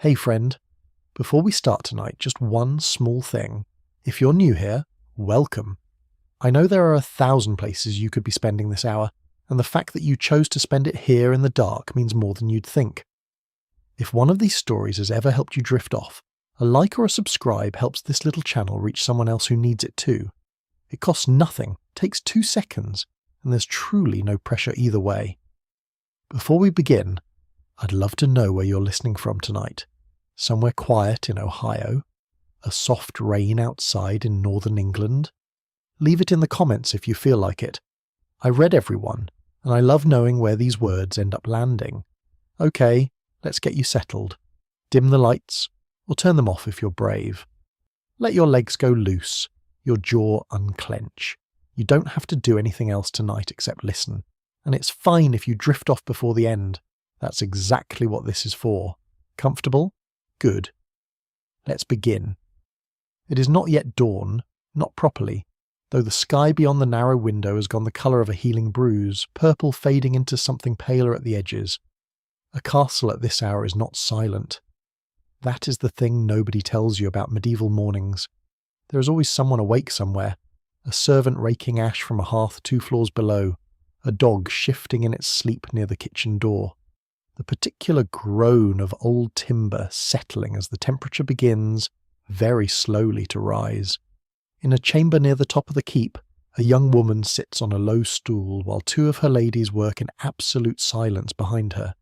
Hey friend, before we start tonight, just one small thing. If you're new here, welcome. I know there are 1,000 places you could be spending this hour, and the fact that you chose to spend it here in the dark means more than you'd think. If one of these stories has ever helped you drift off, a like or a subscribe helps this little channel reach someone else who needs it too. It costs nothing, takes 2 seconds, and there's truly no pressure either way. Before we begin, I'd love to know where you're listening from tonight. Somewhere quiet in Ohio? A soft rain outside in northern England? Leave it in the comments if you feel like it. I read everyone, and I love knowing where these words end up landing. Okay, let's get you settled. Dim the lights, or turn them off if you're brave. Let your legs go loose, your jaw unclench. You don't have to do anything else tonight except listen, and it's fine if you drift off before the end. That's exactly what this is for. Comfortable? Good. Let's begin. It is not yet dawn, not properly, though the sky beyond the narrow window has gone the colour of a healing bruise, purple fading into something paler at the edges. A castle at this hour is not silent. That is the thing nobody tells you about medieval mornings. There is always someone awake somewhere, a servant raking ash from a hearth 2 floors below, a dog shifting in its sleep near the kitchen door. The particular groan of old timber settling as the temperature begins, very slowly, to rise. In a chamber near the top of the keep, a young woman sits on a low stool while 2 of her ladies work in absolute silence behind her,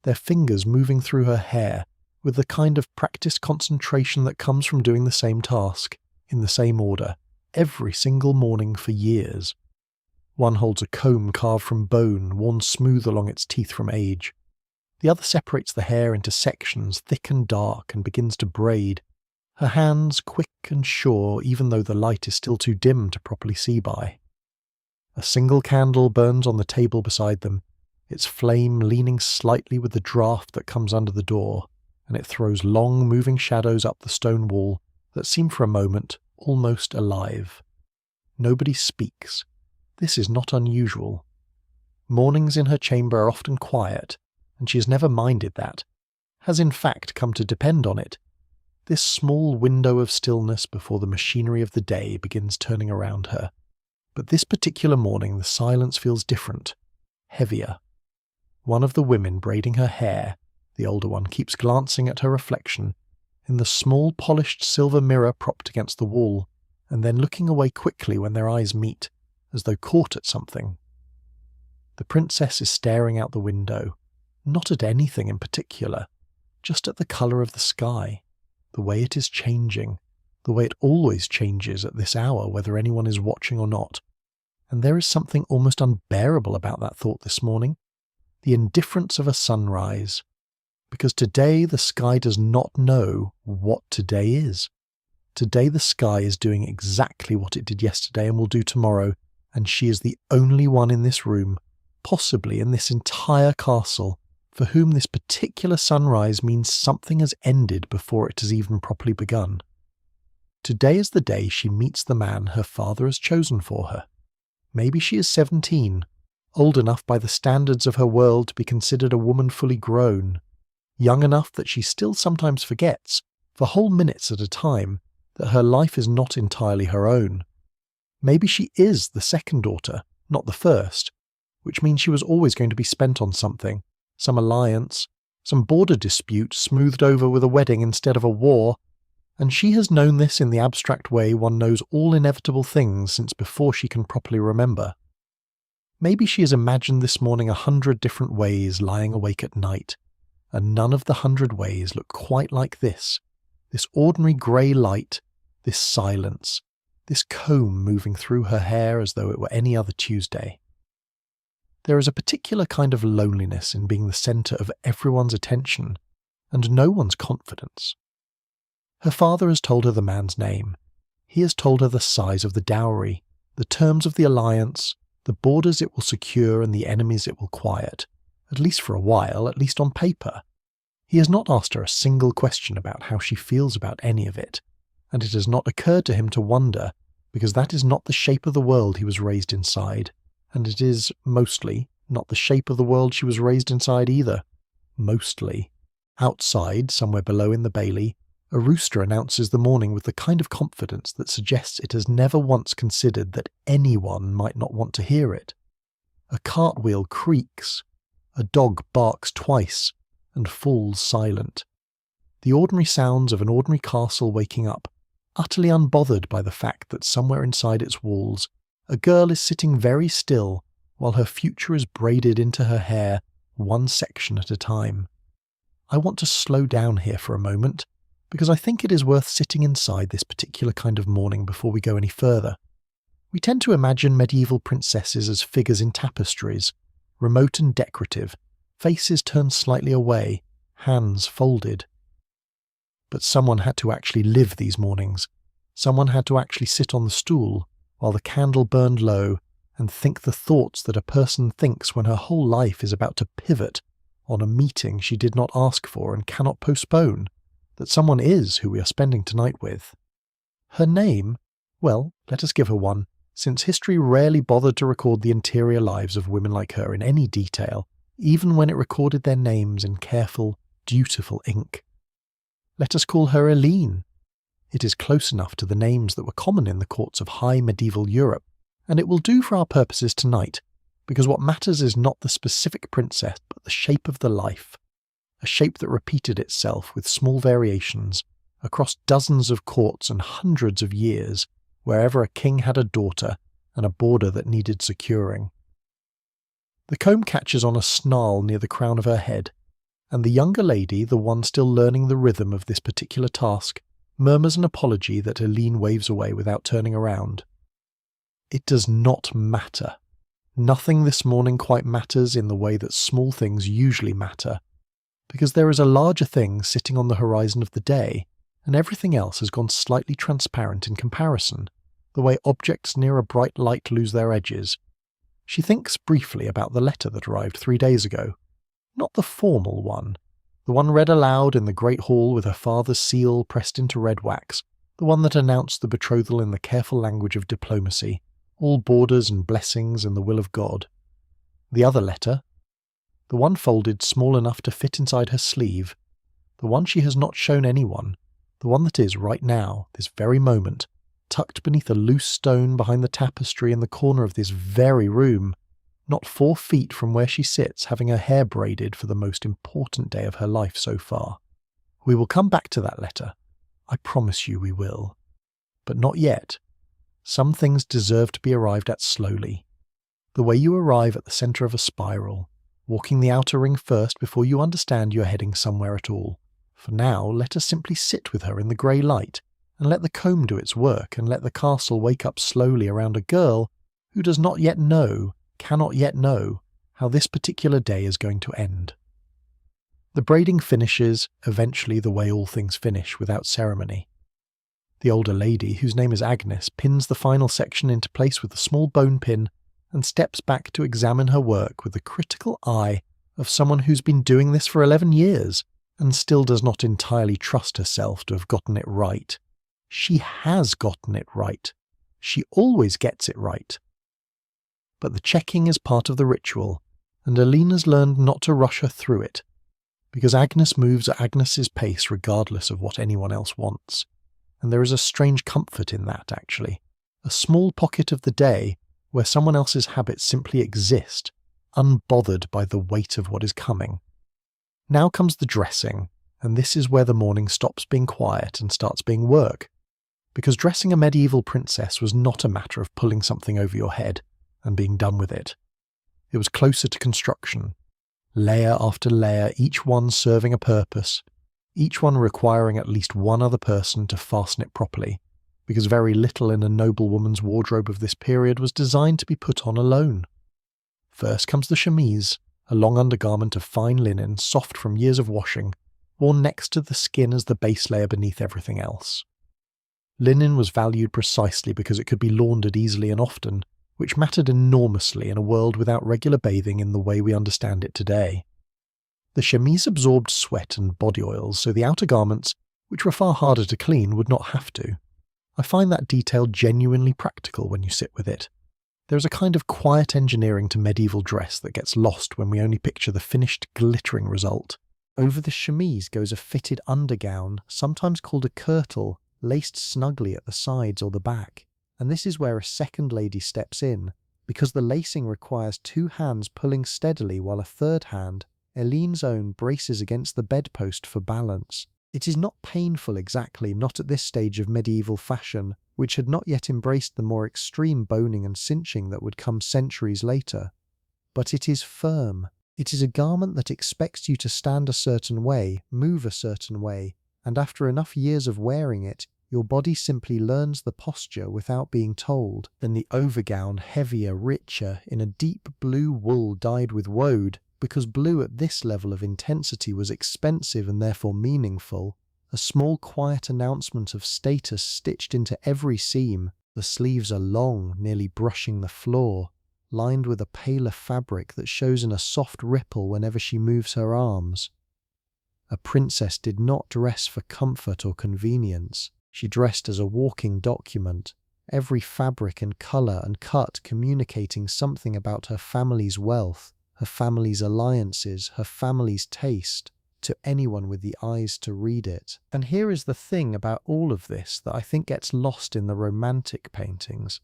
their fingers moving through her hair with the kind of practiced concentration that comes from doing the same task, in the same order, every single morning for years. One holds a comb carved from bone, worn smooth along its teeth from age. The other separates the hair into sections thick and dark and begins to braid, her hands quick and sure even though the light is still too dim to properly see by. A single candle burns on the table beside them, its flame leaning slightly with the draught that comes under the door, and it throws long moving shadows up the stone wall that seem for a moment almost alive. Nobody speaks. This is not unusual. Mornings in her chamber are often quiet, and she has never minded that, has in fact come to depend on it. This small window of stillness before the machinery of the day begins turning around her. But this particular morning the silence feels different, heavier. One of the women braiding her hair, the older one, keeps glancing at her reflection in the small polished silver mirror propped against the wall, and then looking away quickly when their eyes meet, as though caught at something. The princess is staring out the window, not at anything in particular, just at the colour of the sky, the way it is changing, the way it always changes at this hour whether anyone is watching or not. And there is something almost unbearable about that thought this morning, the indifference of a sunrise, because today the sky does not know what today is. Today the sky is doing exactly what it did yesterday and will do tomorrow, and she is the only one in this room, possibly in this entire castle, for whom this particular sunrise means something has ended before it has even properly begun. Today is the day she meets the man her father has chosen for her. Maybe she is 17, old enough by the standards of her world to be considered a woman fully grown, young enough that she still sometimes forgets, for whole minutes at a time, that her life is not entirely her own. Maybe she is the second daughter, not the first, which means she was always going to be spent on something, some alliance, some border dispute smoothed over with a wedding instead of a war, and she has known this in the abstract way one knows all inevitable things since before she can properly remember. Maybe she has imagined this morning 100 different ways lying awake at night, and none of the 100 ways look quite like this ordinary grey light, this silence, this comb moving through her hair as though it were any other Tuesday. There is a particular kind of loneliness in being the centre of everyone's attention and no one's confidence. Her father has told her the man's name. He has told her the size of the dowry, the terms of the alliance, the borders it will secure and the enemies it will quiet, at least for a while, at least on paper. He has not asked her a single question about how she feels about any of it, and it has not occurred to him to wonder, because that is not the shape of the world he was raised inside, and it is, mostly, not the shape of the world she was raised inside either. Mostly. Outside, somewhere below in the bailey, a rooster announces the morning with the kind of confidence that suggests it has never once considered that anyone might not want to hear it. A cartwheel creaks. A dog barks twice and falls silent. The ordinary sounds of an ordinary castle waking up, utterly unbothered by the fact that somewhere inside its walls, a girl is sitting very still while her future is braided into her hair, one section at a time. I want to slow down here for a moment, because I think it is worth sitting inside this particular kind of morning before we go any further. We tend to imagine medieval princesses as figures in tapestries, remote and decorative, faces turned slightly away, hands folded. But someone had to actually live these mornings. Someone had to actually sit on the stool while the candle burned low and think the thoughts that a person thinks when her whole life is about to pivot on a meeting she did not ask for and cannot postpone, that someone is who we are spending tonight with. Her name? Well, let us give her one, since history rarely bothered to record the interior lives of women like her in any detail, even when it recorded their names in careful, dutiful ink. Let us call her Helene. It is close enough to the names that were common in the courts of high medieval Europe, and it will do for our purposes tonight, because what matters is not the specific princess, but the shape of the life, a shape that repeated itself with small variations across dozens of courts and hundreds of years, wherever a king had a daughter and a border that needed securing. The comb catches on a snarl near the crown of her head, and the younger lady, the one still learning the rhythm of this particular task, murmurs an apology that Helene waves away without turning around. It does not matter. Nothing this morning quite matters in the way that small things usually matter, because there is a larger thing sitting on the horizon of the day, and everything else has gone slightly transparent in comparison, the way objects near a bright light lose their edges. She thinks briefly about the letter that arrived 3 days ago. Not the formal one, the one read aloud in the great hall with her father's seal pressed into red wax, the one that announced the betrothal in the careful language of diplomacy, all borders and blessings and the will of God. The other letter, the one folded small enough to fit inside her sleeve, the one she has not shown anyone, the one that is right now, this very moment, tucked beneath a loose stone behind the tapestry in the corner of this very room, not 4 feet from where she sits having her hair braided for the most important day of her life so far. We will come back to that letter. I promise you we will. But not yet. Some things deserve to be arrived at slowly. The way you arrive at the centre of a spiral, walking the outer ring first before you understand you are heading somewhere at all. For now, let us simply sit with her in the grey light, and let the comb do its work, and let the castle wake up slowly around a girl who does not yet know, cannot yet know, how this particular day is going to end. The braiding finishes, eventually the way all things finish, without ceremony. The older lady, whose name is Agnes, pins the final section into place with a small bone pin and steps back to examine her work with the critical eye of someone who's been doing this for 11 years and still does not entirely trust herself to have gotten it right. She has gotten it right. She always gets it right. But the checking is part of the ritual, and Helene has learned not to rush her through it, because Agnes moves at Agnes's pace regardless of what anyone else wants. And there is a strange comfort in that, actually. A small pocket of the day where someone else's habits simply exist, unbothered by the weight of what is coming. Now comes the dressing, and this is where the morning stops being quiet and starts being work. Because dressing a medieval princess was not a matter of pulling something over your head and being done with it. It was closer to construction. Layer after layer, each one serving a purpose, each one requiring at least one other person to fasten it properly, because very little in a noblewoman's wardrobe of this period was designed to be put on alone. First comes the chemise, a long undergarment of fine linen, soft from years of washing, worn next to the skin as the base layer beneath everything else. Linen was valued precisely because it could be laundered easily and often, which mattered enormously in a world without regular bathing in the way we understand it today. The chemise absorbed sweat and body oils, so the outer garments, which were far harder to clean, would not have to. I find that detail genuinely practical when you sit with it. There is a kind of quiet engineering to medieval dress that gets lost when we only picture the finished, glittering result. Over the chemise goes a fitted undergown, sometimes called a kirtle, laced snugly at the sides or the back. And this is where a second lady steps in, because the lacing requires two hands pulling steadily while a third hand, Eline's own, braces against the bedpost for balance. It is not painful exactly, not at this stage of medieval fashion, which had not yet embraced the more extreme boning and cinching that would come centuries later. But it is firm. It is a garment that expects you to stand a certain way, move a certain way, and after enough years of wearing it, your body simply learns the posture without being told. Then the overgown, heavier, richer, in a deep blue wool dyed with woad, because blue at this level of intensity was expensive and therefore meaningful, a small quiet announcement of status stitched into every seam. The sleeves are long, nearly brushing the floor, lined with a paler fabric that shows in a soft ripple whenever she moves her arms. A princess did not dress for comfort or convenience. She dressed as a walking document, every fabric and colour and cut communicating something about her family's wealth, her family's alliances, her family's taste, to anyone with the eyes to read it. And here is the thing about all of this that I think gets lost in the romantic paintings.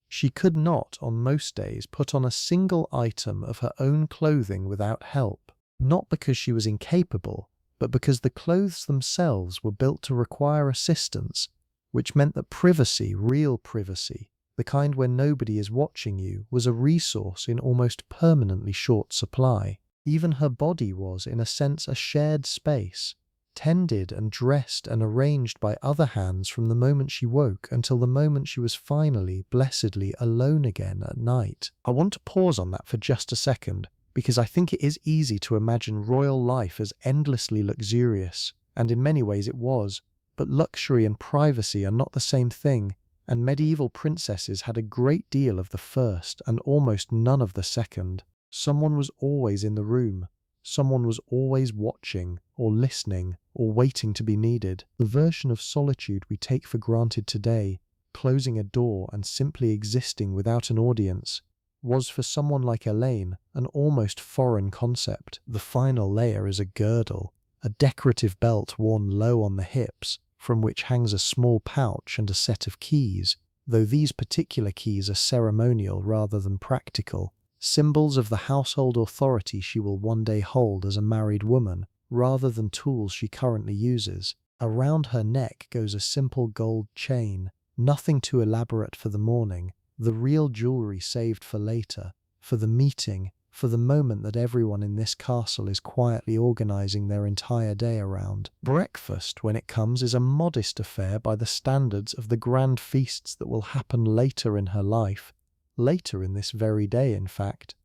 She could not, on most days, put on a single item of her own clothing without help, not because she was incapable, but because the clothes themselves were built to require assistance, which meant that privacy, real privacy, the kind where nobody is watching you, was a resource in almost permanently short supply. Even her body was, in a sense, a shared space, tended and dressed and arranged by other hands from the moment she woke until the moment she was finally, blessedly alone again at night. I want to pause on that for just a second, because I think it is easy to imagine royal life as endlessly luxurious, and in many ways it was, but luxury and privacy are not the same thing, and medieval princesses had a great deal of the first and almost none of the second. Someone was always in the room. Someone was always watching, or listening, or waiting to be needed. The version of solitude we take for granted today, closing a door and simply existing without an audience, was for someone like Elaine an almost foreign concept. The final layer is a girdle, a decorative belt worn low on the hips, from which hangs a small pouch and a set of keys, though these particular keys are ceremonial rather than practical. Symbols of the household authority she will one day hold as a married woman, rather than tools she currently uses. Around her neck goes a simple gold chain, nothing too elaborate for the morning, the real jewelry saved for later, for the meeting, for the moment that everyone in this castle is quietly organizing their entire day around. Breakfast, when it comes, is a modest affair by the standards of the grand feasts that will happen later in her life. Later in this very day, in fact.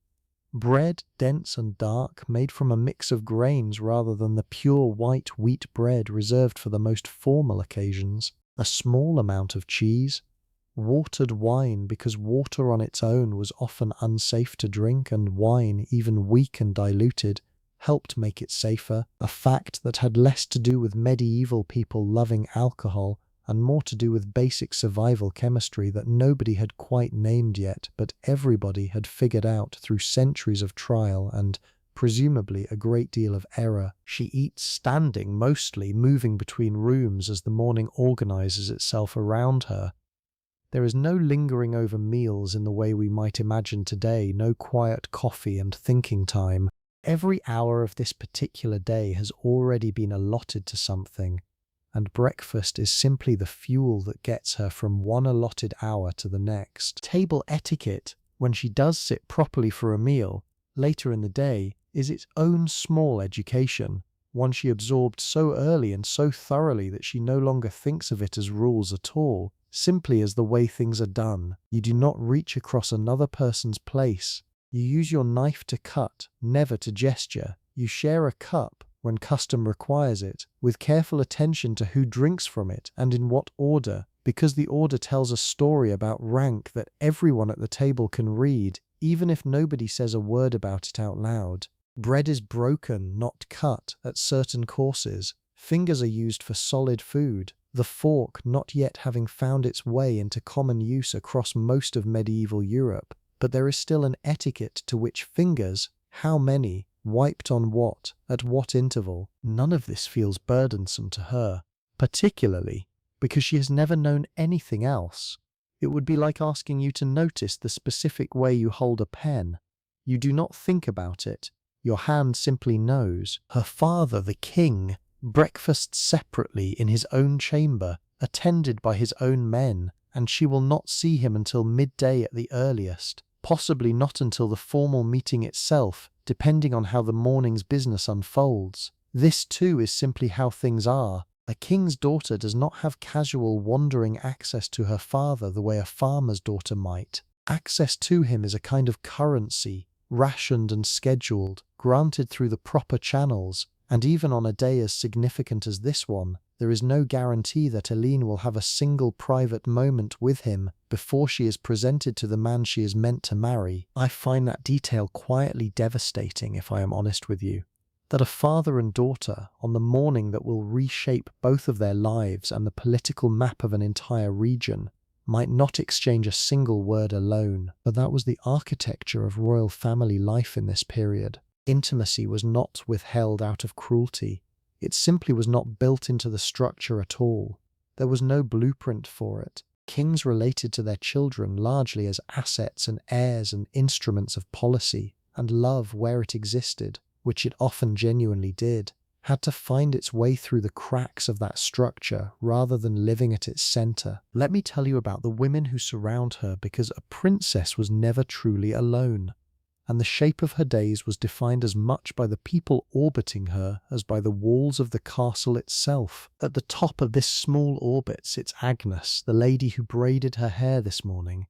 Bread, dense and dark, made from a mix of grains rather than the pure white wheat bread reserved for the most formal occasions. A small amount of cheese. Watered wine, because water on its own was often unsafe to drink, and wine, even weak and diluted, helped make it safer, a fact that had less to do with medieval people loving alcohol and more to do with basic survival chemistry that nobody had quite named yet, but everybody had figured out through centuries of trial and, presumably, a great deal of error. She eats standing mostly, moving between rooms as the morning organizes itself around her. There is no lingering over meals in the way we might imagine today, no quiet coffee and thinking time. Every hour of this particular day has already been allotted to something, and breakfast is simply the fuel that gets her from one allotted hour to the next. Table etiquette, when she does sit properly for a meal, later in the day, is its own small education, one she absorbed so early and so thoroughly that she no longer thinks of it as rules at all, simply as the way things are done. You do not reach across another person's place. You use your knife to cut, never to gesture. You share a cup, when custom requires it, with careful attention to who drinks from it and in what order, because the order tells a story about rank that everyone at the table can read, even if nobody says a word about it out loud. Bread is broken, not cut, at certain courses. Fingers are used for solid food, the fork not yet having found its way into common use across most of medieval Europe. But there is still an etiquette to which fingers, how many, Wiped on what? At what interval? None of this feels burdensome to her, particularly because she has never known anything else. It would be like asking you to notice the specific way you hold a pen. You do not think about it. Your hand simply knows. Her father, the king, breakfasts separately in his own chamber, attended by his own men, and she will not see him until midday at the earliest, possibly not until the formal meeting itself, depending on how the morning's business unfolds. This too is simply how things are. A king's daughter does not have casual wandering access to her father the way a farmer's daughter might. Access to him is a kind of currency, rationed and scheduled, granted through the proper channels, and even on a day as significant as this one, there is no guarantee that Aline will have a single private moment with him before she is presented to the man she is meant to marry. I find that detail quietly devastating, if I am honest with you. That a father and daughter, on the morning that will reshape both of their lives and the political map of an entire region, might not exchange a single word alone. But that was the architecture of royal family life in this period. Intimacy was not withheld out of cruelty. It simply was not built into the structure at all. There was no blueprint for it. Kings related to their children largely as assets and heirs and instruments of policy, and love, where it existed, which it often genuinely did, had to find its way through the cracks of that structure rather than living at its center. Let me tell you about the women who surround her, because a princess was never truly alone, and the shape of her days was defined as much by the people orbiting her as by the walls of the castle itself. At the top of this small orbit sits Agnes, the lady who braided her hair this morning,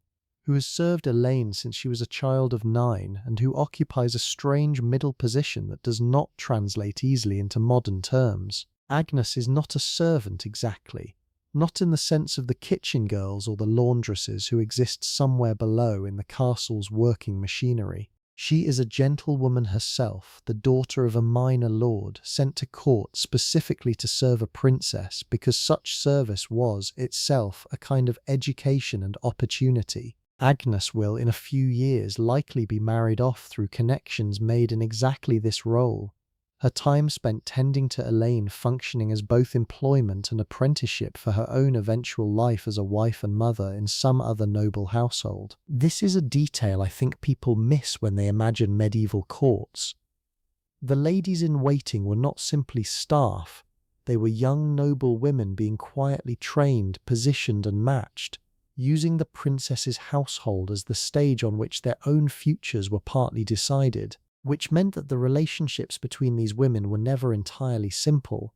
who has served Elaine since she was a child of 9 and who occupies a strange middle position that does not translate easily into modern terms. Agnes is not a servant exactly, not in the sense of the kitchen girls or the laundresses who exist somewhere below in the castle's working machinery. She is a gentlewoman herself, the daughter of a minor lord, sent to court specifically to serve a princess because such service was, itself, a kind of education and opportunity. Agnes will, in a few years, likely be married off through connections made in exactly this role. Her time spent tending to Elaine functioning as both employment and apprenticeship for her own eventual life as a wife and mother in some other noble household. This is a detail I think people miss when they imagine medieval courts. The ladies in waiting were not simply staff, they were young noble women being quietly trained, positioned and matched, using the princess's household as the stage on which their own futures were partly decided, which meant that the relationships between these women were never entirely simple.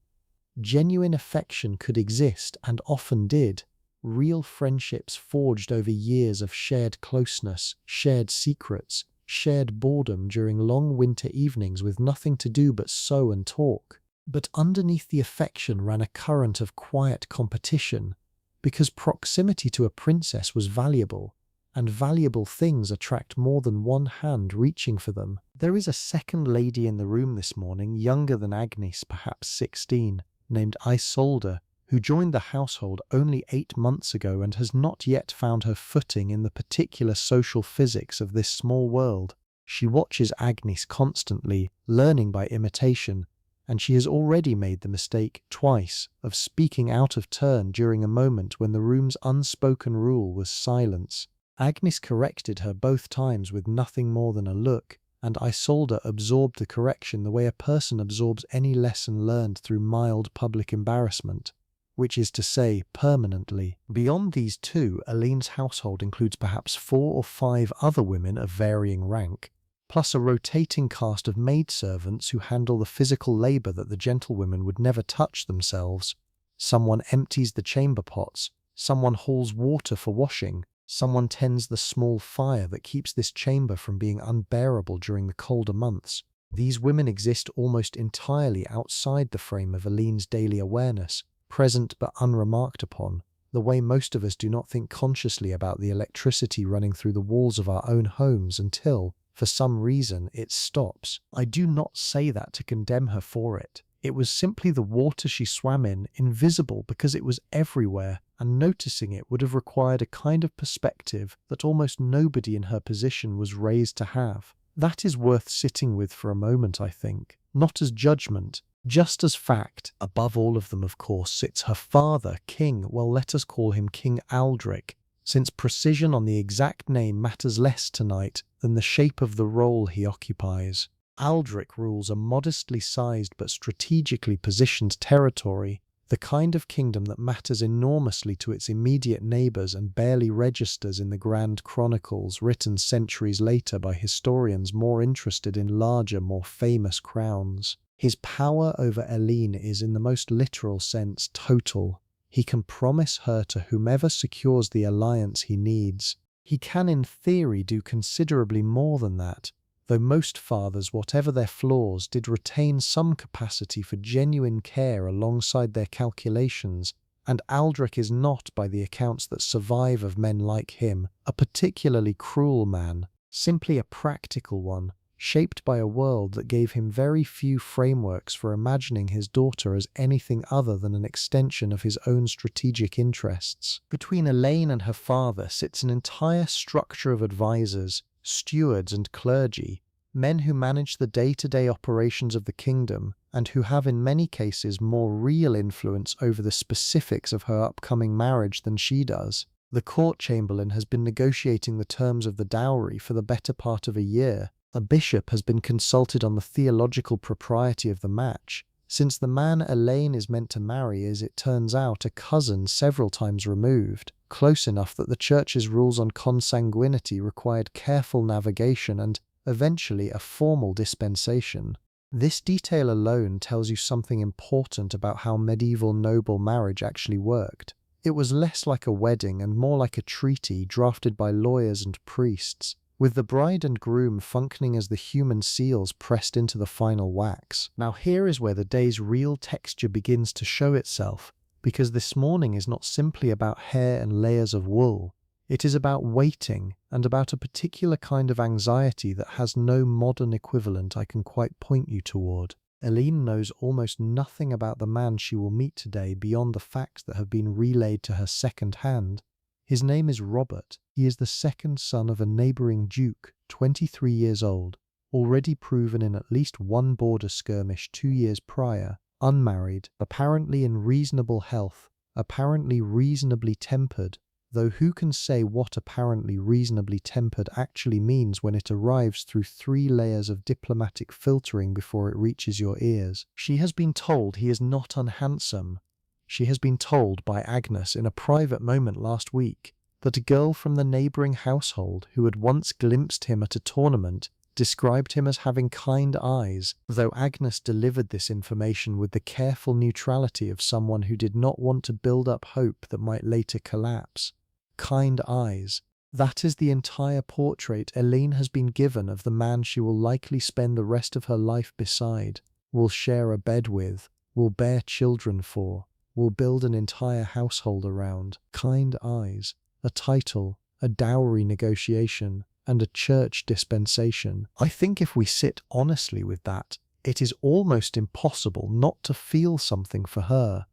Genuine affection could exist, and often did. Real friendships forged over years of shared closeness, shared secrets, shared boredom during long winter evenings with nothing to do but sew and talk. But underneath the affection ran a current of quiet competition, because proximity to a princess was valuable, and valuable things attract more than one hand reaching for them. There is a second lady in the room this morning, younger than Agnes, perhaps 16, named Isolde, who joined the household only 8 months ago and has not yet found her footing in the particular social physics of this small world. She watches Agnes constantly, learning by imitation, and she has already made the mistake, twice, of speaking out of turn during a moment when the room's unspoken rule was silence. Agnes corrected her both times with nothing more than a look, and Isolde absorbed the correction the way a person absorbs any lesson learned through mild public embarrassment, which is to say, permanently. Beyond these two, Aline's household includes perhaps 4 or 5 other women of varying rank, plus a rotating cast of maidservants who handle the physical labour that the gentlewomen would never touch themselves. Someone empties the chamber pots, someone hauls water for washing, someone tends the small fire that keeps this chamber from being unbearable during the colder months. These women exist almost entirely outside the frame of Aline's daily awareness, present but unremarked upon, the way most of us do not think consciously about the electricity running through the walls of our own homes until, for some reason, it stops. I do not say that to condemn her for it. It was simply the water she swam in, invisible because it was everywhere, and noticing it would have required a kind of perspective that almost nobody in her position was raised to have. That is worth sitting with for a moment, I think, not as judgment, just as fact. Above all of them, of course, sits her father, King, well, let us call him King Aldrich, since precision on the exact name matters less tonight than the shape of the role he occupies. Aldrich rules a modestly sized but strategically positioned territory, the kind of kingdom that matters enormously to its immediate neighbours and barely registers in the grand chronicles written centuries later by historians more interested in larger, more famous crowns. His power over Eline is, in the most literal sense, total. He can promise her to whomever secures the alliance he needs. He can, in theory, do considerably more than that, though most fathers, whatever their flaws, did retain some capacity for genuine care alongside their calculations, and Aldrich is not, by the accounts that survive of men like him, a particularly cruel man, simply a practical one, shaped by a world that gave him very few frameworks for imagining his daughter as anything other than an extension of his own strategic interests. Between Elaine and her father sits an entire structure of advisors, stewards and clergy, men who manage the day-to-day operations of the kingdom and who have in many cases more real influence over the specifics of her upcoming marriage than she does. The court chamberlain has been negotiating the terms of the dowry for the better part of a year. A bishop has been consulted on the theological propriety of the match, since the man Elaine is meant to marry is, it turns out, a cousin several times removed, close enough that the Church's rules on consanguinity required careful navigation and, eventually, a formal dispensation. This detail alone tells you something important about how medieval noble marriage actually worked. It was less like a wedding and more like a treaty drafted by lawyers and priests, with the bride and groom functioning as the human seals pressed into the final wax. Now here is where the day's real texture begins to show itself, because this morning is not simply about hair and layers of wool. It is about waiting, and about a particular kind of anxiety that has no modern equivalent I can quite point you toward. Eline knows almost nothing about the man she will meet today beyond the facts that have been relayed to her second hand. His name is Robert. He is the second son of a neighbouring duke, 23 years old, already proven in at least one border skirmish 2 years prior, unmarried, apparently in reasonable health, apparently reasonably tempered, though who can say what apparently reasonably tempered actually means when it arrives through 3 layers of diplomatic filtering before it reaches your ears. She has been told he is not unhandsome. She has been told by Agnes in a private moment last week that a girl from the neighbouring household who had once glimpsed him at a tournament described him as having kind eyes, though Agnes delivered this information with the careful neutrality of someone who did not want to build up hope that might later collapse. Kind eyes. That is the entire portrait Eline has been given of the man she will likely spend the rest of her life beside, will share a bed with, will bear children for, will build an entire household around. Kind eyes. A title, a dowry negotiation, and a church dispensation. I think if we sit honestly with that, it is almost impossible not to feel something for her.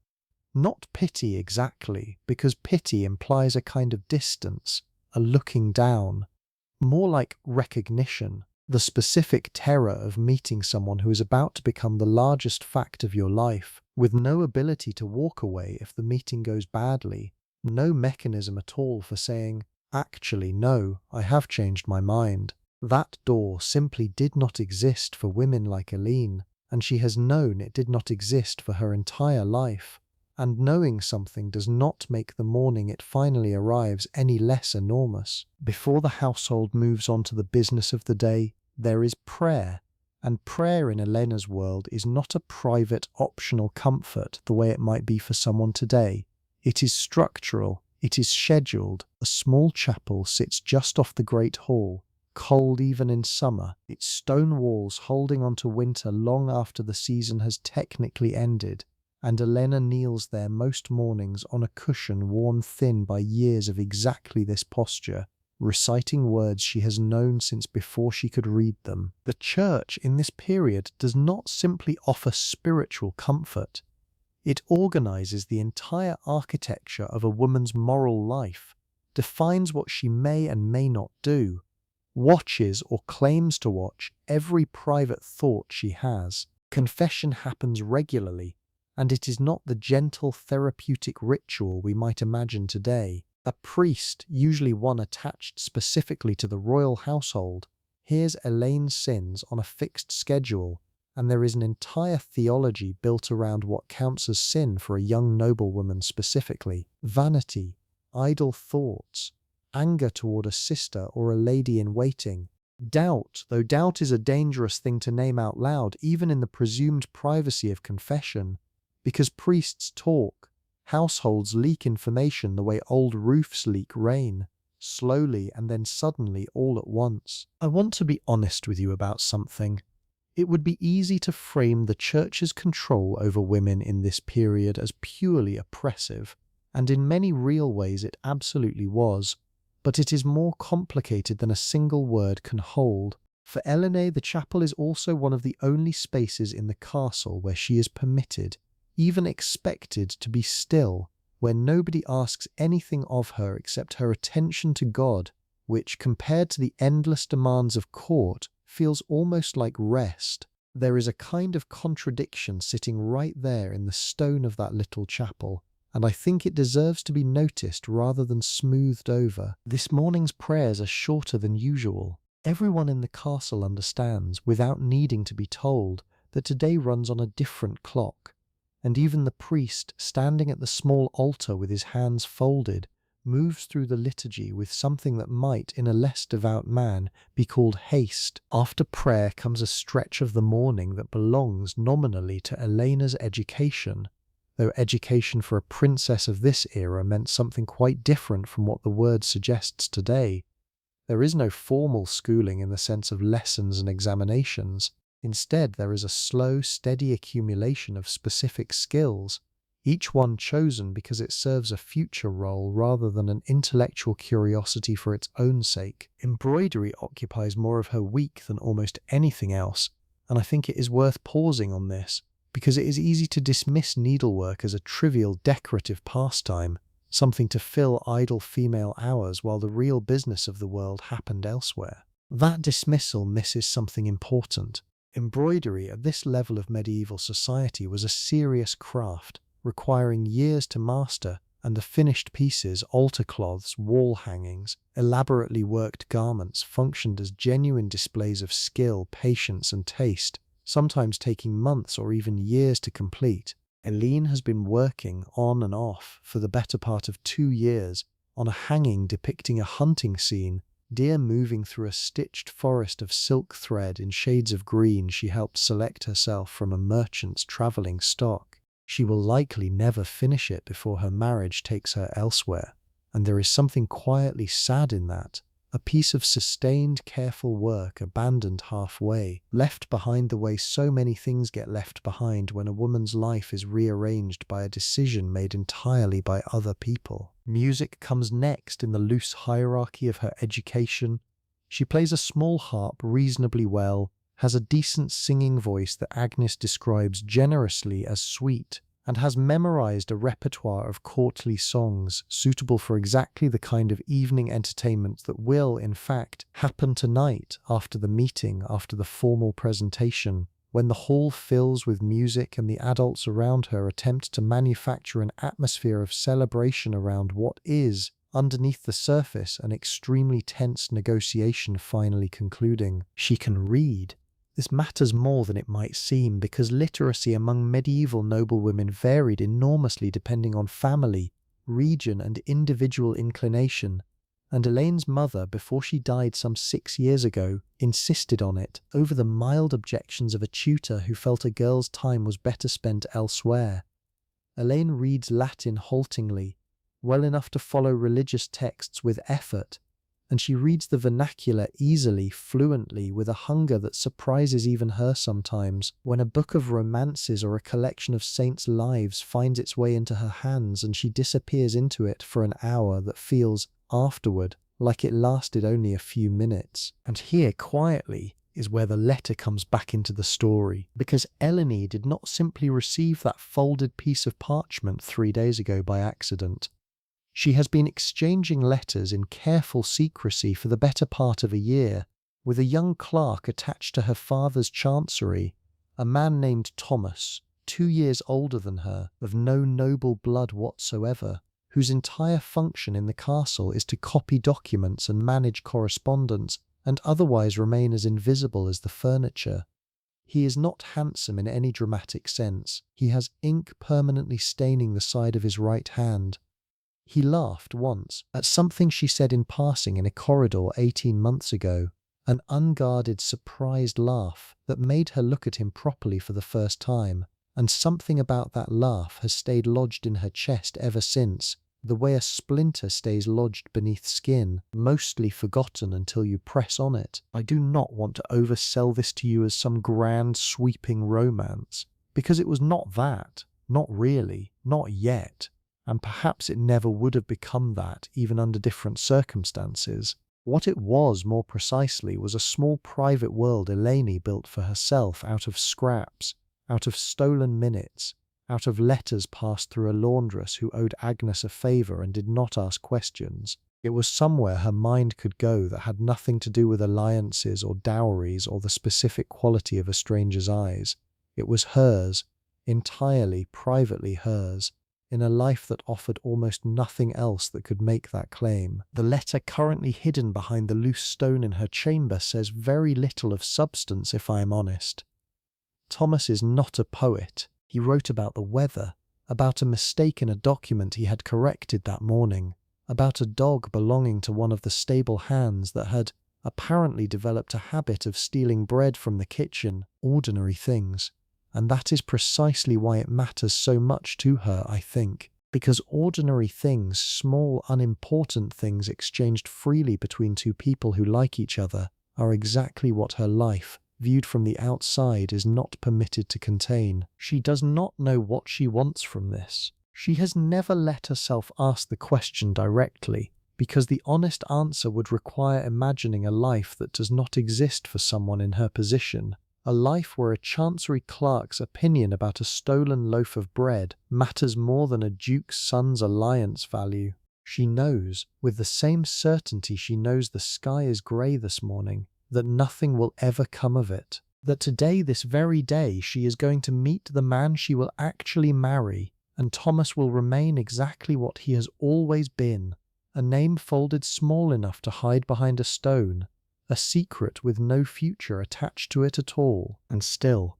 Not pity exactly, because pity implies a kind of distance, a looking down. More like recognition, the specific terror of meeting someone who is about to become the largest fact of your life, with no ability to walk away if the meeting goes badly, no mechanism at all for saying, actually, no, I have changed my mind. That door simply did not exist for women like Eline, and she has known it did not exist for her entire life. And knowing something does not make the morning it finally arrives any less enormous. Before the household moves on to the business of the day, there is prayer. And prayer in Elena's world is not a private, optional comfort the way it might be for someone today. It is structural. It is scheduled. A small chapel sits just off the great hall, cold even in summer, its stone walls holding on to winter long after the season has technically ended, and Elena kneels there most mornings on a cushion worn thin by years of exactly this posture, reciting words she has known since before she could read them. The church in this period does not simply offer spiritual comfort. It organizes the entire architecture of a woman's moral life, defines what she may and may not do, watches or claims to watch every private thought she has. Confession happens regularly, and it is not the gentle therapeutic ritual we might imagine today. A priest, usually one attached specifically to the royal household, hears Elaine's sins on a fixed schedule, and there is an entire theology built around what counts as sin for a young noblewoman specifically. Vanity, idle thoughts, anger toward a sister or a lady in waiting. Doubt, though doubt is a dangerous thing to name out loud, even in the presumed privacy of confession, because priests talk, households leak information the way old roofs leak rain, slowly and then suddenly all at once. I want to be honest with you about something. It would be easy to frame the church's control over women in this period as purely oppressive, and in many real ways it absolutely was. But it is more complicated than a single word can hold. For Elene, the chapel is also one of the only spaces in the castle where she is permitted, even expected, to be still, where nobody asks anything of her except her attention to God, which, compared to the endless demands of court, feels almost like rest. There is a kind of contradiction sitting right there in the stone of that little chapel, and I think it deserves to be noticed rather than smoothed over. This morning's prayers are shorter than usual. Everyone in the castle understands, without needing to be told, that today runs on a different clock, and even the priest, standing at the small altar with his hands folded, moves through the liturgy with something that might, in a less devout man, be called haste. After prayer comes a stretch of the morning that belongs nominally to Elena's education, though education for a princess of this era meant something quite different from what the word suggests today. There is no formal schooling in the sense of lessons and examinations. Instead, there is a slow, steady accumulation of specific skills, each one chosen because it serves a future role rather than an intellectual curiosity for its own sake. Embroidery occupies more of her week than almost anything else, and I think it is worth pausing on this, because it is easy to dismiss needlework as a trivial decorative pastime, something to fill idle female hours while the real business of the world happened elsewhere. That dismissal misses something important. Embroidery at this level of medieval society was a serious craft, requiring years to master, and the finished pieces, altar cloths, wall hangings, elaborately worked garments, functioned as genuine displays of skill, patience, and taste, sometimes taking months or even years to complete. Elene has been working on and off for the better part of 2 years on a hanging depicting a hunting scene, deer moving through a stitched forest of silk thread in shades of green she helped select herself from a merchant's travelling stock. She will likely never finish it before her marriage takes her elsewhere, and there is something quietly sad in that, a piece of sustained, careful work abandoned halfway, left behind the way so many things get left behind when a woman's life is rearranged by a decision made entirely by other people. Music comes next in the loose hierarchy of her education. She plays a small harp reasonably well, has a decent singing voice that Agnes describes generously as sweet, and has memorized a repertoire of courtly songs suitable for exactly the kind of evening entertainment that will, in fact, happen tonight after the meeting, after the formal presentation, when the hall fills with music and the adults around her attempt to manufacture an atmosphere of celebration around what is, underneath the surface, an extremely tense negotiation finally concluding. She can read. This matters more than it might seem because literacy among medieval noblewomen varied enormously depending on family, region, and individual inclination, and Elaine's mother, before she died some 6 years ago, insisted on it over the mild objections of a tutor who felt a girl's time was better spent elsewhere. Elaine reads Latin haltingly, well enough to follow religious texts with effort, and she reads the vernacular easily, fluently, with a hunger that surprises even her sometimes. When a book of romances or a collection of saints' lives finds its way into her hands and she disappears into it for an hour that feels, afterward, like it lasted only a few minutes. And here, quietly, is where the letter comes back into the story, because Eleni did not simply receive that folded piece of parchment 3 days ago by accident. She has been exchanging letters in careful secrecy for the better part of a year, with a young clerk attached to her father's chancery, a man named Thomas, 2 years older than her, of no noble blood whatsoever, whose entire function in the castle is to copy documents and manage correspondence, and otherwise remain as invisible as the furniture. He is not handsome in any dramatic sense. He has ink permanently staining the side of his right hand. He laughed once at something she said in passing in a corridor 18 months ago, an unguarded, surprised laugh that made her look at him properly for the first time, and something about that laugh has stayed lodged in her chest ever since, the way a splinter stays lodged beneath skin, mostly forgotten until you press on it. I do not want to oversell this to you as some grand, sweeping romance, because it was not that, not really, not yet, and perhaps it never would have become that even under different circumstances. What it was, more precisely, was a small private world Eleni built for herself out of scraps, out of stolen minutes, out of letters passed through a laundress who owed Agnes a favour and did not ask questions. It was somewhere her mind could go that had nothing to do with alliances or dowries or the specific quality of a stranger's eyes. It was hers, entirely, privately hers, in a life that offered almost nothing else that could make that claim. The letter currently hidden behind the loose stone in her chamber says very little of substance, if I am honest. Thomas is not a poet. He wrote about the weather, about a mistake in a document he had corrected that morning, about a dog belonging to one of the stable hands that had apparently developed a habit of stealing bread from the kitchen, ordinary things. And that is precisely why it matters so much to her, I think, because ordinary things, small, unimportant things exchanged freely between two people who like each other, are exactly what her life, viewed from the outside, is not permitted to contain. She does not know what she wants from this. She has never let herself ask the question directly, because the honest answer would require imagining a life that does not exist for someone in her position. A life where a chancery clerk's opinion about a stolen loaf of bread matters more than a duke's son's alliance value. She knows, with the same certainty she knows the sky is grey this morning, that nothing will ever come of it. That today, this very day, she is going to meet the man she will actually marry, and Thomas will remain exactly what he has always been, a name folded small enough to hide behind a stone, a secret with no future attached to it at all. And still,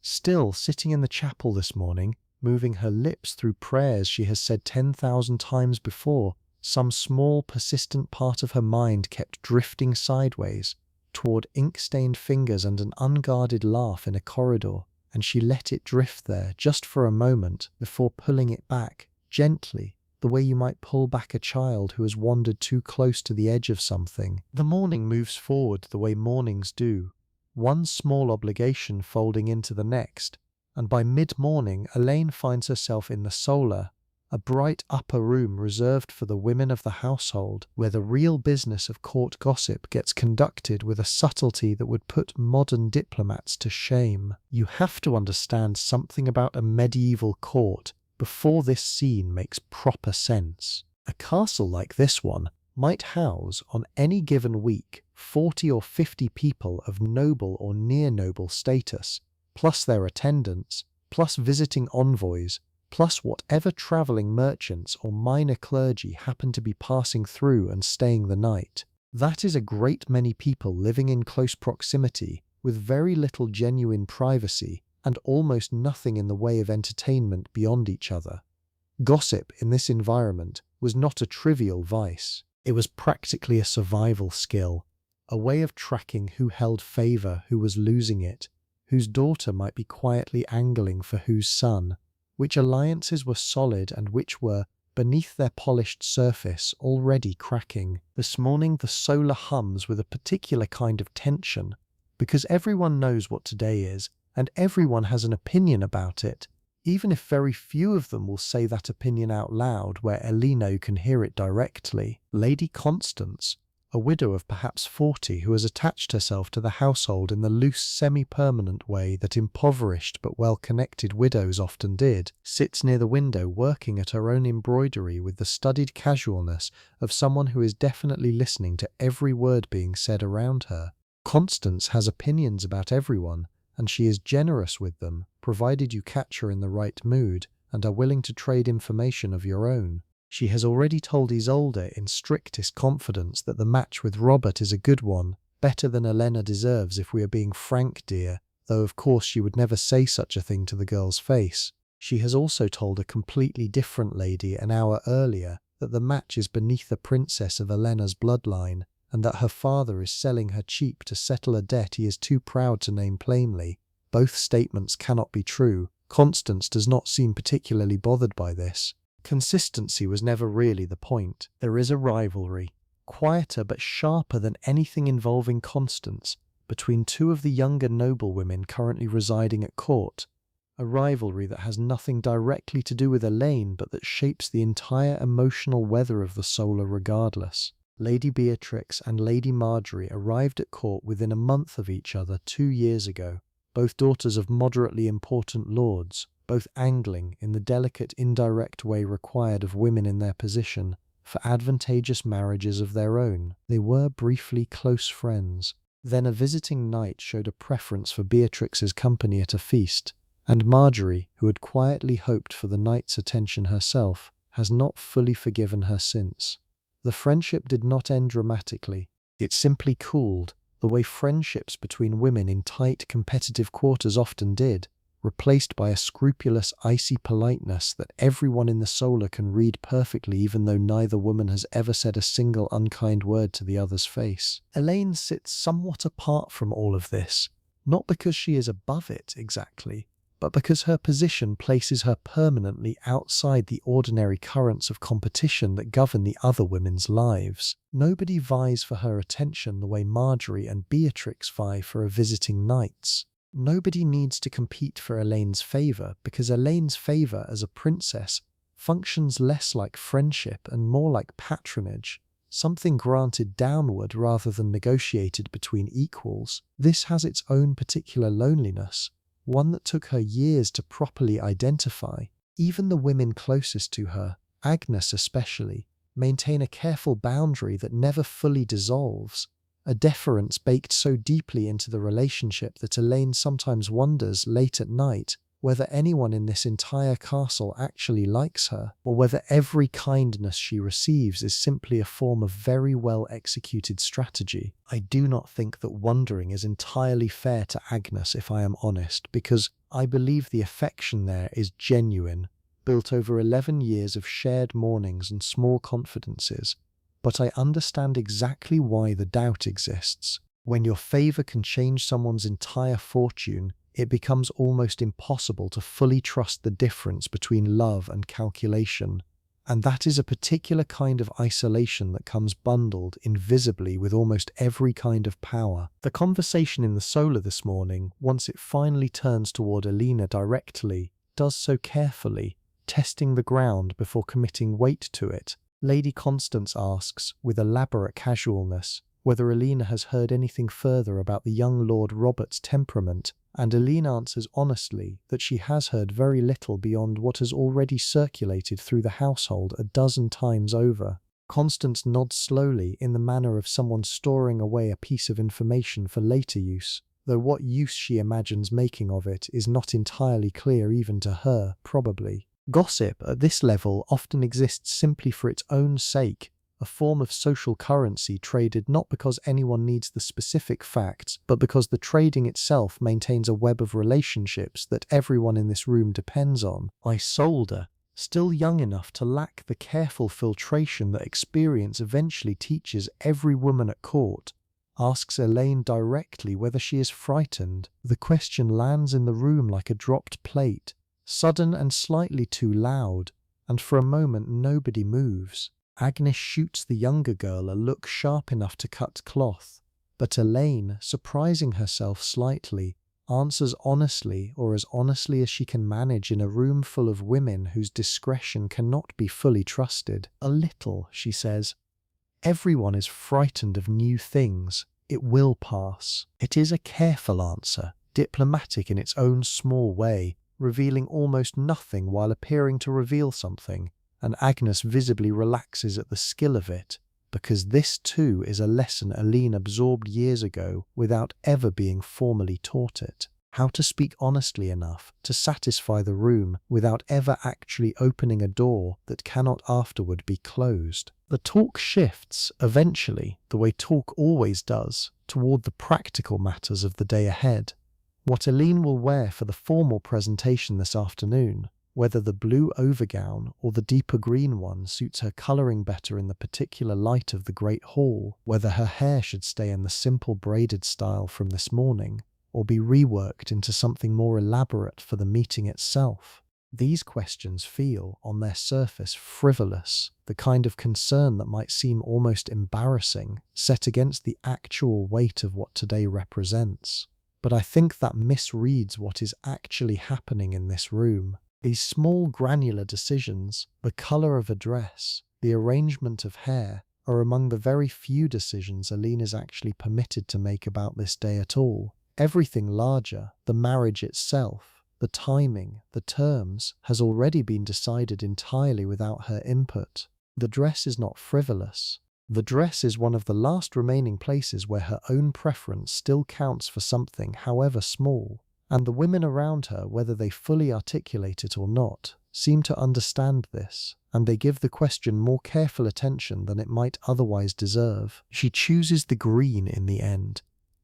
sitting in the chapel this morning, moving her lips through prayers she has said 10,000 times before, some small persistent part of her mind kept drifting sideways, toward ink-stained fingers and an unguarded laugh in a corridor, and she let it drift there just for a moment before pulling it back, gently, the way you might pull back a child who has wandered too close to the edge of something. The morning moves forward the way mornings do, one small obligation folding into the next, and by mid-morning Elaine finds herself in the solar, a bright upper room reserved for the women of the household, where the real business of court gossip gets conducted with a subtlety that would put modern diplomats to shame. You have to understand something about a medieval court before this scene makes proper sense. A castle like this one might house, on any given week, 40 or 50 people of noble or near-noble status, plus their attendants, plus visiting envoys, plus whatever travelling merchants or minor clergy happen to be passing through and staying the night. That is a great many people living in close proximity, with very little genuine privacy, and almost nothing in the way of entertainment beyond each other. Gossip in this environment was not a trivial vice. It was practically a survival skill, a way of tracking who held favour, who was losing it, whose daughter might be quietly angling for whose son, which alliances were solid and which were, beneath their polished surface, already cracking. This morning the solar hums with a particular kind of tension, because everyone knows what today is, and everyone has an opinion about it, even if very few of them will say that opinion out loud where Eleno can hear it directly. Lady Constance, a widow of perhaps 40 who has attached herself to the household in the loose, semi-permanent way that impoverished but well-connected widows often did, sits near the window working at her own embroidery with the studied casualness of someone who is definitely listening to every word being said around her. Constance has opinions about everyone, and she is generous with them, provided you catch her in the right mood and are willing to trade information of your own. She has already told Isolde in strictest confidence that the match with Robert is a good one, better than Elena deserves if we are being frank, dear, though of course she would never say such a thing to the girl's face. She has also told a completely different lady an hour earlier that the match is beneath the princess of Elena's bloodline, and that her father is selling her cheap to settle a debt he is too proud to name plainly. Both statements cannot be true. Constance does not seem particularly bothered by this. Consistency was never really the point. There is a rivalry, quieter but sharper than anything involving Constance, between two of the younger noblewomen currently residing at court. A rivalry that has nothing directly to do with Elaine, but that shapes the entire emotional weather of the solar regardless. Lady Beatrix and Lady Marjorie arrived at court within a month of each other 2 years ago, both daughters of moderately important lords, both angling in the delicate indirect way required of women in their position for advantageous marriages of their own. They were briefly close friends. Then a visiting knight showed a preference for Beatrix's company at a feast, and Marjorie, who had quietly hoped for the knight's attention herself, has not fully forgiven her since. The friendship did not end dramatically. It simply cooled, the way friendships between women in tight competitive quarters often did, replaced by a scrupulous icy politeness that everyone in the solar can read perfectly even though neither woman has ever said a single unkind word to the other's face. Elaine sits somewhat apart from all of this, not because she is above it exactly, but because her position places her permanently outside the ordinary currents of competition that govern the other women's lives. Nobody vies for her attention the way Marjorie and Beatrix vie for a visiting knight's. Nobody needs to compete for Elaine's favour, because Elaine's favour as a princess functions less like friendship and more like patronage, something granted downward rather than negotiated between equals. This has its own particular loneliness, one that took her years to properly identify. Even the women closest to her, Agnes especially, maintain a careful boundary that never fully dissolves, a deference baked so deeply into the relationship that Elaine sometimes wonders late at night whether anyone in this entire castle actually likes her, or whether every kindness she receives is simply a form of very well executed strategy. I do not think that wondering is entirely fair to Agnes, if I am honest, because I believe the affection there is genuine, built over 11 years of shared mornings and small confidences. But I understand exactly why the doubt exists. When your favour can change someone's entire fortune, it becomes almost impossible to fully trust the difference between love and calculation. And that is a particular kind of isolation that comes bundled invisibly with almost every kind of power. The conversation in the solar this morning, once it finally turns toward Alina directly, does so carefully, testing the ground before committing weight to it. Lady Constance asks, with elaborate casualness, whether Alina has heard anything further about the young Lord Robert's temperament, and Alina answers honestly that she has heard very little beyond what has already circulated through the household a dozen times over. Constance nods slowly in the manner of someone storing away a piece of information for later use, though what use she imagines making of it is not entirely clear even to her, probably. Gossip at this level often exists simply for its own sake, a form of social currency traded not because anyone needs the specific facts, but because the trading itself maintains a web of relationships that everyone in this room depends on. Isolde, still young enough to lack the careful filtration that experience eventually teaches every woman at court, asks Elaine directly whether she is frightened. The question lands in the room like a dropped plate, sudden and slightly too loud, and for a moment nobody moves. Agnes shoots the younger girl a look sharp enough to cut cloth, but Elaine, surprising herself slightly, answers honestly, or as honestly as she can manage in a room full of women whose discretion cannot be fully trusted. "A little," she says. Everyone is frightened of new things. It will pass. It is a careful answer, diplomatic in its own small way, revealing almost nothing while appearing to reveal something, and Agnes visibly relaxes at the skill of it, because this too is a lesson Aline absorbed years ago without ever being formally taught it. How to speak honestly enough to satisfy the room without ever actually opening a door that cannot afterward be closed. The talk shifts, eventually, the way talk always does, toward the practical matters of the day ahead. What Aline will wear for the formal presentation this afternoon, whether the blue overgown or the deeper green one suits her colouring better in the particular light of the great hall, whether her hair should stay in the simple braided style from this morning, or be reworked into something more elaborate for the meeting itself. These questions feel, on their surface, frivolous, the kind of concern that might seem almost embarrassing, set against the actual weight of what today represents. But I think that misreads what is actually happening in this room. These small granular decisions, the colour of a dress, the arrangement of hair, are among the very few decisions Aline is actually permitted to make about this day at all. Everything larger, the marriage itself, the timing, the terms, has already been decided entirely without her input. The dress is not frivolous. The dress is one of the last remaining places where her own preference still counts for something, however small, and the women around her, whether they fully articulate it or not, seem to understand this, and they give the question more careful attention than it might otherwise deserve. She chooses the green in the end,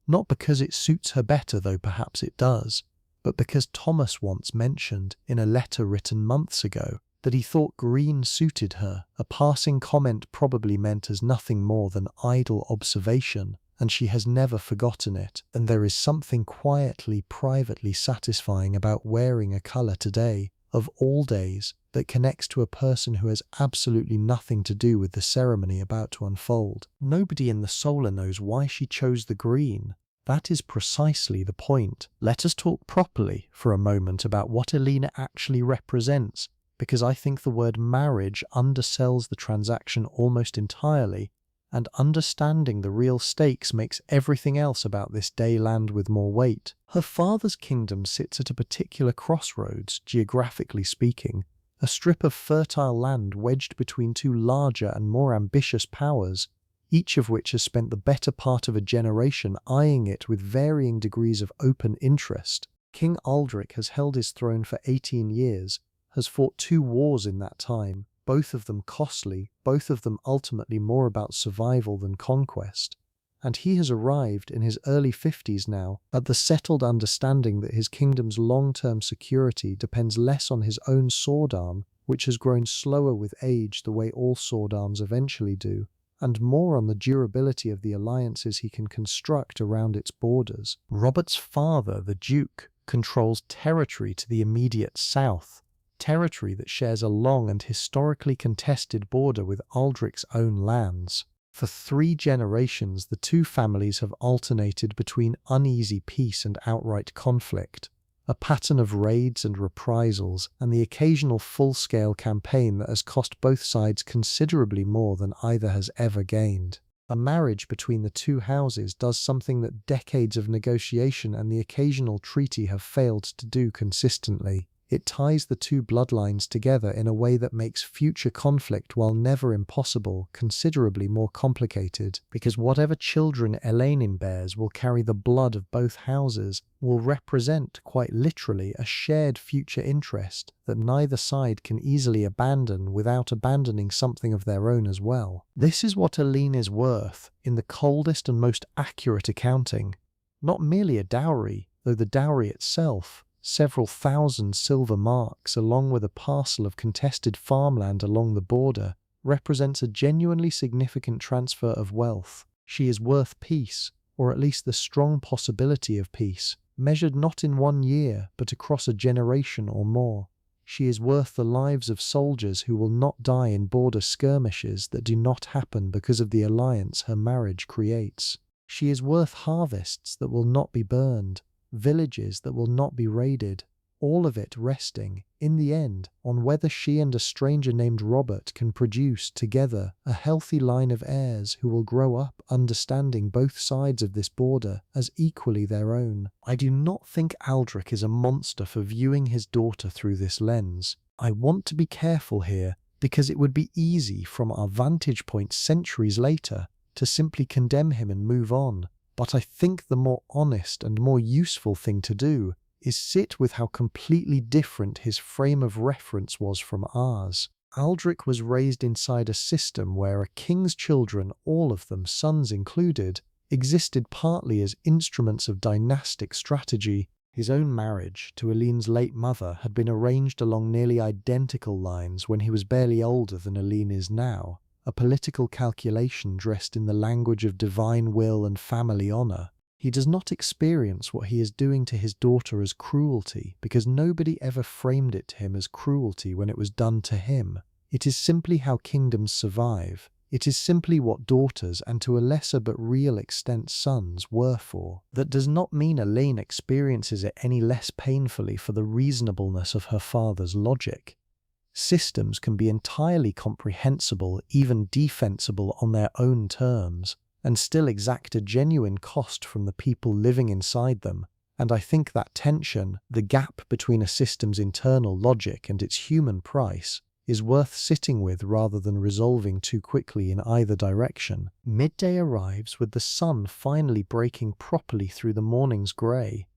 not because it suits her better, though perhaps it does, but because Thomas once mentioned, in a letter written months ago, that he thought green suited her, a passing comment probably meant as nothing more than idle observation, and she has never forgotten it, and there is something quietly, privately satisfying about wearing a colour today, of all days, that connects to a person who has absolutely nothing to do with the ceremony about to unfold. Nobody in the solar knows why she chose the green. That is precisely the point. Let us talk properly for a moment about what Aline actually represents, because I think the word marriage undersells the transaction almost entirely, and understanding the real stakes makes everything else about this day land with more weight. Her father's kingdom sits at a particular crossroads, geographically speaking, a strip of fertile land wedged between two larger and more ambitious powers, each of which has spent the better part of a generation eyeing it with varying degrees of open interest. King Aldric has held his throne for 18 years, has fought 2 wars in that time, both of them costly, both of them ultimately more about survival than conquest, and he has arrived in his early 50s now at the settled understanding that his kingdom's long-term security depends less on his own sword arm, which has grown slower with age the way all sword arms eventually do, and more on the durability of the alliances he can construct around its borders. Robert's father, the Duke, controls territory to the immediate south, territory that shares a long and historically contested border with Aldric's own lands. For 3 generations, the two families have alternated between uneasy peace and outright conflict, a pattern of raids and reprisals, and the occasional full-scale campaign that has cost both sides considerably more than either has ever gained. A marriage between the two houses does something that decades of negotiation and the occasional treaty have failed to do consistently. It ties the two bloodlines together in a way that makes future conflict, while never impossible, considerably more complicated, because whatever children Elaine bears will carry the blood of both houses, will represent, quite literally, a shared future interest that neither side can easily abandon without abandoning something of their own as well. This is what Aline is worth, in the coldest and most accurate accounting. Not merely a dowry, though the dowry itself, several thousand silver marks along with a parcel of contested farmland along the border, represents a genuinely significant transfer of wealth. She is worth peace, or at least the strong possibility of peace, measured not in 1 year, but across a generation or more. She is worth the lives of soldiers who will not die in border skirmishes that do not happen because of the alliance her marriage creates. She is worth harvests that will not be burned, villages that will not be raided, all of it resting, in the end, on whether she and a stranger named Robert can produce, together, a healthy line of heirs who will grow up understanding both sides of this border as equally their own. I do not think Aldrich is a monster for viewing his daughter through this lens. I want to be careful here, because it would be easy from our vantage point centuries later to simply condemn him and move on. But I think the more honest and more useful thing to do is sit with how completely different his frame of reference was from ours. Aldrich was raised inside a system where a king's children, all of them, sons included, existed partly as instruments of dynastic strategy. His own marriage to Aline's late mother had been arranged along nearly identical lines when he was barely older than Aline is now, a political calculation dressed in the language of divine will and family honor. He does not experience what he is doing to his daughter as cruelty, because nobody ever framed it to him as cruelty when it was done to him. It is simply how kingdoms survive. It is simply what daughters, and to a lesser but real extent sons, were for. That does not mean Aline experiences it any less painfully for the reasonableness of her father's logic. Systems can be entirely comprehensible, even defensible on their own terms, and still exact a genuine cost from the people living inside them, and I think that tension, the gap between a system's internal logic and its human price, is worth sitting with rather than resolving too quickly in either direction. Midday arrives with the sun finally breaking properly through the morning's grey,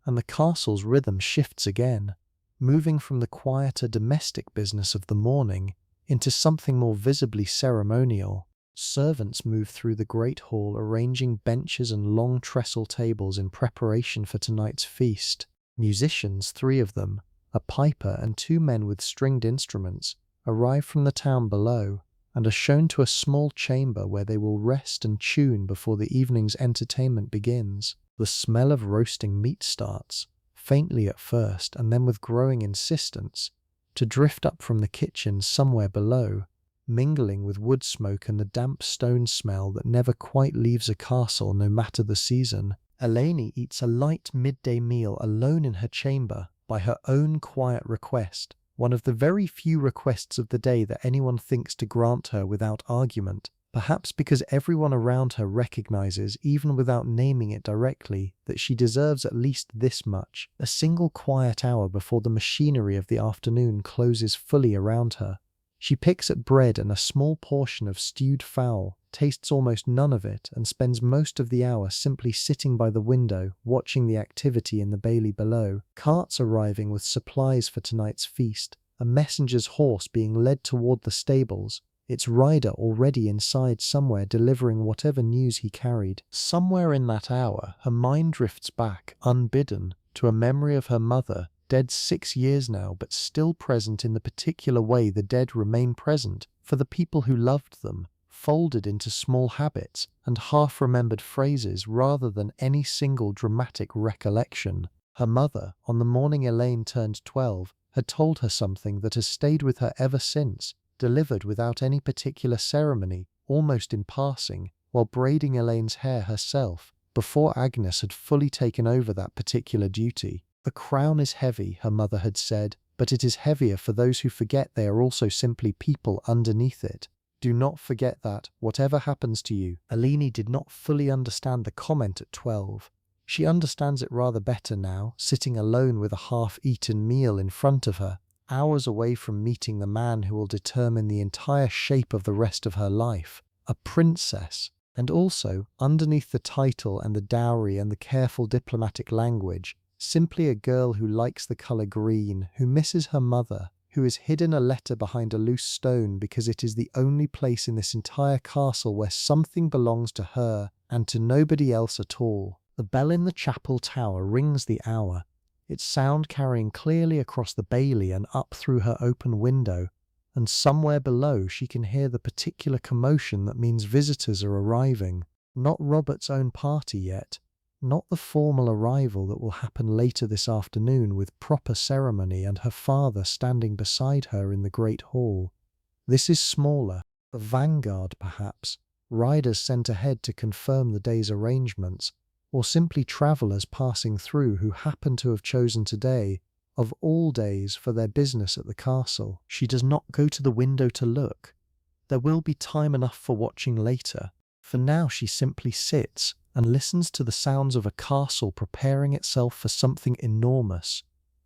and the castle's rhythm shifts again, moving from the quieter domestic business of the morning into something more visibly ceremonial. Servants move through the great hall arranging benches and long trestle tables in preparation for tonight's feast. Musicians, 3 of them, a piper and 2 men with stringed instruments, arrive from the town below and are shown to a small chamber where they will rest and tune before the evening's entertainment begins. The smell of roasting meat starts, faintly at first and then with growing insistence, to drift up from the kitchen somewhere below, mingling with wood smoke and the damp stone smell that never quite leaves a castle no matter the season. Eleni eats a light midday meal alone in her chamber by her own quiet request, one of the very few requests of the day that anyone thinks to grant her without argument, perhaps because everyone around her recognizes, even without naming it directly, that she deserves at least this much, a single quiet hour before the machinery of the afternoon closes fully around her. She picks at bread and a small portion of stewed fowl, tastes almost none of it, and spends most of the hour simply sitting by the window, watching the activity in the bailey below. Carts arriving with supplies for tonight's feast, a messenger's horse being led toward the stables, its rider already inside somewhere delivering whatever news he carried. Somewhere in that hour, her mind drifts back, unbidden, to a memory of her mother, dead 6 years now, but still present in the particular way the dead remain present for the people who loved them, folded into small habits and half-remembered phrases rather than any single dramatic recollection. Her mother, on the morning Elaine turned 12, had told her something that has stayed with her ever since, delivered without any particular ceremony, almost in passing, while braiding Elaine's hair herself, before Agnes had fully taken over that particular duty. The crown is heavy, her mother had said, but it is heavier for those who forget they are also simply people underneath it. Do not forget that, whatever happens to you. Eleni did not fully understand the comment at 12. She understands it rather better now, sitting alone with a half-eaten meal in front of her, hours away from meeting the man who will determine the entire shape of the rest of her life, a princess. And also, underneath the title and the dowry and the careful diplomatic language, simply a girl who likes the colour green, who misses her mother, who has hidden a letter behind a loose stone because it is the only place in this entire castle where something belongs to her and to nobody else at all. The bell in the chapel tower rings the hour, its sound carrying clearly across the bailey and up through her open window, and somewhere below she can hear the particular commotion that means visitors are arriving. Not Robert's own party yet, not the formal arrival that will happen later this afternoon with proper ceremony and her father standing beside her in the great hall. This is smaller, the vanguard perhaps, riders sent ahead to confirm the day's arrangements, or simply travellers passing through who happen to have chosen today, of all days for their business at the castle. She does not go to the window to look. There will be time enough for watching later. For now she simply sits and listens to the sounds of a castle preparing itself for something enormous,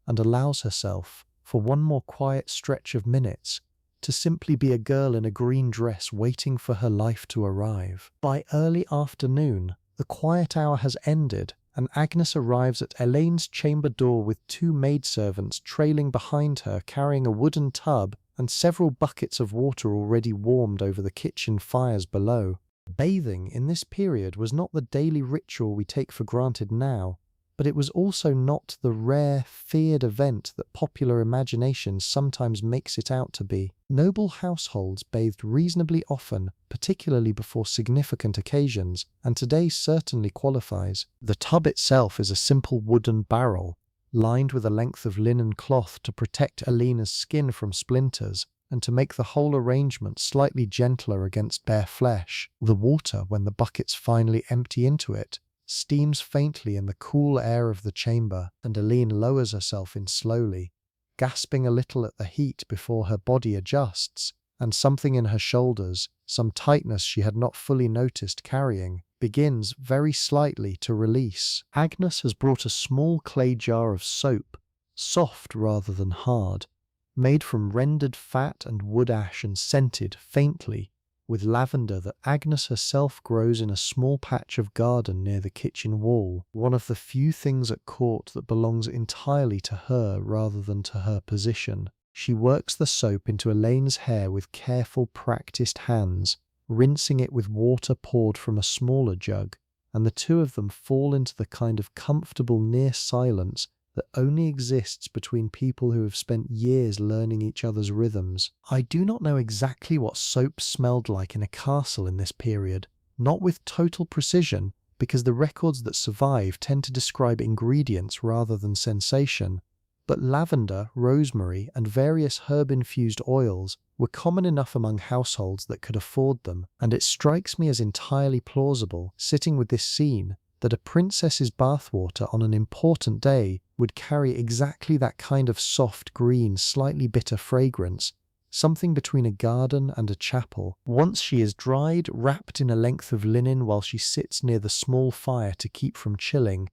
and allows herself, for one more quiet stretch of minutes, to simply be a girl in a green dress waiting for her life to arrive. By early afternoon, the quiet hour has ended, and Agnes arrives at Elaine's chamber door with two maidservants trailing behind her carrying a wooden tub and several buckets of water already warmed over the kitchen fires below. Bathing in this period was not the daily ritual we take for granted now, but it was also not the rare, feared event that popular imagination sometimes makes it out to be. Noble households bathed reasonably often, particularly before significant occasions, and today certainly qualifies. The tub itself is a simple wooden barrel, lined with a length of linen cloth to protect Alina's skin from splinters, and to make the whole arrangement slightly gentler against bare flesh. The water, when the buckets finally empty into it, steams faintly in the cool air of the chamber, and Aline lowers herself in slowly, gasping a little at the heat before her body adjusts, and something in her shoulders, some tightness she had not fully noticed carrying, begins very slightly to release. Agnes has brought a small clay jar of soap, soft rather than hard, made from rendered fat and wood ash and scented faintly with lavender that Agnes herself grows in a small patch of garden near the kitchen wall, one of the few things at court that belongs entirely to her rather than to her position. She works the soap into Elaine's hair with careful, practiced hands, rinsing it with water poured from a smaller jug, and the two of them fall into the kind of comfortable near silence that only exists between people who have spent years learning each other's rhythms. I do not know exactly what soap smelled like in a castle in this period, not with total precision, because the records that survive tend to describe ingredients rather than sensation, but lavender, rosemary, and various herb-infused oils were common enough among households that could afford them, and it strikes me as entirely plausible, sitting with this scene, that a princess's bathwater on an important day would carry exactly that kind of soft green, slightly bitter fragrance, something between a garden and a chapel. Once she is dried, wrapped in a length of linen while she sits near the small fire to keep from chilling,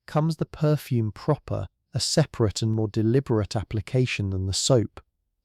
comes the perfume proper, a separate and more deliberate application than the soap.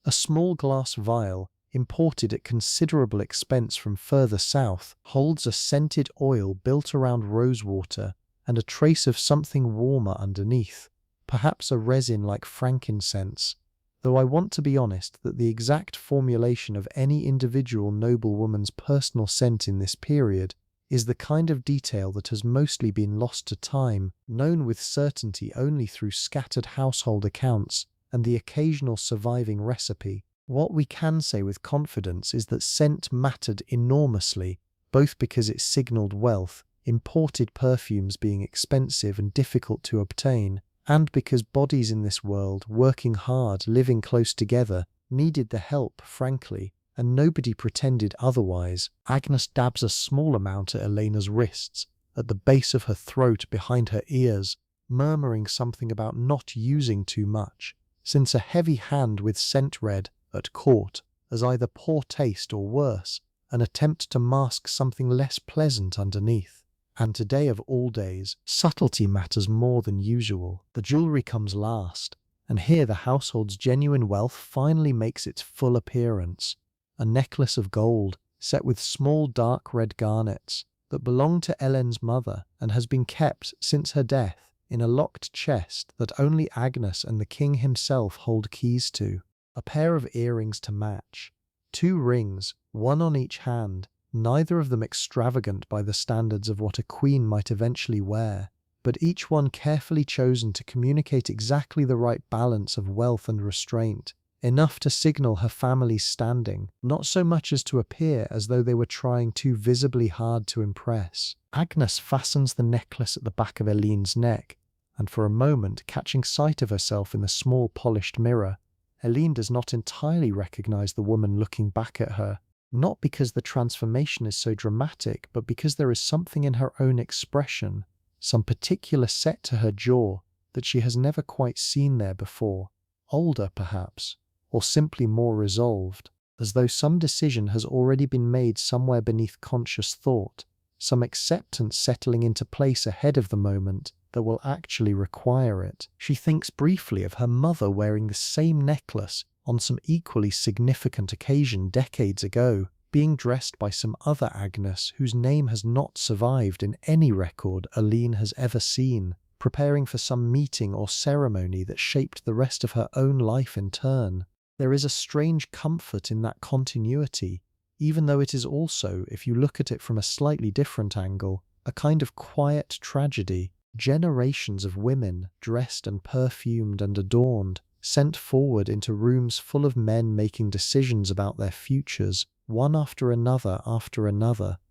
A small glass vial, imported at considerable expense from further south, holds a scented oil built around rosewater and a trace of something warmer underneath, perhaps a resin like frankincense, though I want to be honest that the exact formulation of any individual noblewoman's personal scent in this period is the kind of detail that has mostly been lost to time, known with certainty only through scattered household accounts and the occasional surviving recipe. What we can say with confidence is that scent mattered enormously, both because it signalled wealth, imported perfumes being expensive and difficult to obtain, and because bodies in this world, working hard, living close together, needed the help, frankly, and nobody pretended otherwise. Agnes dabs a small amount at Elena's wrists, at the base of her throat behind her ears, murmuring something about not using too much, since a heavy hand with scent read, at court, as either poor taste or worse, an attempt to mask something less pleasant underneath. And today of all days, subtlety matters more than usual. The jewellery comes last, and here the household's genuine wealth finally makes its full appearance. A necklace of gold, set with small dark red garnets, that belonged to Ellen's mother and has been kept, since her death, in a locked chest that only Agnes and the king himself hold keys to. A pair of earrings to match, 2 rings, one on each hand, neither of them extravagant by the standards of what a queen might eventually wear, but each one carefully chosen to communicate exactly the right balance of wealth and restraint, enough to signal her family's standing, not so much as to appear as though they were trying too visibly hard to impress. Agnes fastens the necklace at the back of Eline's neck, and for a moment, catching sight of herself in the small polished mirror, Eline does not entirely recognize the woman looking back at her, not because the transformation is so dramatic, but because there is something in her own expression, some particular set to her jaw, that she has never quite seen there before, older perhaps, or simply more resolved, as though some decision has already been made somewhere beneath conscious thought, some acceptance settling into place ahead of the moment that will actually require it. She thinks briefly of her mother wearing the same necklace on some equally significant occasion decades ago, being dressed by some other Agnes whose name has not survived in any record Aline has ever seen, preparing for some meeting or ceremony that shaped the rest of her own life in turn. There is a strange comfort in that continuity, even though it is also, if you look at it from a slightly different angle, a kind of quiet tragedy. Generations of women, dressed and perfumed and adorned, sent forward into rooms full of men making decisions about their futures, one after another,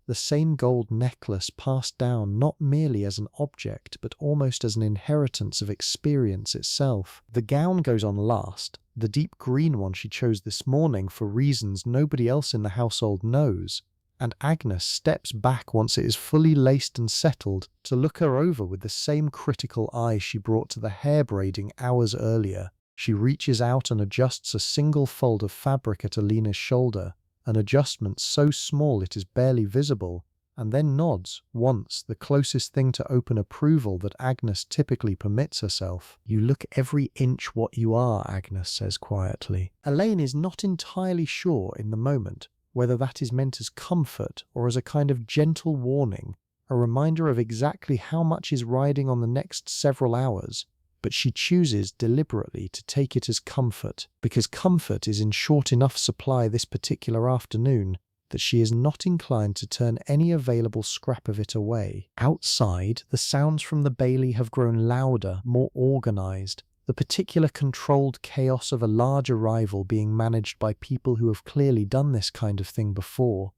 the same gold necklace passed down not merely as an object but almost as an inheritance of experience itself. The gown goes on last, the deep green one she chose this morning for reasons nobody else in the household knows, and Agnes steps back once it is fully laced and settled to look her over with the same critical eye she brought to the hair braiding hours earlier. She reaches out and adjusts a single fold of fabric at Alina's shoulder, an adjustment so small it is barely visible, and then nods, once, the closest thing to open approval that Agnes typically permits herself. "You look every inch what you are," Agnes says quietly. Elaine is not entirely sure in the moment whether that is meant as comfort or as a kind of gentle warning, a reminder of exactly how much is riding on the next several hours, but she chooses deliberately to take it as comfort, because comfort is in short enough supply this particular afternoon that she is not inclined to turn any available scrap of it away. Outside, the sounds from the Bailey have grown louder, more organized, the particular controlled chaos of a large arrival being managed by people who have clearly done this kind of thing before.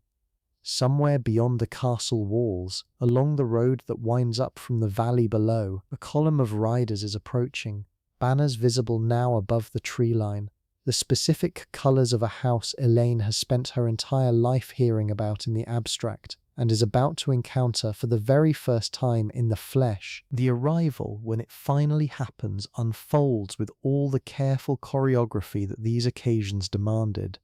Somewhere beyond the castle walls, along the road that winds up from the valley below, a column of riders is approaching, banners visible now above the tree line, the specific colours of a house Elaine has spent her entire life hearing about in the abstract, and is about to encounter for the very first time in the flesh. The arrival, when it finally happens, unfolds with all the careful choreography that these occasions demanded.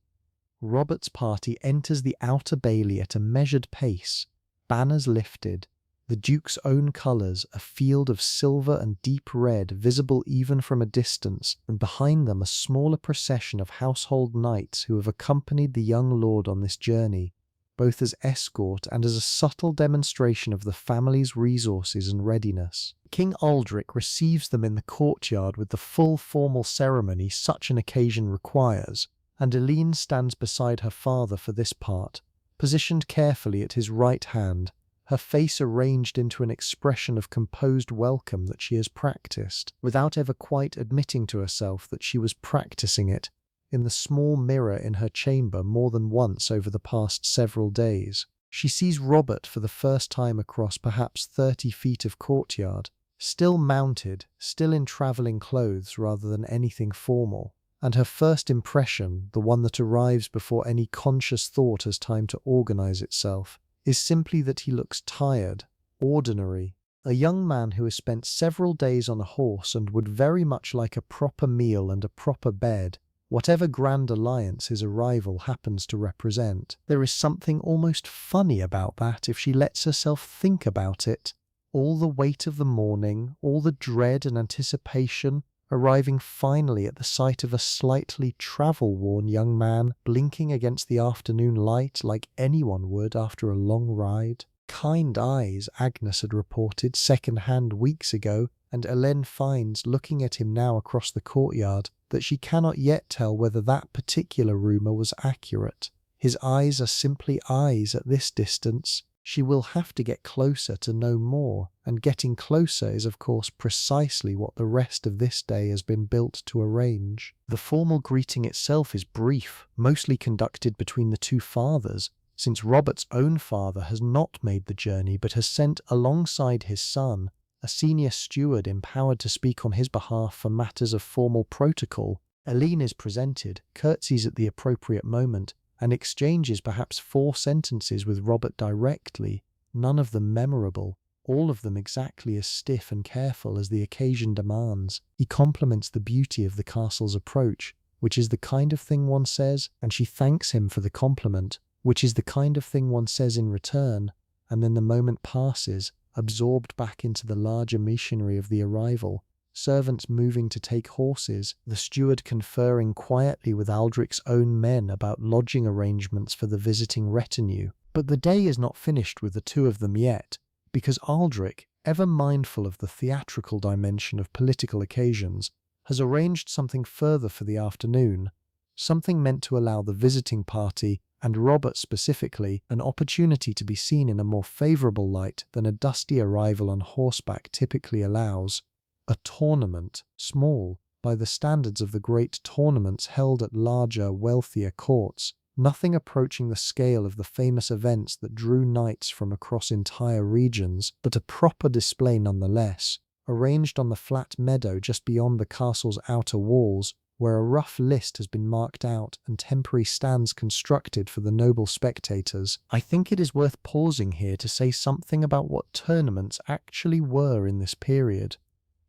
Robert's party enters the outer bailey at a measured pace, banners lifted, the Duke's own colours, a field of silver and deep red visible even from a distance, and behind them a smaller procession of household knights who have accompanied the young lord on this journey, both as escort and as a subtle demonstration of the family's resources and readiness. King Aldrich receives them in the courtyard with the full formal ceremony such an occasion requires, and Aline stands beside her father for this part, positioned carefully at his right hand, her face arranged into an expression of composed welcome that she has practiced, without ever quite admitting to herself that she was practicing it, in the small mirror in her chamber more than once over the past several days. She sees Robert for the first time across perhaps 30 feet of courtyard, still mounted, still in travelling clothes rather than anything formal. And her first impression, the one that arrives before any conscious thought has time to organize itself, is simply that he looks tired, ordinary, a young man who has spent several days on a horse and would very much like a proper meal and a proper bed, whatever grand alliance his arrival happens to represent. There is something almost funny about that if she lets herself think about it. All the weight of the morning, all the dread and anticipation, arriving finally at the sight of a slightly travel-worn young man blinking against the afternoon light like anyone would after a long ride. Kind eyes, Agnes had reported second-hand weeks ago, and Hélène finds, looking at him now across the courtyard, that she cannot yet tell whether that particular rumour was accurate. His eyes are simply eyes at this distance. She will have to get closer to know more, and getting closer is of course precisely what the rest of this day has been built to arrange. The formal greeting itself is brief, mostly conducted between the two fathers, since Robert's own father has not made the journey but has sent alongside his son a senior steward empowered to speak on his behalf for matters of formal protocol. Aline is presented, curtsies at the appropriate moment, and exchanges perhaps 4 sentences with Robert directly, none of them memorable, all of them exactly as stiff and careful as the occasion demands. He compliments the beauty of the castle's approach, which is the kind of thing one says, and she thanks him for the compliment, which is the kind of thing one says in return, and then the moment passes, absorbed back into the larger machinery of the arrival. Servants moving to take horses, the steward conferring quietly with Aldrich's own men about lodging arrangements for the visiting retinue. But the day is not finished with the two of them yet, because Aldrich, ever mindful of the theatrical dimension of political occasions, has arranged something further for the afternoon, something meant to allow the visiting party, and Robert specifically, an opportunity to be seen in a more favourable light than a dusty arrival on horseback typically allows. A tournament, small, by the standards of the great tournaments held at larger, wealthier courts, nothing approaching the scale of the famous events that drew knights from across entire regions, but a proper display nonetheless, arranged on the flat meadow just beyond the castle's outer walls, where a rough list has been marked out and temporary stands constructed for the noble spectators. I think it is worth pausing here to say something about what tournaments actually were in this period,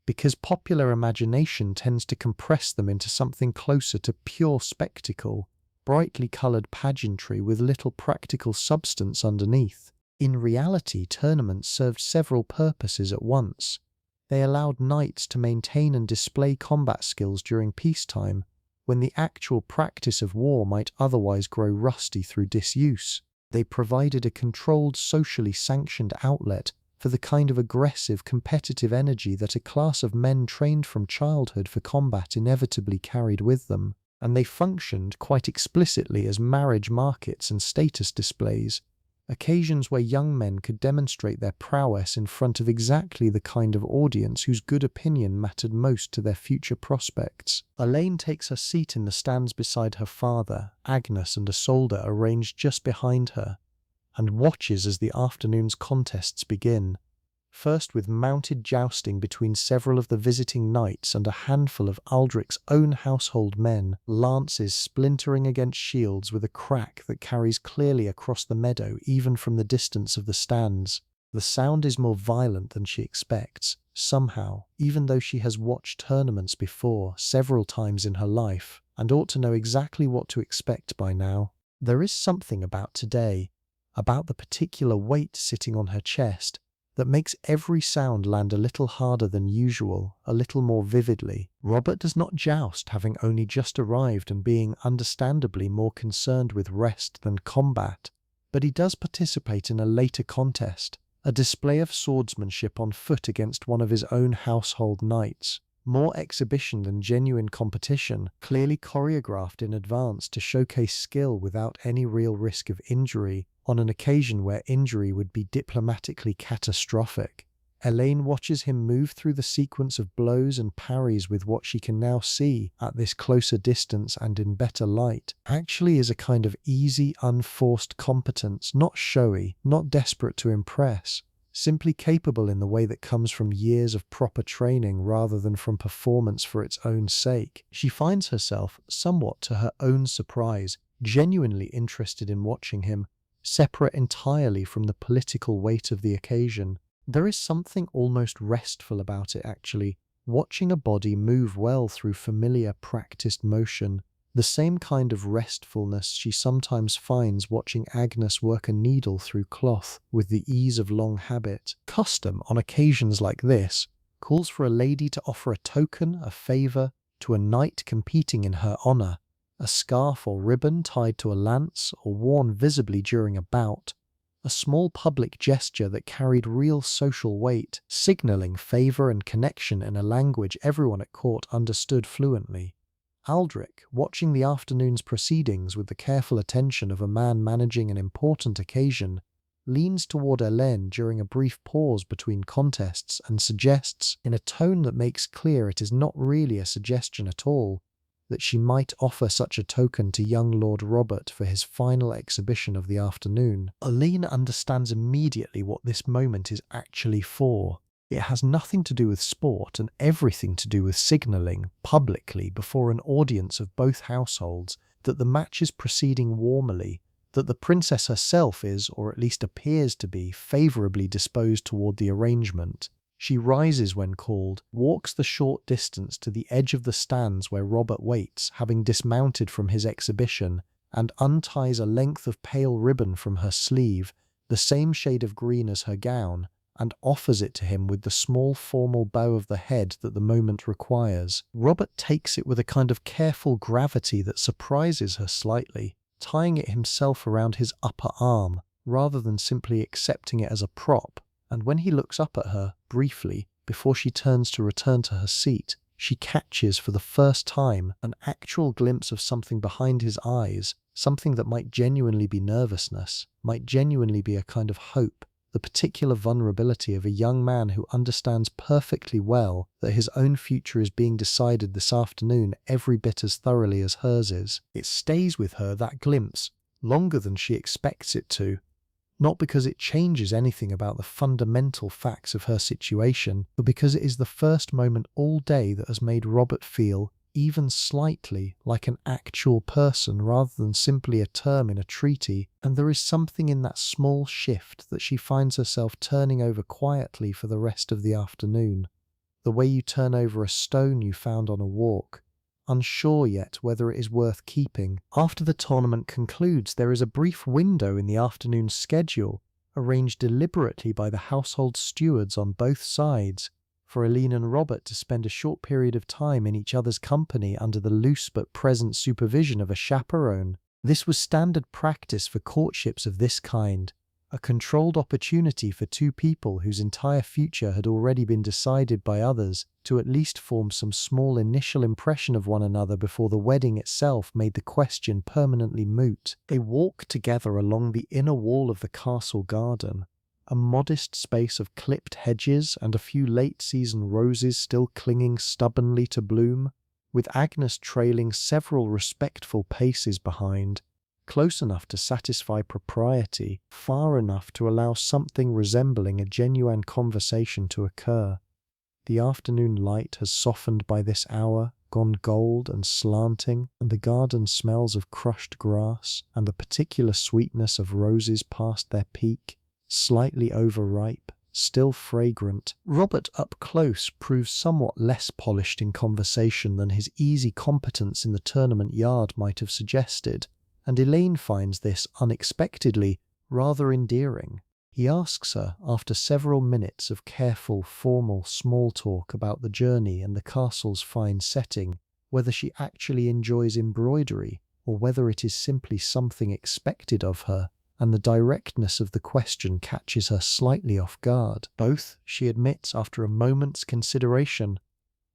because popular imagination tends to compress them into something closer to pure spectacle, brightly coloured pageantry with little practical substance underneath. In reality, tournaments served several purposes at once. They allowed knights to maintain and display combat skills during peacetime, when the actual practice of war might otherwise grow rusty through disuse. They provided a controlled, socially sanctioned outlet for the kind of aggressive, competitive energy that a class of men trained from childhood for combat inevitably carried with them, and they functioned quite explicitly as marriage markets and status displays, occasions where young men could demonstrate their prowess in front of exactly the kind of audience whose good opinion mattered most to their future prospects. Elaine takes her seat in the stands beside her father, Agnes and Isolde arranged just behind her, and watches as the afternoon's contests begin, first with mounted jousting between several of the visiting knights and a handful of Aldrich's own household men, lances splintering against shields with a crack that carries clearly across the meadow even from the distance of the stands. The sound is more violent than she expects, somehow, even though she has watched tournaments before several times in her life, and ought to know exactly what to expect by now. There is something about today, about the particular weight sitting on her chest, that makes every sound land a little harder than usual, a little more vividly. Robert does not joust, having only just arrived and being understandably more concerned with rest than combat, but he does participate in a later contest, a display of swordsmanship on foot against one of his own household knights. More exhibition than genuine competition, clearly choreographed in advance to showcase skill without any real risk of injury, on an occasion where injury would be diplomatically catastrophic. Elaine watches him move through the sequence of blows and parries with what she can now see, at this closer distance and in better light, actually is a kind of easy, unforced competence, not showy, not desperate to impress, simply capable in the way that comes from years of proper training rather than from performance for its own sake. She finds herself, somewhat to her own surprise, genuinely interested in watching him, separate entirely from the political weight of the occasion. There is something almost restful about it, actually, watching a body move well through familiar, practiced motion, the same kind of restfulness she sometimes finds watching Agnes work a needle through cloth with the ease of long habit. Custom, on occasions like this, calls for a lady to offer a token, a favour, to a knight competing in her honour, a scarf or ribbon tied to a lance or worn visibly during a bout, a small public gesture that carried real social weight, signalling favour and connection in a language everyone at court understood fluently. Aldrich, watching the afternoon's proceedings with the careful attention of a man managing an important occasion, leans toward Hélène during a brief pause between contests and suggests, in a tone that makes clear it is not really a suggestion at all, that she might offer such a token to young Lord Robert for his final exhibition of the afternoon. Hélène understands immediately what this moment is actually for. It has nothing to do with sport and everything to do with signalling, publicly, before an audience of both households, that the match is proceeding warmly, that the princess herself is, or at least appears to be, favourably disposed toward the arrangement. She rises when called, walks the short distance to the edge of the stands where Robert waits, having dismounted from his exhibition, and unties a length of pale ribbon from her sleeve, the same shade of green as her gown, and offers it to him with the small formal bow of the head that the moment requires. Robert takes it with a kind of careful gravity that surprises her slightly, tying it himself around his upper arm, rather than simply accepting it as a prop, and when he looks up at her, briefly, before she turns to return to her seat, she catches for the first time an actual glimpse of something behind his eyes, something that might genuinely be nervousness, might genuinely be a kind of hope, the particular vulnerability of a young man who understands perfectly well that his own future is being decided this afternoon every bit as thoroughly as hers is. It stays with her, that glimpse, longer than she expects it to, not because it changes anything about the fundamental facts of her situation, but because it is the first moment all day that has made Robert feel, even slightly, like an actual person rather than simply a term in a treaty, and there is something in that small shift that she finds herself turning over quietly for the rest of the afternoon, the way you turn over a stone you found on a walk, unsure yet whether it is worth keeping. After the tournament concludes, there is a brief window in the afternoon's schedule, arranged deliberately by the household stewards on both sides, for Aline and Robert to spend a short period of time in each other's company under the loose but present supervision of a chaperone. This was standard practice for courtships of this kind, a controlled opportunity for two people whose entire future had already been decided by others to at least form some small initial impression of one another before the wedding itself made the question permanently moot. They walk together along the inner wall of the castle garden, a modest space of clipped hedges and a few late-season roses still clinging stubbornly to bloom, with Agnes trailing several respectful paces behind, close enough to satisfy propriety, far enough to allow something resembling a genuine conversation to occur. The afternoon light has softened by this hour, gone gold and slanting, and the garden smells of crushed grass and the particular sweetness of roses past their peak, slightly overripe, still fragrant. Robert up close proves somewhat less polished in conversation than his easy competence in the tournament yard might have suggested, and Elaine finds this, unexpectedly, rather endearing. He asks her, after several minutes of careful, formal small talk about the journey and the castle's fine setting, whether she actually enjoys embroidery, or whether it is simply something expected of her, and the directness of the question catches her slightly off guard. Both, she admits after a moment's consideration.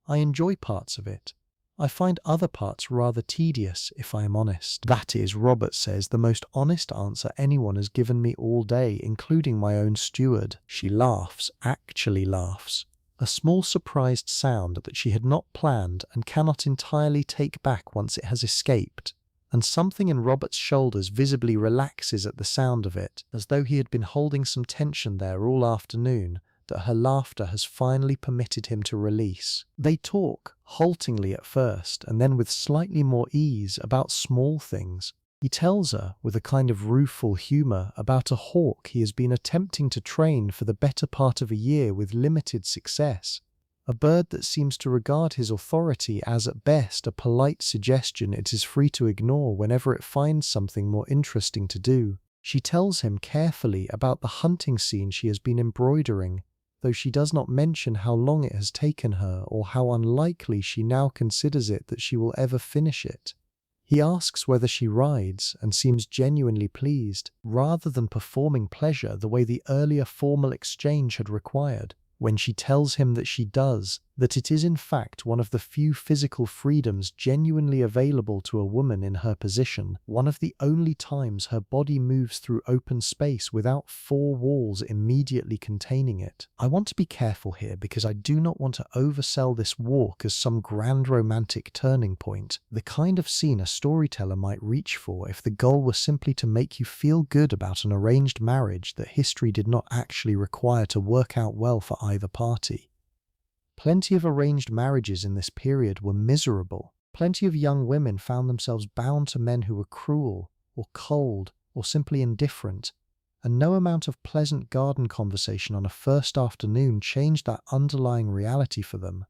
I enjoy parts of it. I find other parts rather tedious, if I am honest. That is, Robert says, the most honest answer anyone has given me all day, including my own steward. She laughs, actually laughs, a small surprised sound that she had not planned and cannot entirely take back once it has escaped, and something in Robert's shoulders visibly relaxes at the sound of it, as though he had been holding some tension there all afternoon, that her laughter has finally permitted him to release. They talk, haltingly at first, and then with slightly more ease, about small things. He tells her, with a kind of rueful humour, about a hawk he has been attempting to train for the better part of a year with limited success, a bird that seems to regard his authority as at best a polite suggestion it is free to ignore whenever it finds something more interesting to do. She tells him carefully about the hunting scene she has been embroidering, though she does not mention how long it has taken her or how unlikely she now considers it that she will ever finish it. He asks whether she rides, and seems genuinely pleased, rather than performing pleasure the way the earlier formal exchange had required. When she tells him that she does, that it is in fact one of the few physical freedoms genuinely available to a woman in her position, one of the only times her body moves through open space without four walls immediately containing it. I want to be careful here because I do not want to oversell this walk as some grand romantic turning point, the kind of scene a storyteller might reach for if the goal were simply to make you feel good about an arranged marriage that history did not actually require to work out well for either party. Plenty of arranged marriages in this period were miserable. Plenty of young women found themselves bound to men who were cruel, or cold, or simply indifferent, and no amount of pleasant garden conversation on a first afternoon changed that underlying reality for them.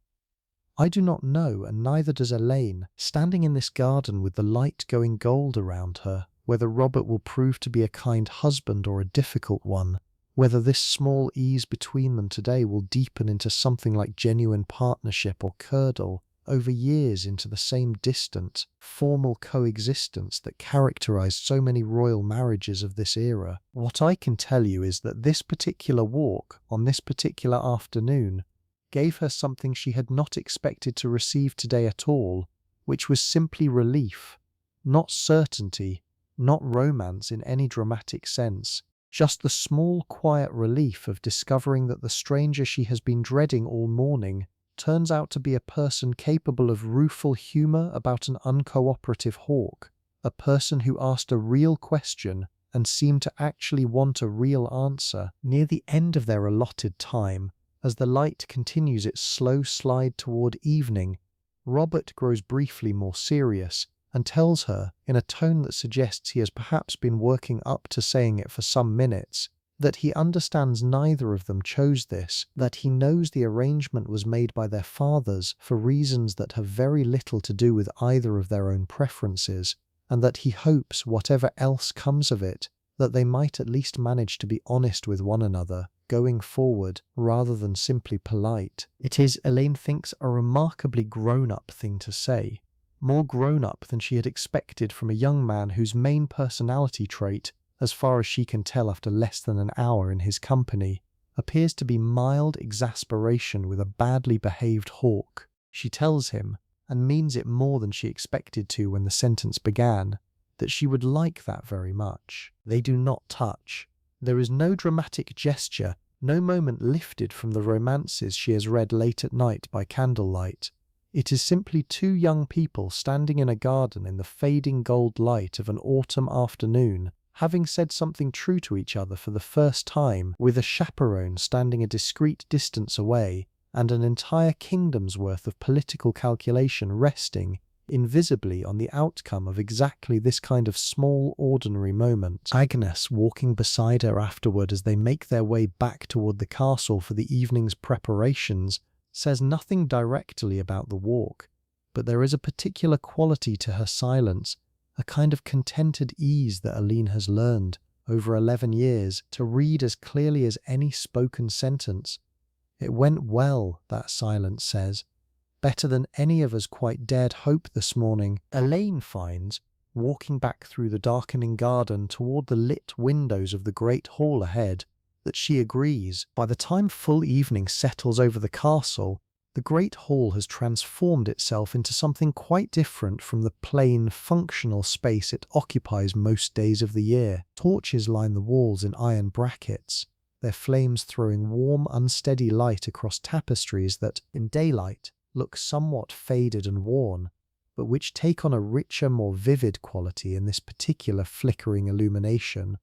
I do not know, and neither does Elaine, standing in this garden with the light going gold around her, whether Robert will prove to be a kind husband or a difficult one, whether this small ease between them today will deepen into something like genuine partnership or curdle over years into the same distant, formal coexistence that characterized so many royal marriages of this era. What I can tell you is that this particular walk, on this particular afternoon, gave her something she had not expected to receive today at all, which was simply relief, not certainty, not romance in any dramatic sense, just the small quiet relief of discovering that the stranger she has been dreading all morning turns out to be a person capable of rueful humour about an uncooperative hawk, a person who asked a real question and seemed to actually want a real answer. Near the end of their allotted time, as the light continues its slow slide toward evening, Robert grows briefly more serious and tells her, in a tone that suggests he has perhaps been working up to saying it for some minutes, that he understands neither of them chose this, that he knows the arrangement was made by their fathers for reasons that have very little to do with either of their own preferences, and that he hopes, whatever else comes of it, that they might at least manage to be honest with one another, going forward, rather than simply polite. It is, Elaine thinks, a remarkably grown-up thing to say, more grown-up than she had expected from a young man whose main personality trait, as far as she can tell after less than an hour in his company, appears to be mild exasperation with a badly behaved hawk. She tells him, and means it more than she expected to when the sentence began, that she would like that very much. They do not touch. There is no dramatic gesture, no moment lifted from the romances she has read late at night by candlelight. It is simply two young people standing in a garden in the fading gold light of an autumn afternoon, having said something true to each other for the first time, with a chaperone standing a discreet distance away, and an entire kingdom's worth of political calculation resting, invisibly, on the outcome of exactly this kind of small, ordinary moment. Agnes, walking beside her afterward as they make their way back toward the castle for the evening's preparations, says nothing directly about the walk, but there is a particular quality to her silence, a kind of contented ease that Aline has learned, over 11 years, to read as clearly as any spoken sentence. It went well, that silence says, better than any of us quite dared hope this morning. Elaine finds, walking back through the darkening garden toward the lit windows of the great hall ahead, that she agrees. By the time full evening settles over the castle, the great hall has transformed itself into something quite different from the plain, functional space it occupies most days of the year. Torches line the walls in iron brackets, their flames throwing warm, unsteady light across tapestries that, in daylight, look somewhat faded and worn, but which take on a richer, more vivid quality in this particular flickering illumination.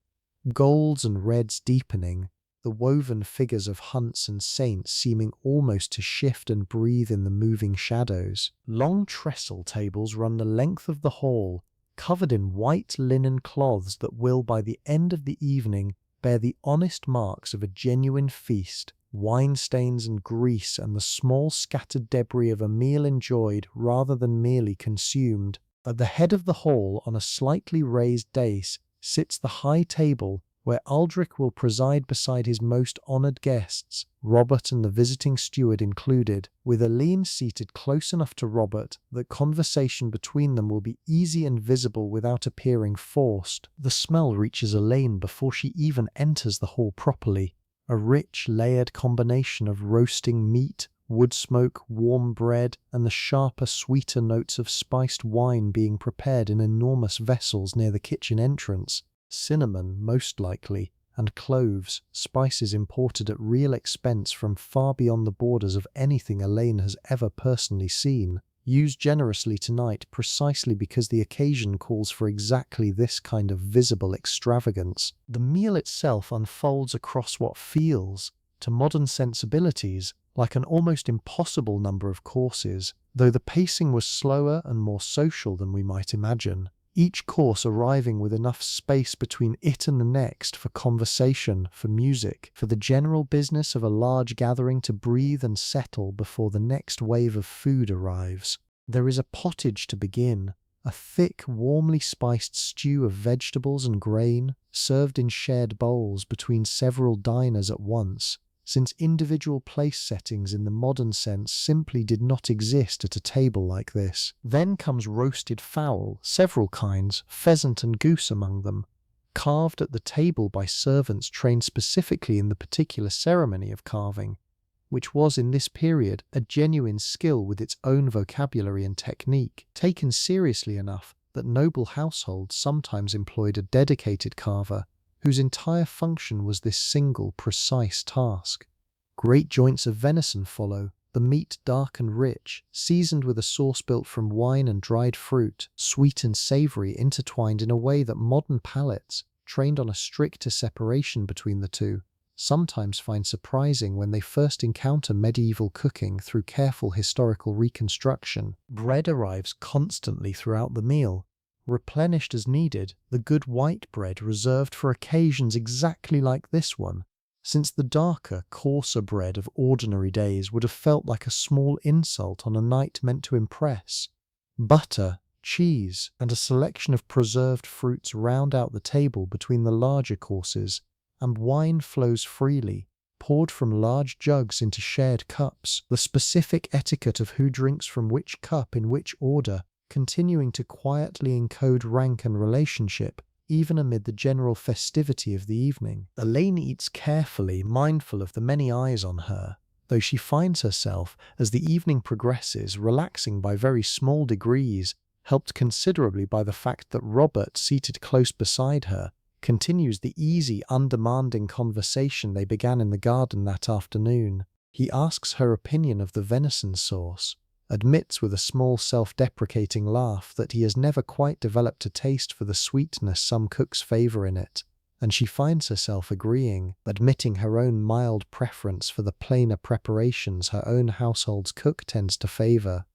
Golds and reds deepening, the woven figures of hunts and saints seeming almost to shift and breathe in the moving shadows. Long trestle tables run the length of the hall, covered in white linen cloths that will, by the end of the evening, bear the honest marks of a genuine feast, wine stains and grease and the small scattered debris of a meal enjoyed rather than merely consumed. At the head of the hall, on a slightly raised dais, sits the high table where Aldrich will preside beside his most honoured guests, Robert and the visiting steward included, with Aline seated close enough to Robert that conversation between them will be easy and visible without appearing forced. The smell reaches Elaine before she even enters the hall properly, a rich, layered combination of roasting meat, wood smoke, warm bread, and the sharper, sweeter notes of spiced wine being prepared in enormous vessels near the kitchen entrance. Cinnamon, most likely, and cloves, spices imported at real expense from far beyond the borders of anything Elaine has ever personally seen, used generously tonight precisely because the occasion calls for exactly this kind of visible extravagance. The meal itself unfolds across what feels, to modern sensibilities, like an almost impossible number of courses, though the pacing was slower and more social than we might imagine. each course arriving with enough space between it and the next for conversation, for music, for the general business of a large gathering to breathe and settle before the next wave of food arrives. There is a pottage to begin, a thick, warmly spiced stew of vegetables and grain, served in shared bowls between several diners at once, since individual place settings in the modern sense simply did not exist at a table like this. Then comes roasted fowl, several kinds, pheasant and goose among them, carved at the table by servants trained specifically in the particular ceremony of carving, which was in this period a genuine skill with its own vocabulary and technique, taken seriously enough that noble households sometimes employed a dedicated carver whose entire function was this single, precise task. Great joints of venison follow, the meat dark and rich, seasoned with a sauce built from wine and dried fruit, sweet and savoury intertwined in a way that modern palates, trained on a stricter separation between the two, sometimes find surprising when they first encounter medieval cooking through careful historical reconstruction. Bread arrives constantly throughout the meal, replenished as needed, the good white bread reserved for occasions exactly like this one, since the darker, coarser bread of ordinary days would have felt like a small insult on a night meant to impress. Butter, cheese, and a selection of preserved fruits round out the table between the larger courses, and wine flows freely, poured from large jugs into shared cups, the specific etiquette of who drinks from which cup in which order, continuing to quietly encode rank and relationship, even amid the general festivity of the evening. Elaine eats carefully, mindful of the many eyes on her, though she finds herself, as the evening progresses, relaxing by very small degrees, helped considerably by the fact that Robert, seated close beside her, continues the easy, undemanding conversation they began in the garden that afternoon. He asks her opinion of the venison sauce, admits with a small self-deprecating laugh that he has never quite developed a taste for the sweetness some cooks favour in it, and she finds herself agreeing, admitting her own mild preference for the plainer preparations her own household's cook tends to favour.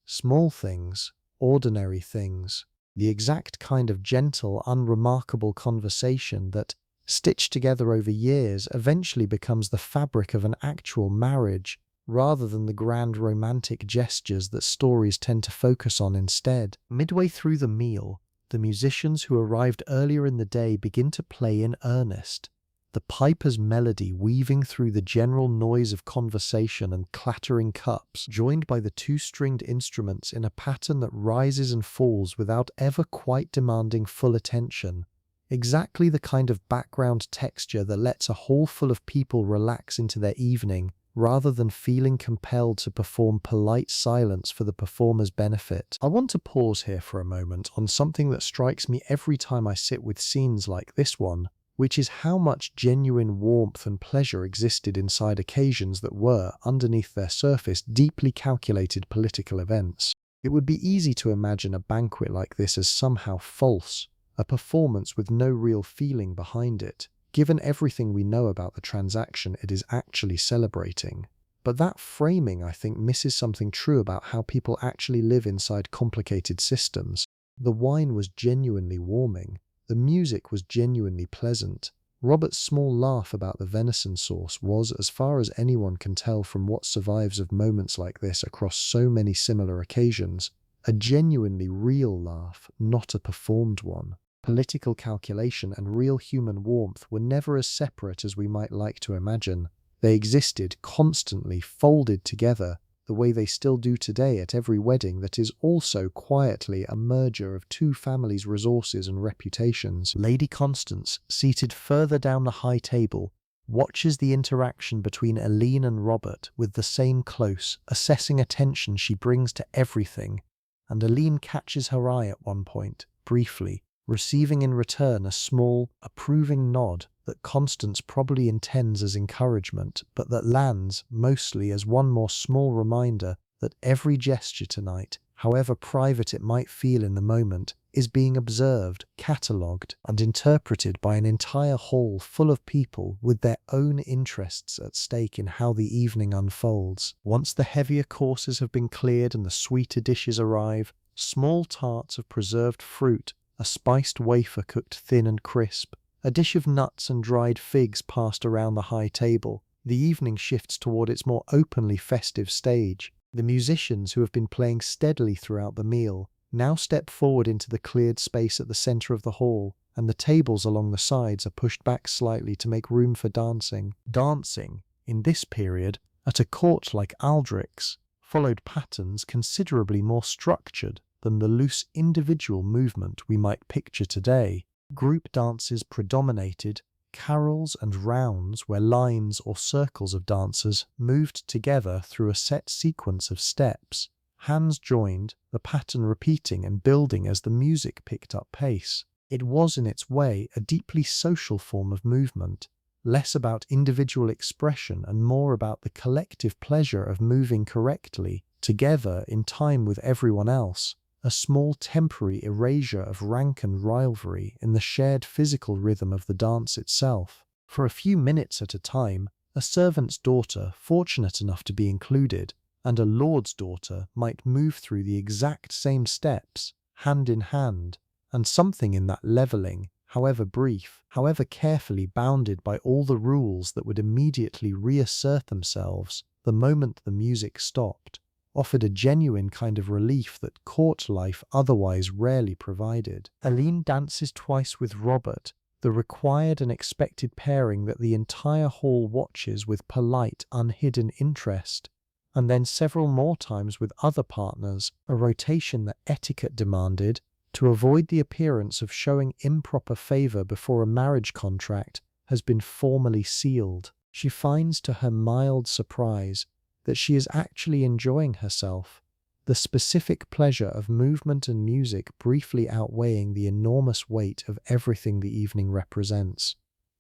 Small things, ordinary things, the exact kind of gentle, unremarkable conversation that, stitched together over years, eventually becomes the fabric of an actual marriage, rather than the grand romantic gestures that stories tend to focus on instead. Midway through the meal, the musicians who arrived earlier in the day begin to play in earnest, the piper's melody weaving through the general noise of conversation and clattering cups, joined by the two-stringed instruments in a pattern that rises and falls without ever quite demanding full attention. Exactly the kind of background texture that lets a hall full of people relax into their evening, rather than feeling compelled to perform polite silence for the performer's benefit. I want to pause here for a moment on something that strikes me every time I sit with scenes like this one, which is how much genuine warmth and pleasure existed inside occasions that were, underneath their surface, deeply calculated political events. It would be easy to imagine a banquet like this as somehow false, a performance with no real feeling behind it, given everything we know about the transaction it is actually celebrating. But that framing, I think, misses something true about how people actually live inside complicated systems. The wine was genuinely warming. The music was genuinely pleasant. Robert's small laugh about the venison sauce was, as far as anyone can tell from what survives of moments like this across so many similar occasions, a genuinely real laugh, not a performed one. Political calculation and real human warmth were never as separate as we might like to imagine. They existed constantly folded together, the way they still do today at every wedding that is also quietly a merger of two families' resources and reputations. Lady Constance, seated further down the high table, watches the interaction between Aline and Robert with the same close, assessing attention she brings to everything, and Aline catches her eye at one point, briefly, receiving in return a small, approving nod that Constance probably intends as encouragement, but that lands, mostly, as one more small reminder that every gesture tonight, however private it might feel in the moment, is being observed, catalogued, and interpreted by an entire hall full of people with their own interests at stake in how the evening unfolds. Once the heavier courses have been cleared and the sweeter dishes arrive, small tarts of preserved fruit, a spiced wafer cooked thin and crisp, a dish of nuts and dried figs passed around the high table. The evening shifts toward its more openly festive stage. The musicians, who have been playing steadily throughout the meal, now step forward into the cleared space at the center of the hall, and the tables along the sides are pushed back slightly to make room for dancing. Dancing, in this period, at a court like Aldrich's, followed patterns considerably more structured than the loose individual movement we might picture today. Group dances predominated, carols and rounds where lines or circles of dancers moved together through a set sequence of steps, hands joined, the pattern repeating and building as the music picked up pace. It was in its way a deeply social form of movement, less about individual expression and more about the collective pleasure of moving correctly, together in time with everyone else, a small temporary erasure of rank and rivalry in the shared physical rhythm of the dance itself. For a few minutes at a time, a servant's daughter, fortunate enough to be included, and a lord's daughter might move through the exact same steps, hand in hand, and something in that leveling, however brief, however carefully bounded by all the rules that would immediately reassert themselves the moment the music stopped, offered a genuine kind of relief that court life otherwise rarely provided. Aline dances twice with Robert, the required and expected pairing that the entire hall watches with polite, unhidden interest, and then several more times with other partners, a rotation that etiquette demanded to avoid the appearance of showing improper favor before a marriage contract has been formally sealed. She finds to her mild surprise that she is actually enjoying herself, the specific pleasure of movement and music briefly outweighing the enormous weight of everything the evening represents.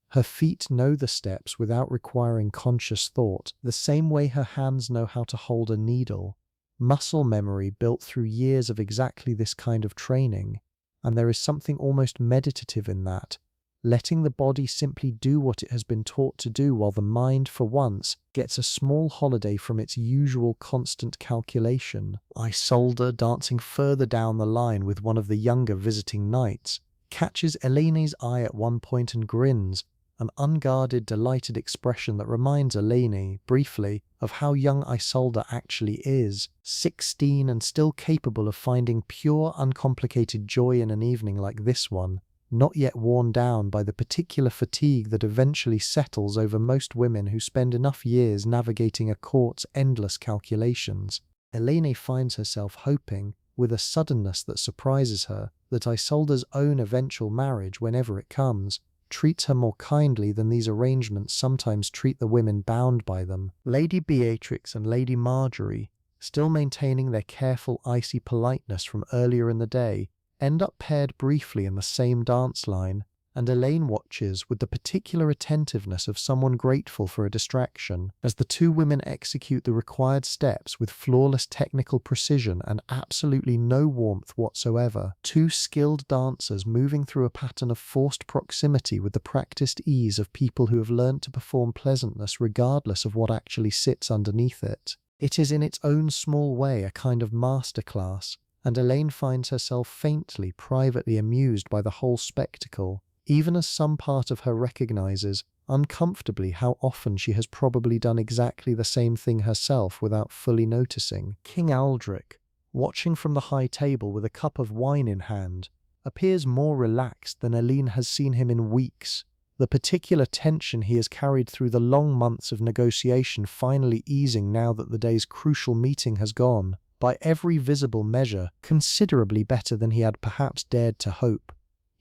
Her feet know the steps without requiring conscious thought, the same way her hands know how to hold a needle. Muscle memory built through years of exactly this kind of training, and there is something almost meditative in that, letting the body simply do what it has been taught to do while the mind, for once, gets a small holiday from its usual constant calculation. Isolde, dancing further down the line with one of the younger visiting knights, catches Elene's eye at one point and grins, an unguarded, delighted expression that reminds Elene, briefly, of how young Isolde actually is, 16 and still capable of finding pure, uncomplicated joy in an evening like this one, not yet worn down by the particular fatigue that eventually settles over most women who spend enough years navigating a court's endless calculations. Elene finds herself hoping, with a suddenness that surprises her, that Isolde's own eventual marriage, whenever it comes, treats her more kindly than these arrangements sometimes treat the women bound by them. Lady Beatrix and Lady Marjorie, still maintaining their careful icy politeness from earlier in the day, end up paired briefly in the same dance line, and Elaine watches with the particular attentiveness of someone grateful for a distraction, as the two women execute the required steps with flawless technical precision and absolutely no warmth whatsoever. Two skilled dancers moving through a pattern of forced proximity with the practiced ease of people who have learned to perform pleasantness regardless of what actually sits underneath it. It is in its own small way a kind of masterclass, and Elaine finds herself faintly, privately amused by the whole spectacle, even as some part of her recognizes, uncomfortably, how often she has probably done exactly the same thing herself without fully noticing. King Aldrich, watching from the high table with a cup of wine in hand, appears more relaxed than Aline has seen him in weeks, the particular tension he has carried through the long months of negotiation finally easing now that the day's crucial meeting has gone, by every visible measure, considerably better than he had perhaps dared to hope.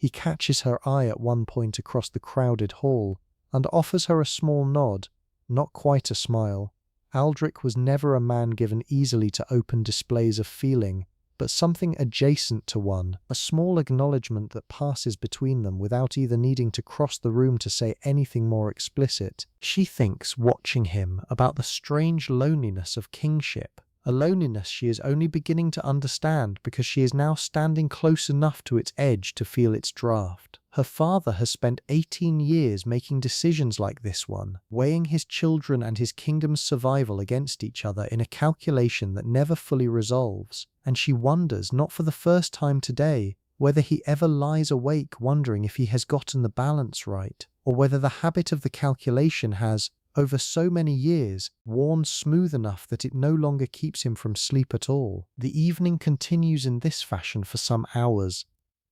He catches her eye at one point across the crowded hall, and offers her a small nod, not quite a smile. Aldrich was never a man given easily to open displays of feeling, but something adjacent to one, a small acknowledgement that passes between them without either needing to cross the room to say anything more explicit. She thinks, watching him, about the strange loneliness of kingship, a loneliness she is only beginning to understand because she is now standing close enough to its edge to feel its draft. Her father has spent 18 years making decisions like this one, weighing his children and his kingdom's survival against each other in a calculation that never fully resolves, and she wonders, not for the first time today, whether he ever lies awake wondering if he has gotten the balance right, or whether the habit of the calculation has, over so many years, worn smooth enough that it no longer keeps him from sleep at all. The evening continues in this fashion for some hours,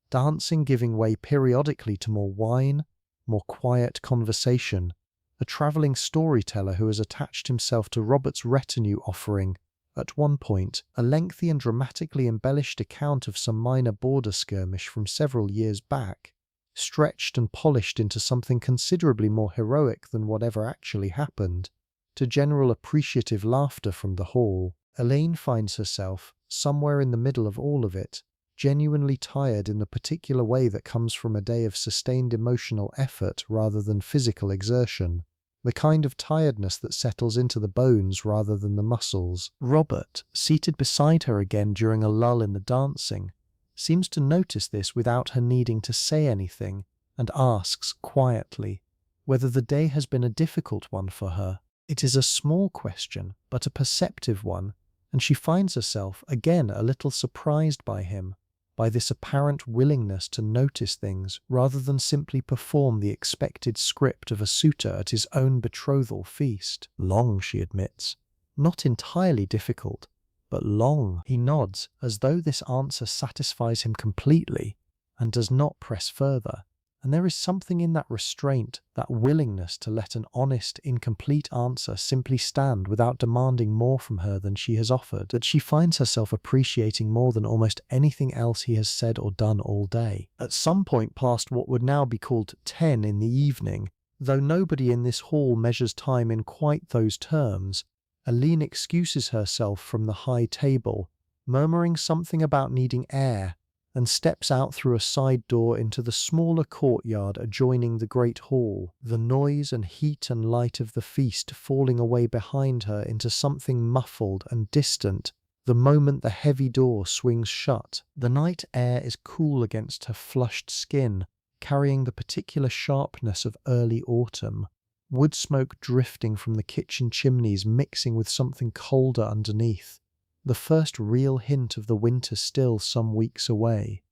dancing giving way periodically to more wine, more quiet conversation, a travelling storyteller who has attached himself to Robert's retinue offering, at one point, a lengthy and dramatically embellished account of some minor border skirmish from several years back, stretched and polished into something considerably more heroic than whatever actually happened, to general appreciative laughter from the hall. Elaine finds herself, somewhere in the middle of all of it, genuinely tired in the particular way that comes from a day of sustained emotional effort rather than physical exertion, the kind of tiredness that settles into the bones rather than the muscles. Robert, seated beside her again during a lull in the dancing, seems to notice this without her needing to say anything, and asks quietly whether the day has been a difficult one for her. It is a small question, but a perceptive one, and she finds herself again a little surprised by him, by this apparent willingness to notice things rather than simply perform the expected script of a suitor at his own betrothal feast. Long, she admits. Not entirely difficult, but long. He nods, as though this answer satisfies him completely, and does not press further. And there is something in that restraint, that willingness to let an honest, incomplete answer simply stand without demanding more from her than she has offered, that she finds herself appreciating more than almost anything else he has said or done all day. At some point past what would now be called 10 in the evening, though nobody in this hall measures time in quite those terms, Aline excuses herself from the high table, murmuring something about needing air, and steps out through a side door into the smaller courtyard adjoining the great hall, the noise and heat and light of the feast falling away behind her into something muffled and distant the moment the heavy door swings shut. The night air is cool against her flushed skin, carrying the particular sharpness of early autumn, wood smoke drifting from the kitchen chimneys mixing with something colder underneath, the first real hint of the winter still some weeks away.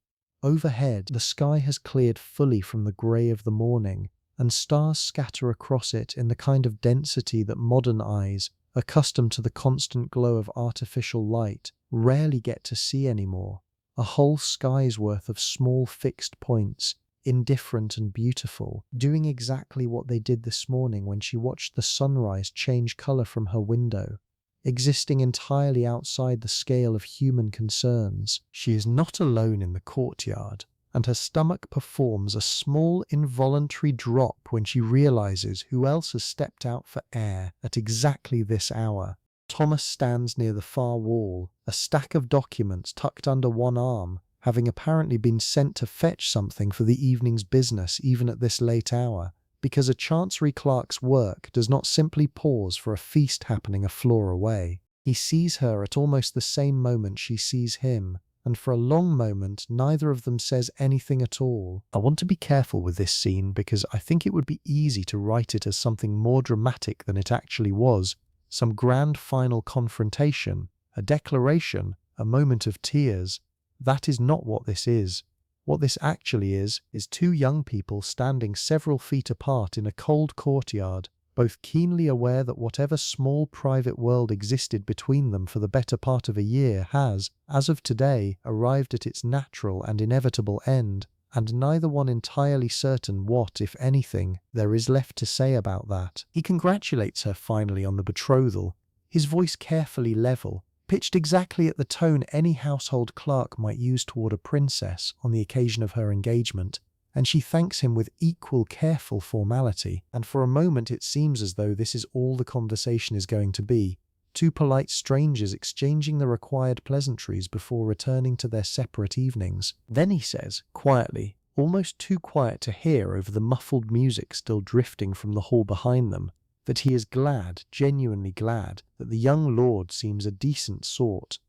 Overhead, the sky has cleared fully from the grey of the morning, and stars scatter across it in the kind of density that modern eyes, accustomed to the constant glow of artificial light, rarely get to see anymore. A whole sky's worth of small fixed points, indifferent and beautiful, doing exactly what they did this morning when she watched the sunrise change colour from her window, existing entirely outside the scale of human concerns. She is not alone in the courtyard, and her stomach performs a small involuntary drop when she realizes who else has stepped out for air at exactly this hour. Thomas stands near the far wall, a stack of documents tucked under one arm, having apparently been sent to fetch something for the evening's business even at this late hour, because a chancery clerk's work does not simply pause for a feast happening a floor away. He sees her at almost the same moment she sees him, and for a long moment neither of them says anything at all. I want to be careful with this scene because I think it would be easy to write it as something more dramatic than it actually was, some grand final confrontation, a declaration, a moment of tears. That is not what this is. What this actually is two young people standing several feet apart in a cold courtyard, both keenly aware that whatever small private world existed between them for the better part of a year has, as of today, arrived at its natural and inevitable end, and neither one entirely certain what, if anything, there is left to say about that. He congratulates her finally on the betrothal, his voice carefully level, pitched exactly at the tone any household clerk might use toward a princess on the occasion of her engagement, and she thanks him with equal careful formality, and for a moment it seems as though this is all the conversation is going to be, two polite strangers exchanging the required pleasantries before returning to their separate evenings. Then he says, quietly, almost too quiet to hear over the muffled music still drifting from the hall behind them, that he is glad, genuinely glad, that the young lord seems a decent sort.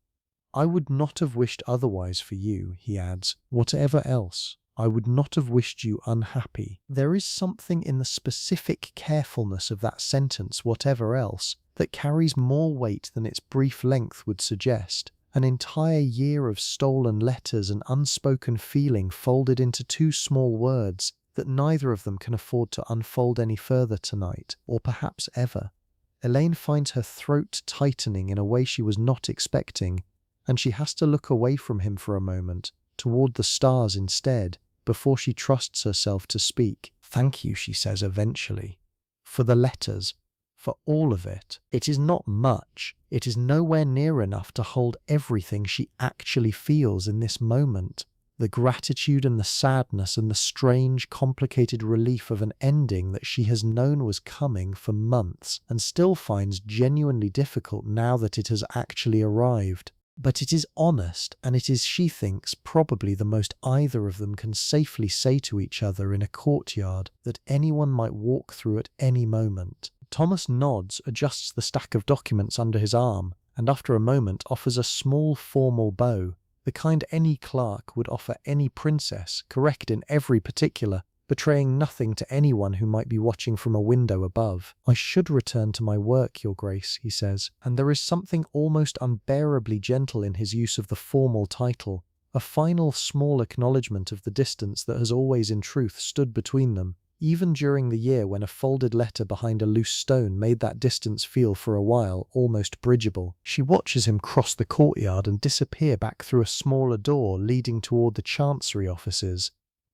I would not have wished otherwise for you, he adds. Whatever else, I would not have wished you unhappy. There is something in the specific carefulness of that sentence, whatever else, that carries more weight than its brief length would suggest, An entire year of stolen letters and unspoken feeling folded into two small words that neither of them can afford to unfold any further tonight, or perhaps ever. Elaine finds her throat tightening in a way she was not expecting, and she has to look away from him for a moment, toward the stars instead, before she trusts herself to speak. "Thank you," she says eventually, "for the letters, for all of it. It is not much. It is nowhere near enough to hold everything she actually feels in this moment. The gratitude and the sadness and the strange, complicated relief of an ending that she has known was coming for months and still finds genuinely difficult now that it has actually arrived. But it is honest, and it is, she thinks, probably the most either of them can safely say to each other in a courtyard that anyone might walk through at any moment." Thomas nods, adjusts the stack of documents under his arm, and after a moment offers a small formal bow, the kind any clerk would offer any princess, correct in every particular, betraying nothing to anyone who might be watching from a window above. "I should return to my work, Your Grace," he says, and there is something almost unbearably gentle in his use of the formal title, a final small acknowledgement of the distance that has always in truth stood between them, even during the year when a folded letter behind a loose stone made that distance feel for a while almost bridgeable. She watches him cross the courtyard and disappear back through a smaller door leading toward the chancery offices,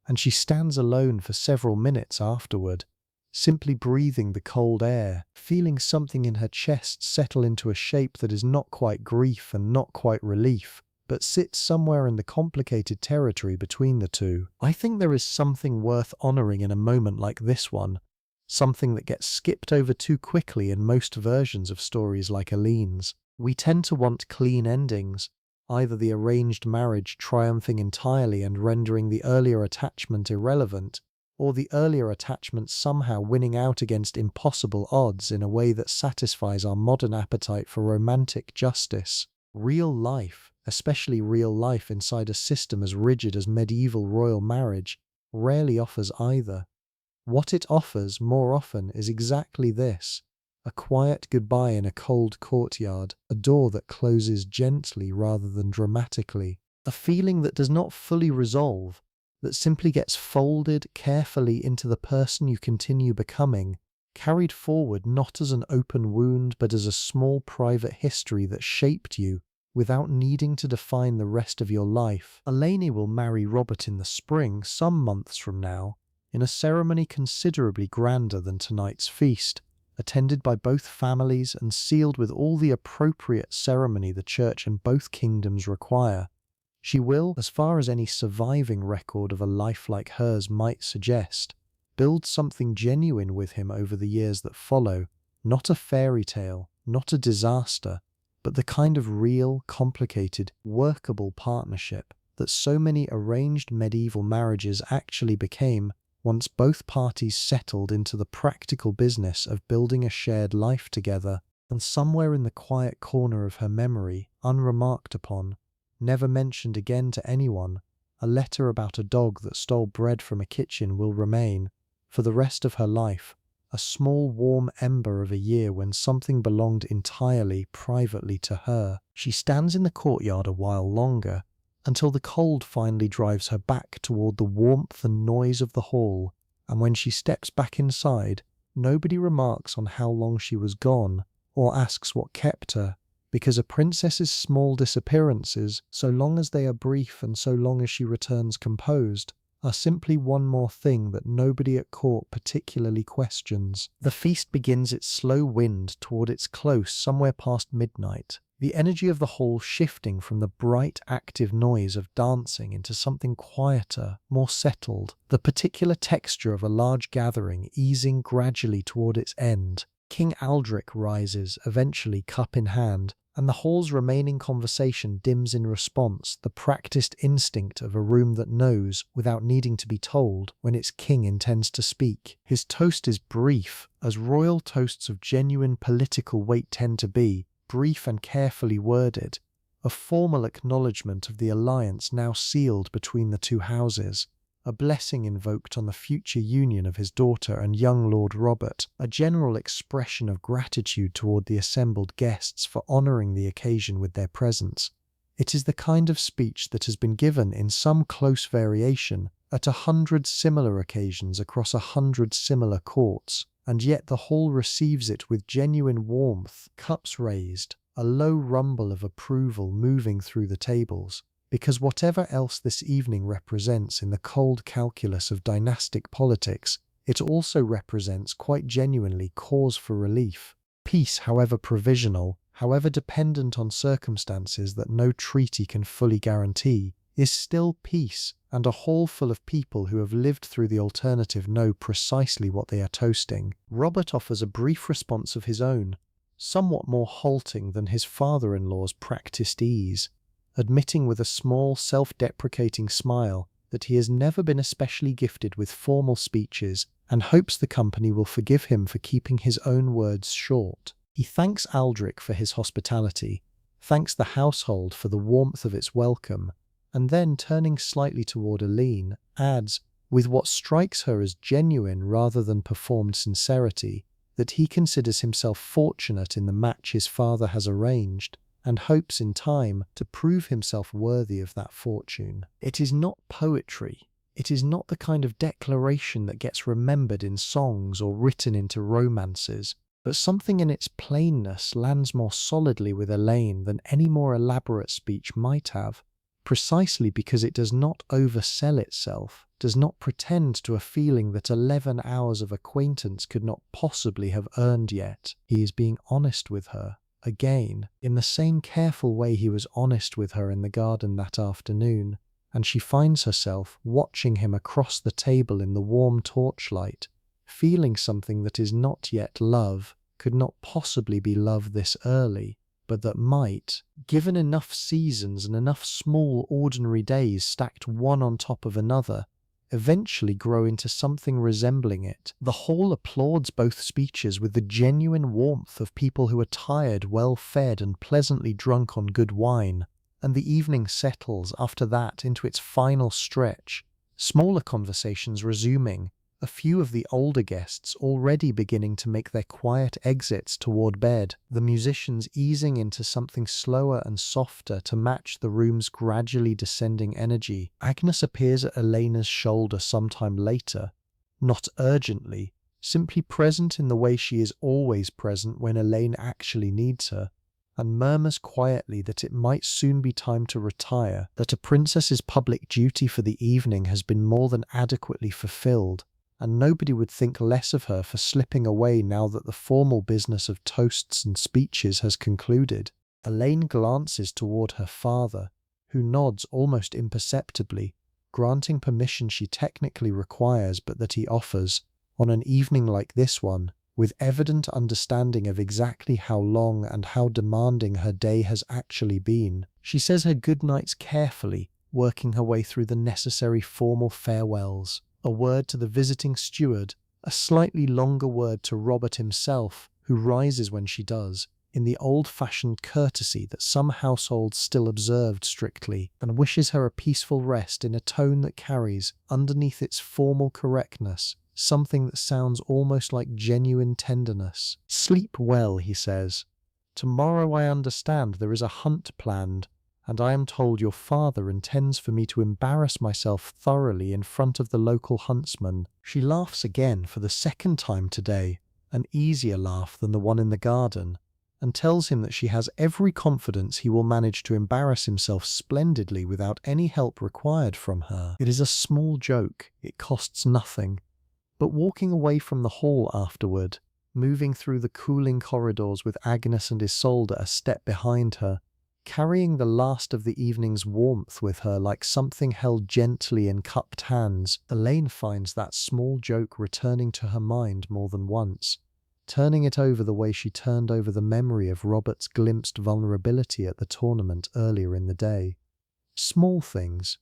and she stands alone for several minutes afterward, simply breathing the cold air, feeling something in her chest settle into a shape that is not quite grief and not quite relief, but sits somewhere in the complicated territory between the two. I think there is something worth honouring in a moment like this one, something that gets skipped over too quickly in most versions of stories like Aline's. We tend to want clean endings, either the arranged marriage triumphing entirely and rendering the earlier attachment irrelevant, or the earlier attachment somehow winning out against impossible odds in a way that satisfies our modern appetite for romantic justice. Real life, especially real life inside a system as rigid as medieval royal marriage, rarely offers either. What it offers more often is exactly this: a quiet goodbye in a cold courtyard, a door that closes gently rather than dramatically, a feeling that does not fully resolve, that simply gets folded carefully into the person you continue becoming, carried forward not as an open wound but as a small private history that shaped you, without needing to define the rest of your life. Eleni will marry Robert in the spring, some months from now, in a ceremony considerably grander than tonight's feast, attended by both families and sealed with all the appropriate ceremony the Church in both kingdoms require. She will, as far as any surviving record of a life like hers might suggest, build something genuine with him over the years that follow, not a fairy tale, not a disaster, but the kind of real, complicated, workable partnership that so many arranged medieval marriages actually became once both parties settled into the practical business of building a shared life together. And somewhere in the quiet corner of her memory, unremarked upon, never mentioned again to anyone, a letter about a dog that stole bread from a kitchen will remain, for the rest of her life, a small warm ember of a year when something belonged entirely, privately to her. She stands in the courtyard a while longer, until the cold finally drives her back toward the warmth and noise of the hall, and when she steps back inside, nobody remarks on how long she was gone, or asks what kept her, because a princess's small disappearances, so long as they are brief and so long as she returns composed, are simply one more thing that nobody at court particularly questions. The feast begins its slow wind toward its close somewhere past midnight, the energy of the hall shifting from the bright, active noise of dancing into something quieter, more settled, the particular texture of a large gathering easing gradually toward its end. King Aldrich rises, eventually cup in hand, and the hall's remaining conversation dims in response, the practiced instinct of a room that knows, without needing to be told, when its king intends to speak. His toast is brief, as royal toasts of genuine political weight tend to be, brief and carefully worded, a formal acknowledgement of the alliance now sealed between the two houses, a blessing invoked on the future union of his daughter and young Lord Robert, a general expression of gratitude toward the assembled guests for honouring the occasion with their presence. It is the kind of speech that has been given in some close variation at 100 similar occasions across 100 similar courts, and yet the hall receives it with genuine warmth, cups raised, a low rumble of approval moving through the tables, because whatever else this evening represents in the cold calculus of dynastic politics, it also represents quite genuinely cause for relief. Peace, however provisional, however dependent on circumstances that no treaty can fully guarantee, is still peace, and a hall full of people who have lived through the alternative know precisely what they are toasting. Robert offers a brief response of his own, somewhat more halting than his father-in-law's practiced ease, admitting with a small self-deprecating smile that he has never been especially gifted with formal speeches and hopes the company will forgive him for keeping his own words short. He thanks Aldrich for his hospitality, thanks the household for the warmth of its welcome, and then, turning slightly toward Aline, adds, with what strikes her as genuine rather than performed sincerity, that he considers himself fortunate in the match his father has arranged, and hopes in time to prove himself worthy of that fortune. It is not poetry. It is not the kind of declaration that gets remembered in songs or written into romances, but something in its plainness lands more solidly with Elaine than any more elaborate speech might have, precisely because it does not oversell itself, does not pretend to a feeling that 11 hours of acquaintance could not possibly have earned yet. He is being honest with her, again, in the same careful way he was honest with her in the garden that afternoon, and she finds herself watching him across the table in the warm torchlight, feeling something that is not yet love, could not possibly be love this early, but that might, given enough seasons and enough small ordinary days stacked one on top of another, eventually grow into something resembling it. The hall applauds both speeches with the genuine warmth of people who are tired, well-fed, and pleasantly drunk on good wine, and the evening settles after that into its final stretch, smaller conversations resuming, a few of the older guests already beginning to make their quiet exits toward bed, the musicians easing into something slower and softer to match the room's gradually descending energy. Agnes appears at Elena's shoulder sometime later, not urgently, simply present in the way she is always present when Elaine actually needs her, and murmurs quietly that it might soon be time to retire, that a princess's public duty for the evening has been more than adequately fulfilled, and nobody would think less of her for slipping away now that the formal business of toasts and speeches has concluded. Elaine glances toward her father, who nods almost imperceptibly, granting permission she technically requires but that he offers, on an evening like this one, with evident understanding of exactly how long and how demanding her day has actually been. She says her goodnights carefully, working her way through the necessary formal farewells. A word to the visiting steward, a slightly longer word to Robert himself, who rises when she does, in the old-fashioned courtesy that some households still observed strictly, and wishes her a peaceful rest in a tone that carries, underneath its formal correctness, something that sounds almost like genuine tenderness. "Sleep well," he says. "Tomorrow, I understand, there is a hunt planned, and I am told your father intends for me to embarrass myself thoroughly in front of the local huntsman." She laughs again for the second time today, an easier laugh than the one in the garden, and tells him that she has every confidence he will manage to embarrass himself splendidly without any help required from her. It is a small joke, it costs nothing, but walking away from the hall afterward, moving through the cooling corridors with Agnes and Isolde a step behind her, carrying the last of the evening's warmth with her like something held gently in cupped hands, Elaine finds that small joke returning to her mind more than once, turning it over the way she turned over the memory of Robert's glimpsed vulnerability at the tournament earlier in the day. Small things,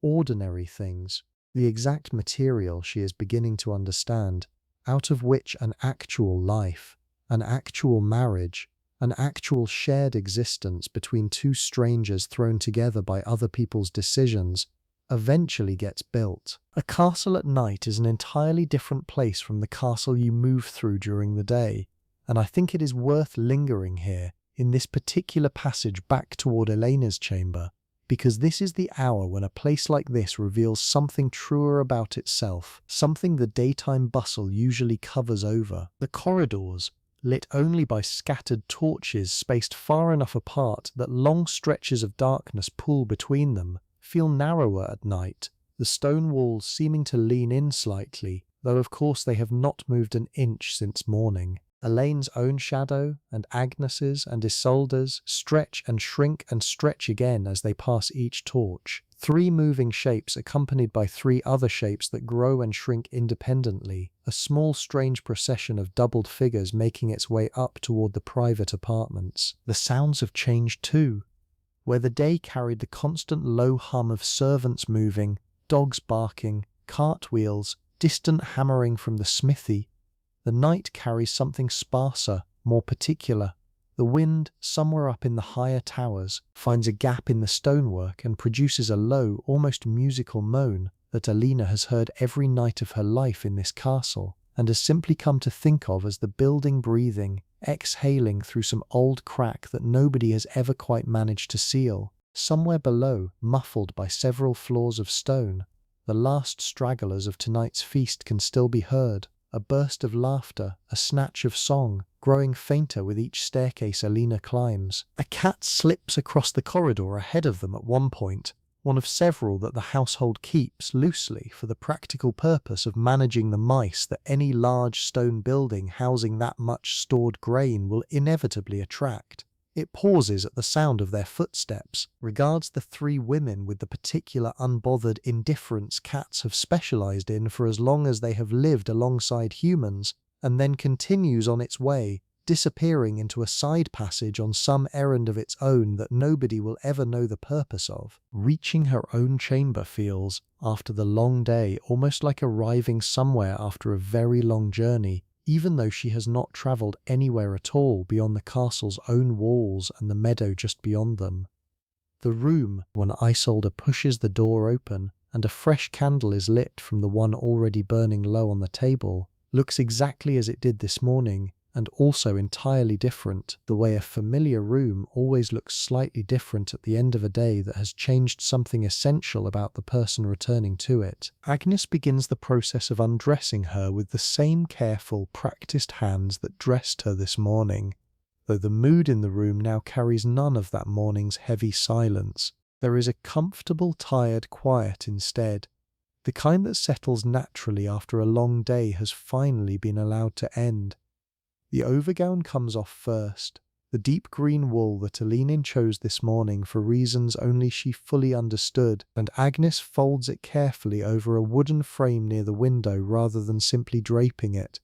ordinary things, the exact material she is beginning to understand, out of which an actual life, an actual marriage, an actual shared existence between two strangers thrown together by other people's decisions, eventually gets built. A castle at night is an entirely different place from the castle you move through during the day, and I think it is worth lingering here, in this particular passage back toward Elena's chamber, because this is the hour when a place like this reveals something truer about itself, something the daytime bustle usually covers over. The corridors, lit only by scattered torches spaced far enough apart that long stretches of darkness pull between them, feel narrower at night, the stone walls seeming to lean in slightly, though of course they have not moved an inch since morning. Elaine's own shadow, and Agnes's and Isolde's, stretch and shrink and stretch again as they pass each torch. 3 moving shapes accompanied by 3 other shapes that grow and shrink independently, a small strange procession of doubled figures making its way up toward the private apartments. The sounds have changed too. Where the day carried the constant low hum of servants moving, dogs barking, cartwheels, distant hammering from the smithy, the night carries something sparser, more particular. The wind, somewhere up in the higher towers, finds a gap in the stonework and produces a low, almost musical moan that Alina has heard every night of her life in this castle, and has simply come to think of as the building breathing, exhaling through some old crack that nobody has ever quite managed to seal. Somewhere below, muffled by several floors of stone, the last stragglers of tonight's feast can still be heard. A burst of laughter, a snatch of song, growing fainter with each staircase Alina climbs. A cat slips across the corridor ahead of them at one point, one of several that the household keeps loosely for the practical purpose of managing the mice that any large stone building housing that much stored grain will inevitably attract. It pauses at the sound of their footsteps, regards the 3 women with the particular unbothered indifference cats have specialized in for as long as they have lived alongside humans, and then continues on its way, disappearing into a side passage on some errand of its own that nobody will ever know the purpose of. Reaching her own chamber feels, after the long day, almost like arriving somewhere after a very long journey, even though she has not travelled anywhere at all beyond the castle's own walls and the meadow just beyond them. The room, when Isolde pushes the door open and a fresh candle is lit from the one already burning low on the table, looks exactly as it did this morning, and also entirely different, the way a familiar room always looks slightly different at the end of a day that has changed something essential about the person returning to it. Agnes begins the process of undressing her with the same careful, practiced hands that dressed her this morning, though the mood in the room now carries none of that morning's heavy silence. There is a comfortable, tired quiet instead, the kind that settles naturally after a long day has finally been allowed to end. The overgown comes off first, the deep green wool that Alina chose this morning for reasons only she fully understood, and Agnes folds it carefully over a wooden frame near the window rather than simply draping it,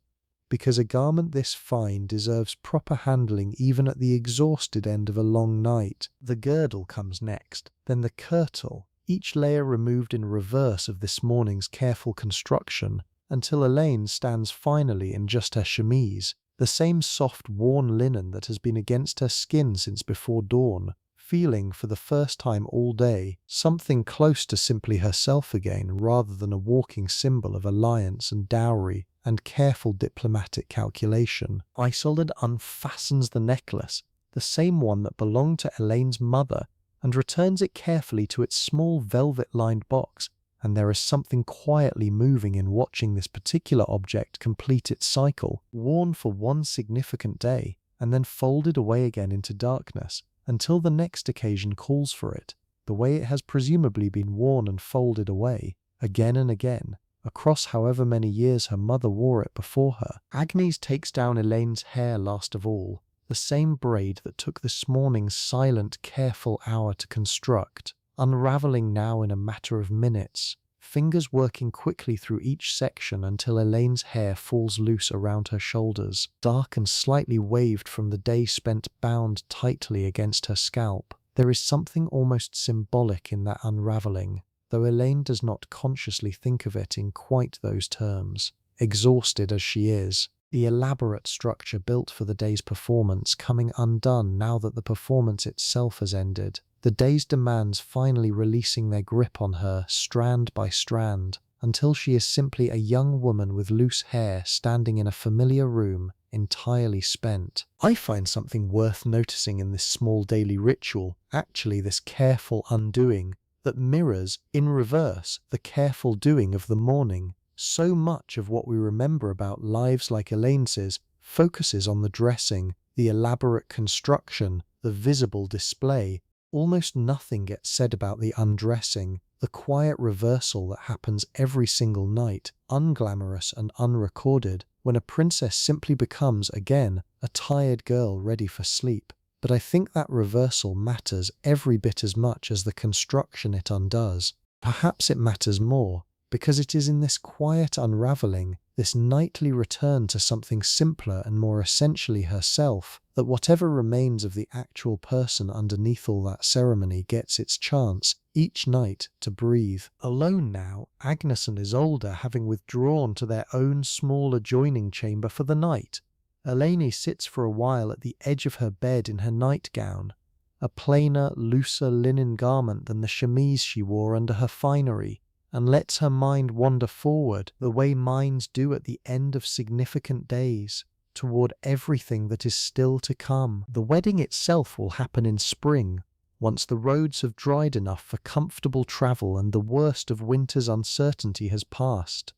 because a garment this fine deserves proper handling even at the exhausted end of a long night. The girdle comes next, then the kirtle, each layer removed in reverse of this morning's careful construction, until Elaine stands finally in just her chemise, the same soft, worn linen that has been against her skin since before dawn, feeling for the first time all day something close to simply herself again rather than a walking symbol of alliance and dowry and careful diplomatic calculation. Isolde unfastens the necklace, the same one that belonged to Elaine's mother, and returns it carefully to its small velvet-lined box, and there is something quietly moving in watching this particular object complete its cycle, worn for one significant day, and then folded away again into darkness, until the next occasion calls for it, the way it has presumably been worn and folded away, again and again, across however many years her mother wore it before her. Agnes takes down Elaine's hair last of all, the same braid that took this morning's silent, careful hour to construct, unravelling now in a matter of minutes, fingers working quickly through each section until Elaine's hair falls loose around her shoulders, dark and slightly waved from the day spent bound tightly against her scalp. There is something almost symbolic in that unravelling, though Elaine does not consciously think of it in quite those terms. Exhausted as she is, the elaborate structure built for the day's performance coming undone now that the performance itself has ended, the day's demands finally releasing their grip on her strand by strand, until she is simply a young woman with loose hair standing in a familiar room, entirely spent. I find something worth noticing in this small daily ritual, actually this careful undoing, that mirrors, in reverse, the careful doing of the morning. So much of what we remember about lives like Elaine's focuses on the dressing, the elaborate construction, the visible display. Almost nothing gets said about the undressing, the quiet reversal that happens every single night, unglamorous and unrecorded, when a princess simply becomes, again, a tired girl ready for sleep. But I think that reversal matters every bit as much as the construction it undoes. Perhaps it matters more, because it is in this quiet unraveling, this nightly return to something simpler and more essentially herself, that whatever remains of the actual person underneath all that ceremony gets its chance, each night, to breathe. Alone now, Agnes and Isolde having withdrawn to their own small adjoining chamber for the night, Eleni sits for a while at the edge of her bed in her nightgown, a plainer, looser linen garment than the chemise she wore under her finery, and lets her mind wander forward the way minds do at the end of significant days, toward everything that is still to come. The wedding itself will happen in spring, once the roads have dried enough for comfortable travel and the worst of winter's uncertainty has passed.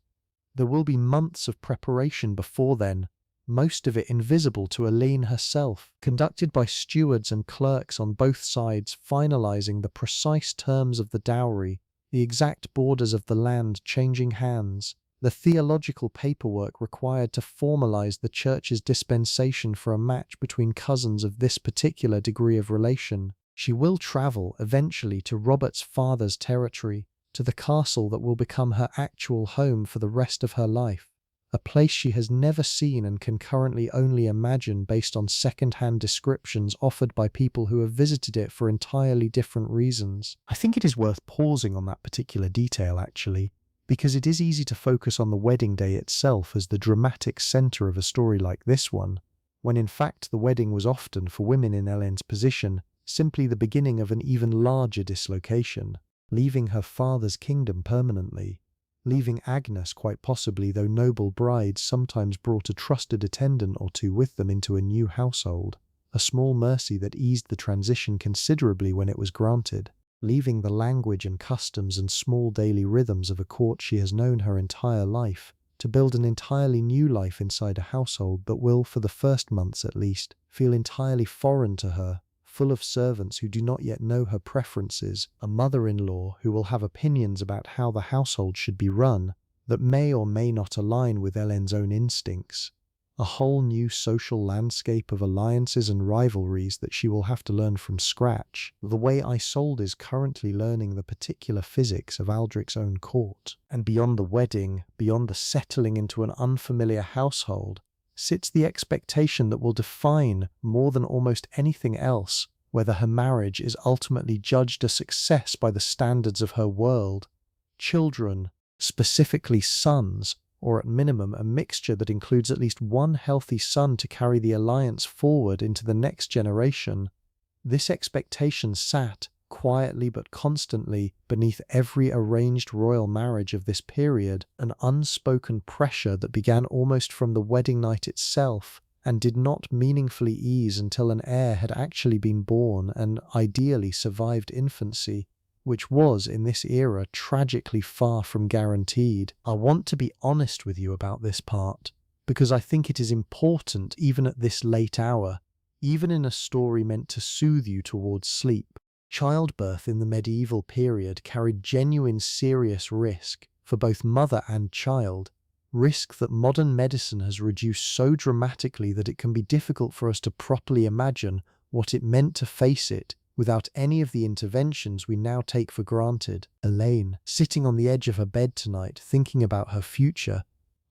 There will be months of preparation before then, most of it invisible to Elaine herself, conducted by stewards and clerks on both sides, finalizing the precise terms of the dowry, the exact borders of the land changing hands, the theological paperwork required to formalize the church's dispensation for a match between cousins of this particular degree of relation. She will travel eventually to Robert's father's territory, to the castle that will become her actual home for the rest of her life, a place she has never seen and can currently only imagine based on second-hand descriptions offered by people who have visited it for entirely different reasons. I think it is worth pausing on that particular detail, actually, because it is easy to focus on the wedding day itself as the dramatic centre of a story like this one, when in fact the wedding was often, for women in Elaine's position, simply the beginning of an even larger dislocation, leaving her father's kingdom permanently, leaving Agnes quite possibly, though noble brides sometimes brought a trusted attendant or two with them into a new household, a small mercy that eased the transition considerably when it was granted, leaving the language and customs and small daily rhythms of a court she has known her entire life, to build an entirely new life inside a household that will, for the first months at least, feel entirely foreign to her, full of servants who do not yet know her preferences, a mother-in-law who will have opinions about how the household should be run that may or may not align with Elaine's own instincts, a whole new social landscape of alliances and rivalries that she will have to learn from scratch, the way Isolde is currently learning the particular physics of Aldrich's own court. And beyond the wedding, beyond the settling into an unfamiliar household, sits the expectation that will define, more than almost anything else, whether her marriage is ultimately judged a success by the standards of her world. Children, specifically sons, or at minimum a mixture that includes at least one healthy son to carry the alliance forward into the next generation. This expectation sat, quietly but constantly, beneath every arranged royal marriage of this period, an unspoken pressure that began almost from the wedding night itself, and did not meaningfully ease until an heir had actually been born and ideally survived infancy, which was, in this era, tragically far from guaranteed. I want to be honest with you about this part, because I think it is important even at this late hour, even in a story meant to soothe you towards sleep. Childbirth in the medieval period carried genuine serious risk for both mother and child, risk that modern medicine has reduced so dramatically that it can be difficult for us to properly imagine what it meant to face it without any of the interventions we now take for granted. Elaine, sitting on the edge of her bed tonight thinking about her future,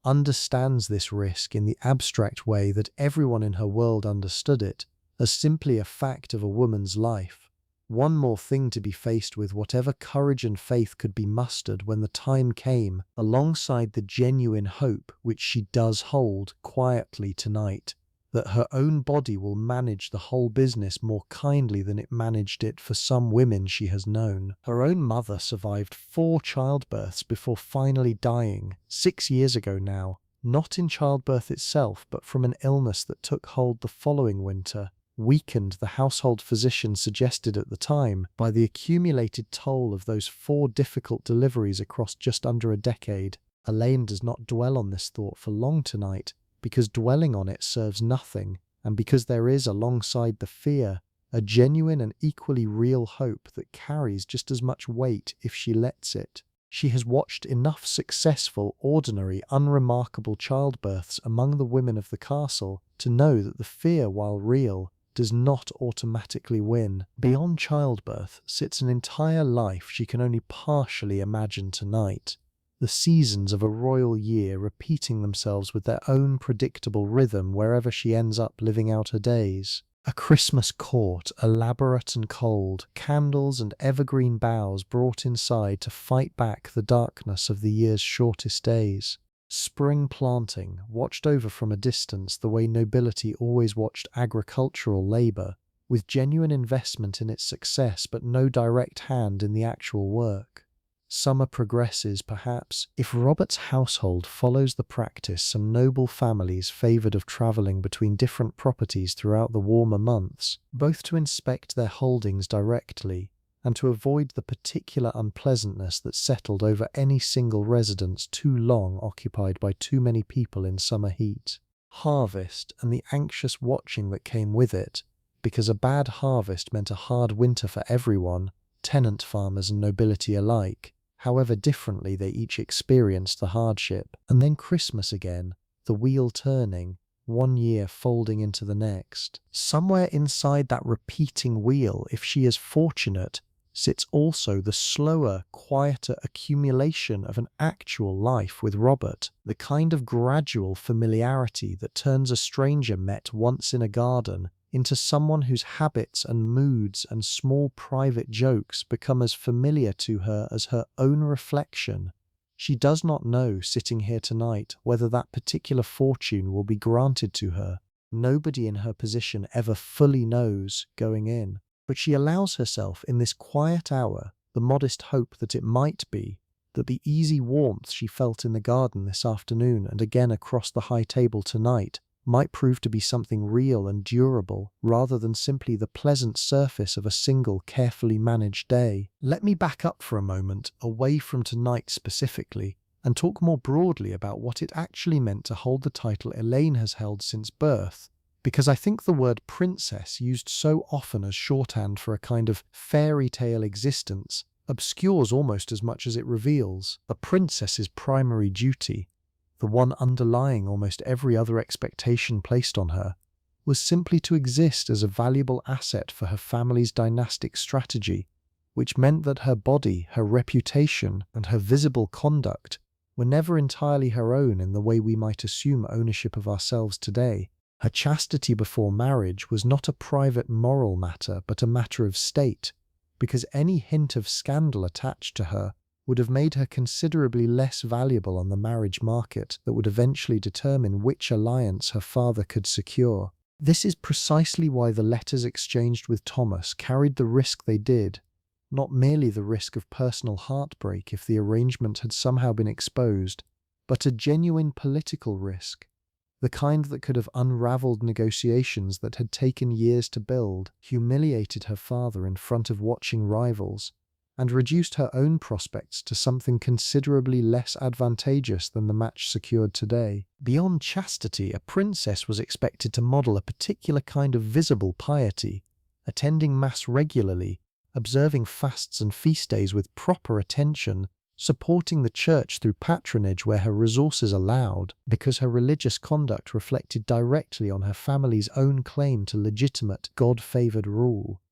understands this risk in the abstract way that everyone in her world understood it, as simply a fact of a woman's life. One more thing to be faced with, whatever courage and faith could be mustered when the time came, alongside the genuine hope which she does hold quietly tonight, that her own body will manage the whole business more kindly than it managed it for some women she has known. Her own mother survived 4 childbirths before finally dying, 6 years ago now, not in childbirth itself, but from an illness that took hold the following winter, weakened, the household physician suggested at the time, by the accumulated toll of those 4 difficult deliveries across just under a decade. Elaine does not dwell on this thought for long tonight, because dwelling on it serves nothing, and because there is, alongside the fear, a genuine and equally real hope that carries just as much weight if she lets it. She has watched enough successful, ordinary, unremarkable childbirths among the women of the castle to know that the fear, while real, does not automatically win. Beyond childbirth sits an entire life she can only partially imagine tonight. The seasons of a royal year repeating themselves with their own predictable rhythm wherever she ends up living out her days. A Christmas court, elaborate and cold, candles and evergreen boughs brought inside to fight back the darkness of the year's shortest days. Spring planting, watched over from a distance the way nobility always watched agricultural labour, with genuine investment in its success but no direct hand in the actual work. Summer progresses, perhaps. If Robert's household follows the practice some noble families favoured of travelling between different properties throughout the warmer months, both to inspect their holdings directly and to avoid the particular unpleasantness that settled over any single residence too long occupied by too many people in summer heat. Harvest and the anxious watching that came with it, because a bad harvest meant a hard winter for everyone, tenant farmers and nobility alike, however differently they each experienced the hardship. And then Christmas again, the wheel turning, one year folding into the next. Somewhere inside that repeating wheel, if she is fortunate, sits also the slower, quieter accumulation of an actual life with Robert, the kind of gradual familiarity that turns a stranger met once in a garden into someone whose habits and moods and small private jokes become as familiar to her as her own reflection. She does not know, sitting here tonight, whether that particular fortune will be granted to her. Nobody in her position ever fully knows going in. But she allows herself in this quiet hour the modest hope that it might be, that the easy warmth she felt in the garden this afternoon and again across the high table tonight might prove to be something real and durable, rather than simply the pleasant surface of a single carefully managed day. Let me back up for a moment, away from tonight specifically, and talk more broadly about what it actually meant to hold the title Elaine has held since birth, because I think the word princess, used so often as shorthand for a kind of fairy tale existence, obscures almost as much as it reveals. A princess's primary duty, the one underlying almost every other expectation placed on her, was simply to exist as a valuable asset for her family's dynastic strategy, which meant that her body, her reputation, and her visible conduct were never entirely her own in the way we might assume ownership of ourselves today. Her chastity before marriage was not a private moral matter, but a matter of state, because any hint of scandal attached to her would have made her considerably less valuable on the marriage market that would eventually determine which alliance her father could secure. This is precisely why the letters exchanged with Thomas carried the risk they did, not merely the risk of personal heartbreak if the arrangement had somehow been exposed, but a genuine political risk, the kind that could have unravelled negotiations that had taken years to build, humiliated her father in front of watching rivals, and reduced her own prospects to something considerably less advantageous than the match secured today. Beyond chastity, a princess was expected to model a particular kind of visible piety, attending mass regularly, observing fasts and feast days with proper attention, supporting the church through patronage where her resources allowed, because her religious conduct reflected directly on her family's own claim to legitimate, God-favoured rule.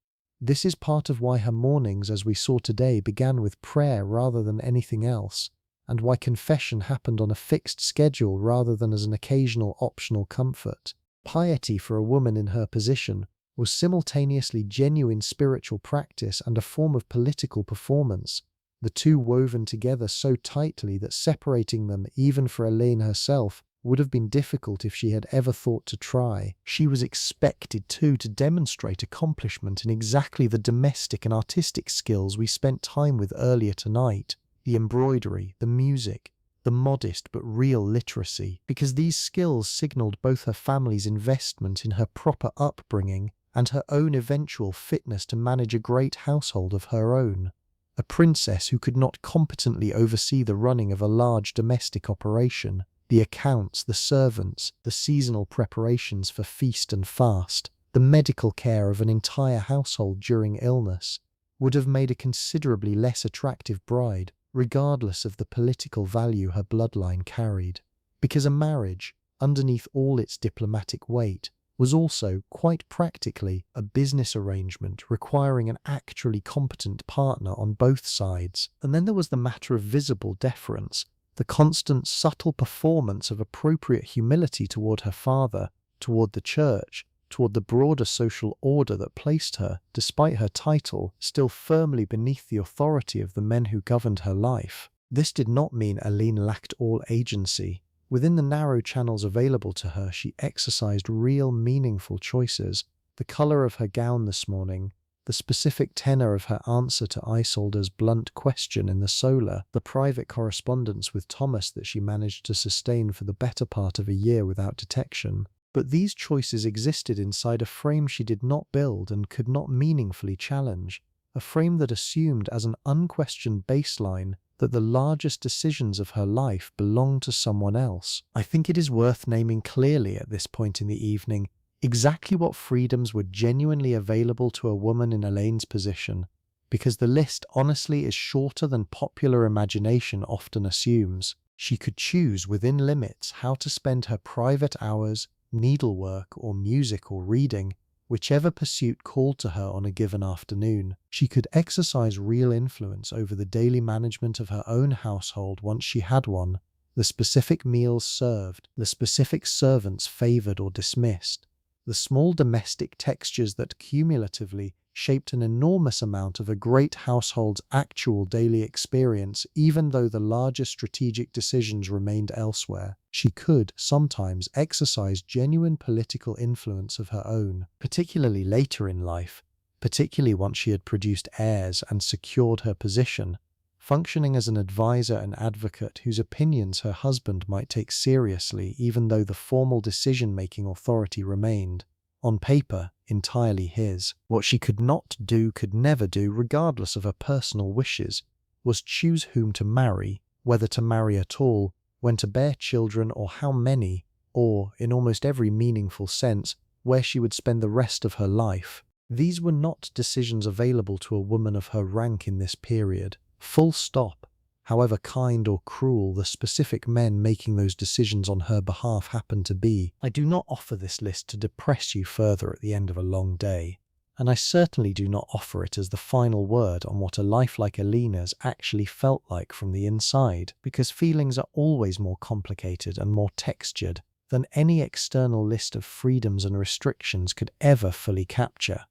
This is part of why her mornings, as we saw today, began with prayer rather than anything else, and why confession happened on a fixed schedule rather than as an occasional optional comfort. Piety for a woman in her position was simultaneously genuine spiritual practice and a form of political performance, the two woven together so tightly that separating them, even for Elaine herself, would have been difficult if she had ever thought to try. She was expected, too, to demonstrate accomplishment in exactly the domestic and artistic skills we spent time with earlier tonight: the embroidery, the music, the modest but real literacy, because these skills signaled both her family's investment in her proper upbringing and her own eventual fitness to manage a great household of her own. A princess who could not competently oversee the running of a large domestic operation, the accounts, the servants, the seasonal preparations for feast and fast, the medical care of an entire household during illness, would have made a considerably less attractive bride, regardless of the political value her bloodline carried. Because a marriage, underneath all its diplomatic weight, was also, quite practically, a business arrangement requiring an actually competent partner on both sides. And then there was the matter of visible deference, the constant subtle performance of appropriate humility toward her father, toward the church, toward the broader social order that placed her, despite her title, still firmly beneath the authority of the men who governed her life. This did not mean Aline lacked all agency. Within the narrow channels available to her, she exercised real, meaningful choices. The colour of her gown this morning, the specific tenor of her answer to Isolde's blunt question in the Solar, the private correspondence with Thomas that she managed to sustain for the better part of a year without detection. But these choices existed inside a frame she did not build and could not meaningfully challenge, a frame that assumed as an unquestioned baseline that the largest decisions of her life belonged to someone else. I think it is worth naming clearly at this point in the evening exactly what freedoms were genuinely available to a woman in Elaine's position, because the list honestly is shorter than popular imagination often assumes. She could choose within limits how to spend her private hours, needlework or music or reading, whichever pursuit called to her on a given afternoon. She could exercise real influence over the daily management of her own household once she had one, the specific meals served, the specific servants favoured or dismissed, the small domestic textures that cumulatively shaped an enormous amount of a great household's actual daily experience, even though the larger strategic decisions remained elsewhere. She could, sometimes, exercise genuine political influence of her own, particularly later in life, particularly once she had produced heirs and secured her position, functioning as an advisor and advocate whose opinions her husband might take seriously even though the formal decision-making authority remained, on paper, entirely his. What she could not do, could never do, regardless of her personal wishes, was choose whom to marry, whether to marry at all, when to bear children or how many, or, in almost every meaningful sense, where she would spend the rest of her life. These were not decisions available to a woman of her rank in this period. Full stop. However kind or cruel the specific men making those decisions on her behalf happened to be. I do not offer this list to depress you further at the end of a long day, and I certainly do not offer it as the final word on what a life like Alina's actually felt like from the inside, because feelings are always more complicated and more textured than any external list of freedoms and restrictions could ever fully capture.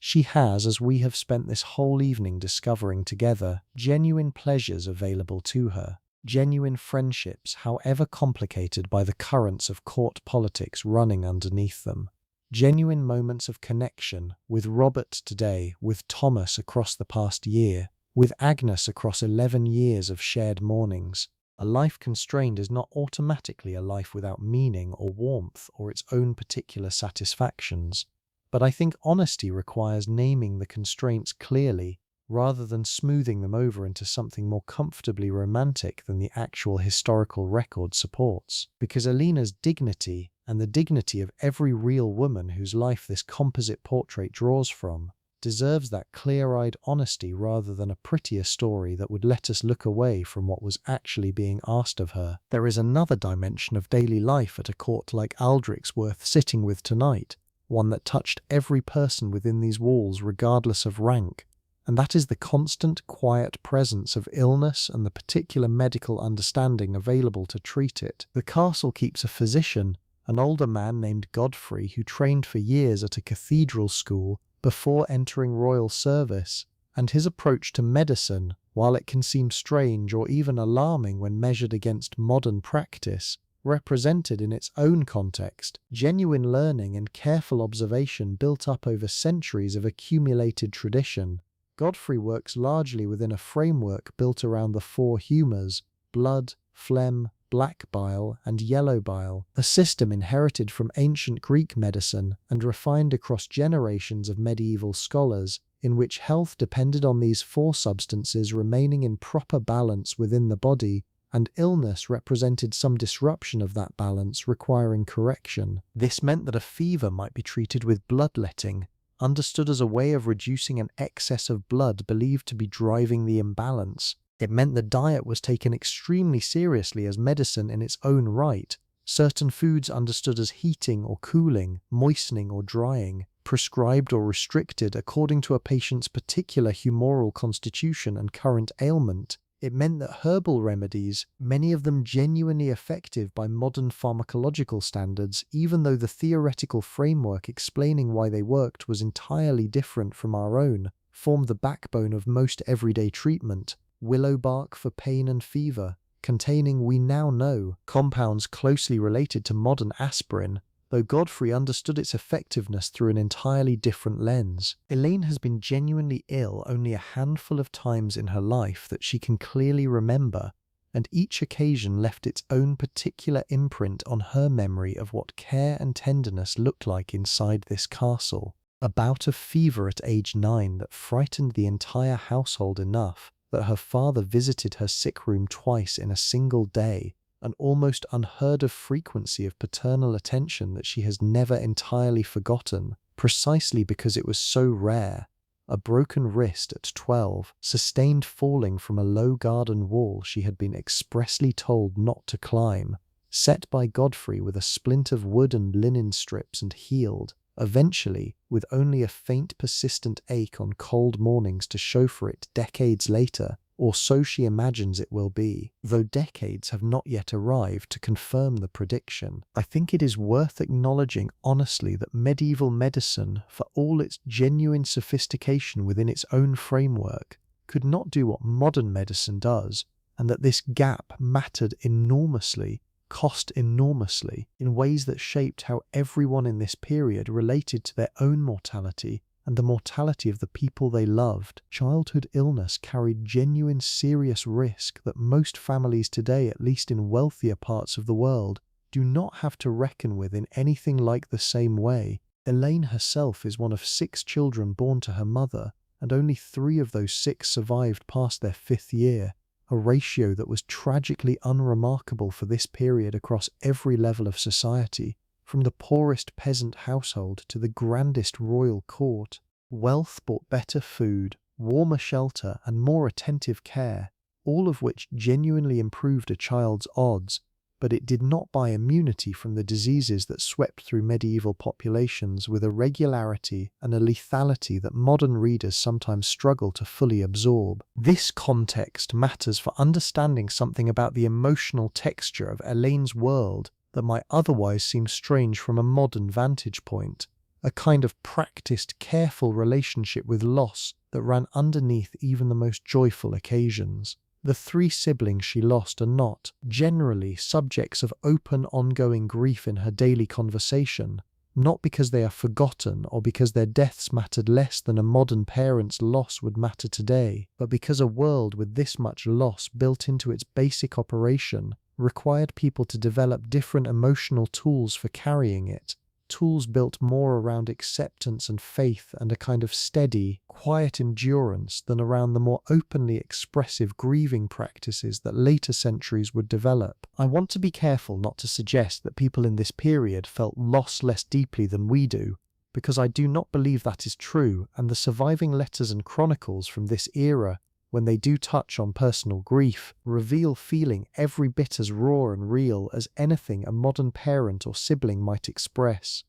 She has, as we have spent this whole evening discovering together, genuine pleasures available to her, genuine friendships, however complicated by the currents of court politics running underneath them, genuine moments of connection with Robert today, with Thomas across the past year, with Agnes across 11 years of shared mornings. A life constrained is not automatically a life without meaning or warmth or its own particular satisfactions. But I think honesty requires naming the constraints clearly, rather than smoothing them over into something more comfortably romantic than the actual historical record supports. Because Alina's dignity, and the dignity of every real woman whose life this composite portrait draws from, deserves that clear-eyed honesty rather than a prettier story that would let us look away from what was actually being asked of her. There is another dimension of daily life at a court like Aldrich's worth sitting with tonight, one that touched every person within these walls regardless of rank, and that is the constant, quiet presence of illness and the particular medical understanding available to treat it. The castle keeps a physician, an older man named Godfrey who trained for years at a cathedral school before entering royal service, and his approach to medicine, while it can seem strange or even alarming when measured against modern practice, represented in its own context genuine learning and careful observation built up over centuries of accumulated tradition. Godfrey works largely within a framework built around the four humours: blood, phlegm, black bile, and yellow bile, a system inherited from ancient Greek medicine and refined across generations of medieval scholars, in which health depended on these four substances remaining in proper balance within the body, and illness represented some disruption of that balance requiring correction. This meant that a fever might be treated with bloodletting, understood as a way of reducing an excess of blood believed to be driving the imbalance. It meant the diet was taken extremely seriously as medicine in its own right, certain foods understood as heating or cooling, moistening or drying, prescribed or restricted according to a patient's particular humoral constitution and current ailment. It meant that herbal remedies, many of them genuinely effective by modern pharmacological standards, even though the theoretical framework explaining why they worked was entirely different from our own, formed the backbone of most everyday treatment. Willow bark for pain and fever, containing, we now know, compounds closely related to modern aspirin, though Godfrey understood its effectiveness through an entirely different lens. Elaine has been genuinely ill only a handful of times in her life that she can clearly remember, and each occasion left its own particular imprint on her memory of what care and tenderness looked like inside this castle. A bout of fever at age 9 that frightened the entire household enough that her father visited her sick room twice in a single day, an almost unheard of frequency of paternal attention that she has never entirely forgotten, precisely because it was so rare. A broken wrist at 12, sustained falling from a low garden wall she had been expressly told not to climb, set by Godfrey with a splint of wood and linen strips and healed, eventually, with only a faint persistent ache on cold mornings to show for it decades later, or so she imagines it will be, though decades have not yet arrived to confirm the prediction. I think it is worth acknowledging honestly that medieval medicine, for all its genuine sophistication within its own framework, could not do what modern medicine does, and that this gap mattered enormously, cost enormously, in ways that shaped how everyone in this period related to their own mortality and the mortality of the people they loved. Childhood illness carried genuine serious risk that most families today, at least in wealthier parts of the world, do not have to reckon with in anything like the same way. Elaine herself is one of 6 children born to her mother, and only 3 of those 6 survived past their 5th year, a ratio that was tragically unremarkable for this period across every level of society, from the poorest peasant household to the grandest royal court. Wealth bought better food, warmer shelter, and more attentive care, all of which genuinely improved a child's odds, but it did not buy immunity from the diseases that swept through medieval populations with a regularity and a lethality that modern readers sometimes struggle to fully absorb. This context matters for understanding something about the emotional texture of Elaine's world that might otherwise seem strange from a modern vantage point, a kind of practiced, careful relationship with loss that ran underneath even the most joyful occasions. The 3 siblings she lost are not, generally, subjects of open, ongoing grief in her daily conversation, not because they are forgotten or because their deaths mattered less than a modern parent's loss would matter today, but because a world with this much loss built into its basic operation required people to develop different emotional tools for carrying it, tools built more around acceptance and faith and a kind of steady, quiet endurance than around the more openly expressive grieving practices that later centuries would develop. I want to be careful not to suggest that people in this period felt loss less deeply than we do, because I do not believe that is true, and the surviving letters and chronicles from this era, when they do touch on personal grief, reveal feeling every bit as raw and real as anything a modern parent or sibling might express.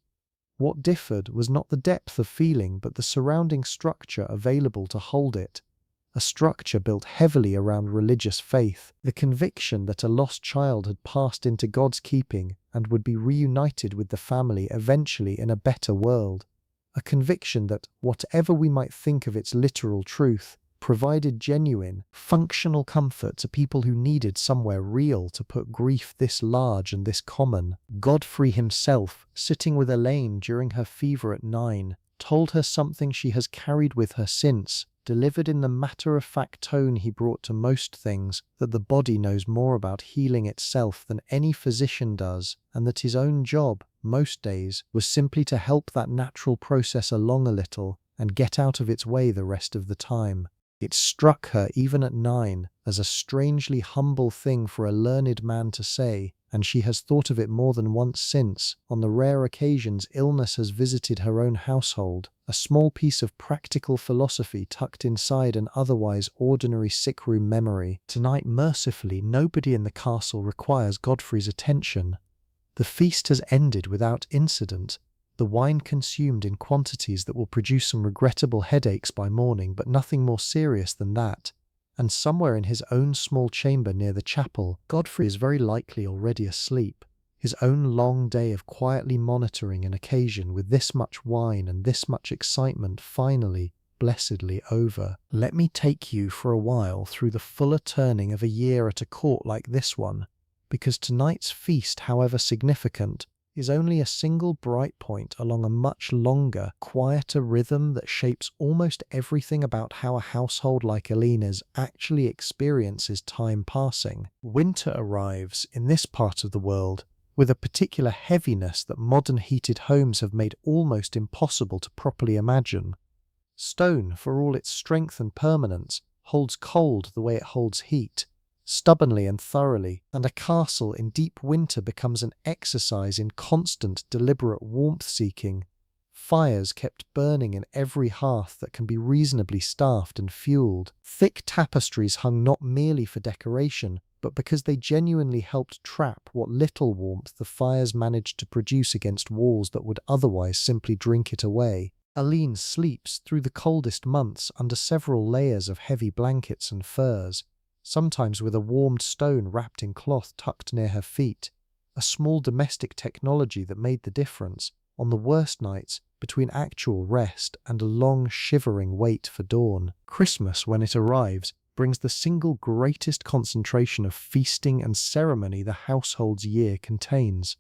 What differed was not the depth of feeling but the surrounding structure available to hold it, a structure built heavily around religious faith, the conviction that a lost child had passed into God's keeping and would be reunited with the family eventually in a better world, a conviction that, whatever we might think of its literal truth, provided genuine, functional comfort to people who needed somewhere real to put grief this large and this common. Godfrey himself, sitting with Elaine during her fever at 9, told her something she has carried with her since, delivered in the matter-of-fact tone he brought to most things, that the body knows more about healing itself than any physician does, and that his own job, most days, was simply to help that natural process along a little and get out of its way the rest of the time. It struck her, even at 9, as a strangely humble thing for a learned man to say, and she has thought of it more than once since, on the rare occasions illness has visited her own household, a small piece of practical philosophy tucked inside an otherwise ordinary sick-room memory. Tonight, mercifully, nobody in the castle requires Godfrey's attention. The feast has ended without incident, the wine consumed in quantities that will produce some regrettable headaches by morning, but nothing more serious than that. And somewhere in his own small chamber near the chapel, Godfrey is very likely already asleep, his own long day of quietly monitoring an occasion with this much wine and this much excitement finally, blessedly over. Let me take you for a while through the fuller turning of a year at a court like this one, because tonight's feast, however significant, is only a single bright point along a much longer, quieter rhythm that shapes almost everything about how a household like Alina's actually experiences time passing. Winter arrives in this part of the world with a particular heaviness that modern heated homes have made almost impossible to properly imagine. Stone, for all its strength and permanence, holds cold the way it holds heat, stubbornly and thoroughly, and a castle in deep winter becomes an exercise in constant, deliberate warmth-seeking. Fires kept burning in every hearth that can be reasonably staffed and fueled. Thick tapestries hung not merely for decoration, but because they genuinely helped trap what little warmth the fires managed to produce against walls that would otherwise simply drink it away. Aline sleeps through the coldest months under several layers of heavy blankets and furs, sometimes with a warmed stone wrapped in cloth tucked near her feet, a small domestic technology that made the difference, on the worst nights, between actual rest and a long shivering wait for dawn. Christmas, when it arrives, brings the single greatest concentration of feasting and ceremony the household's year contains.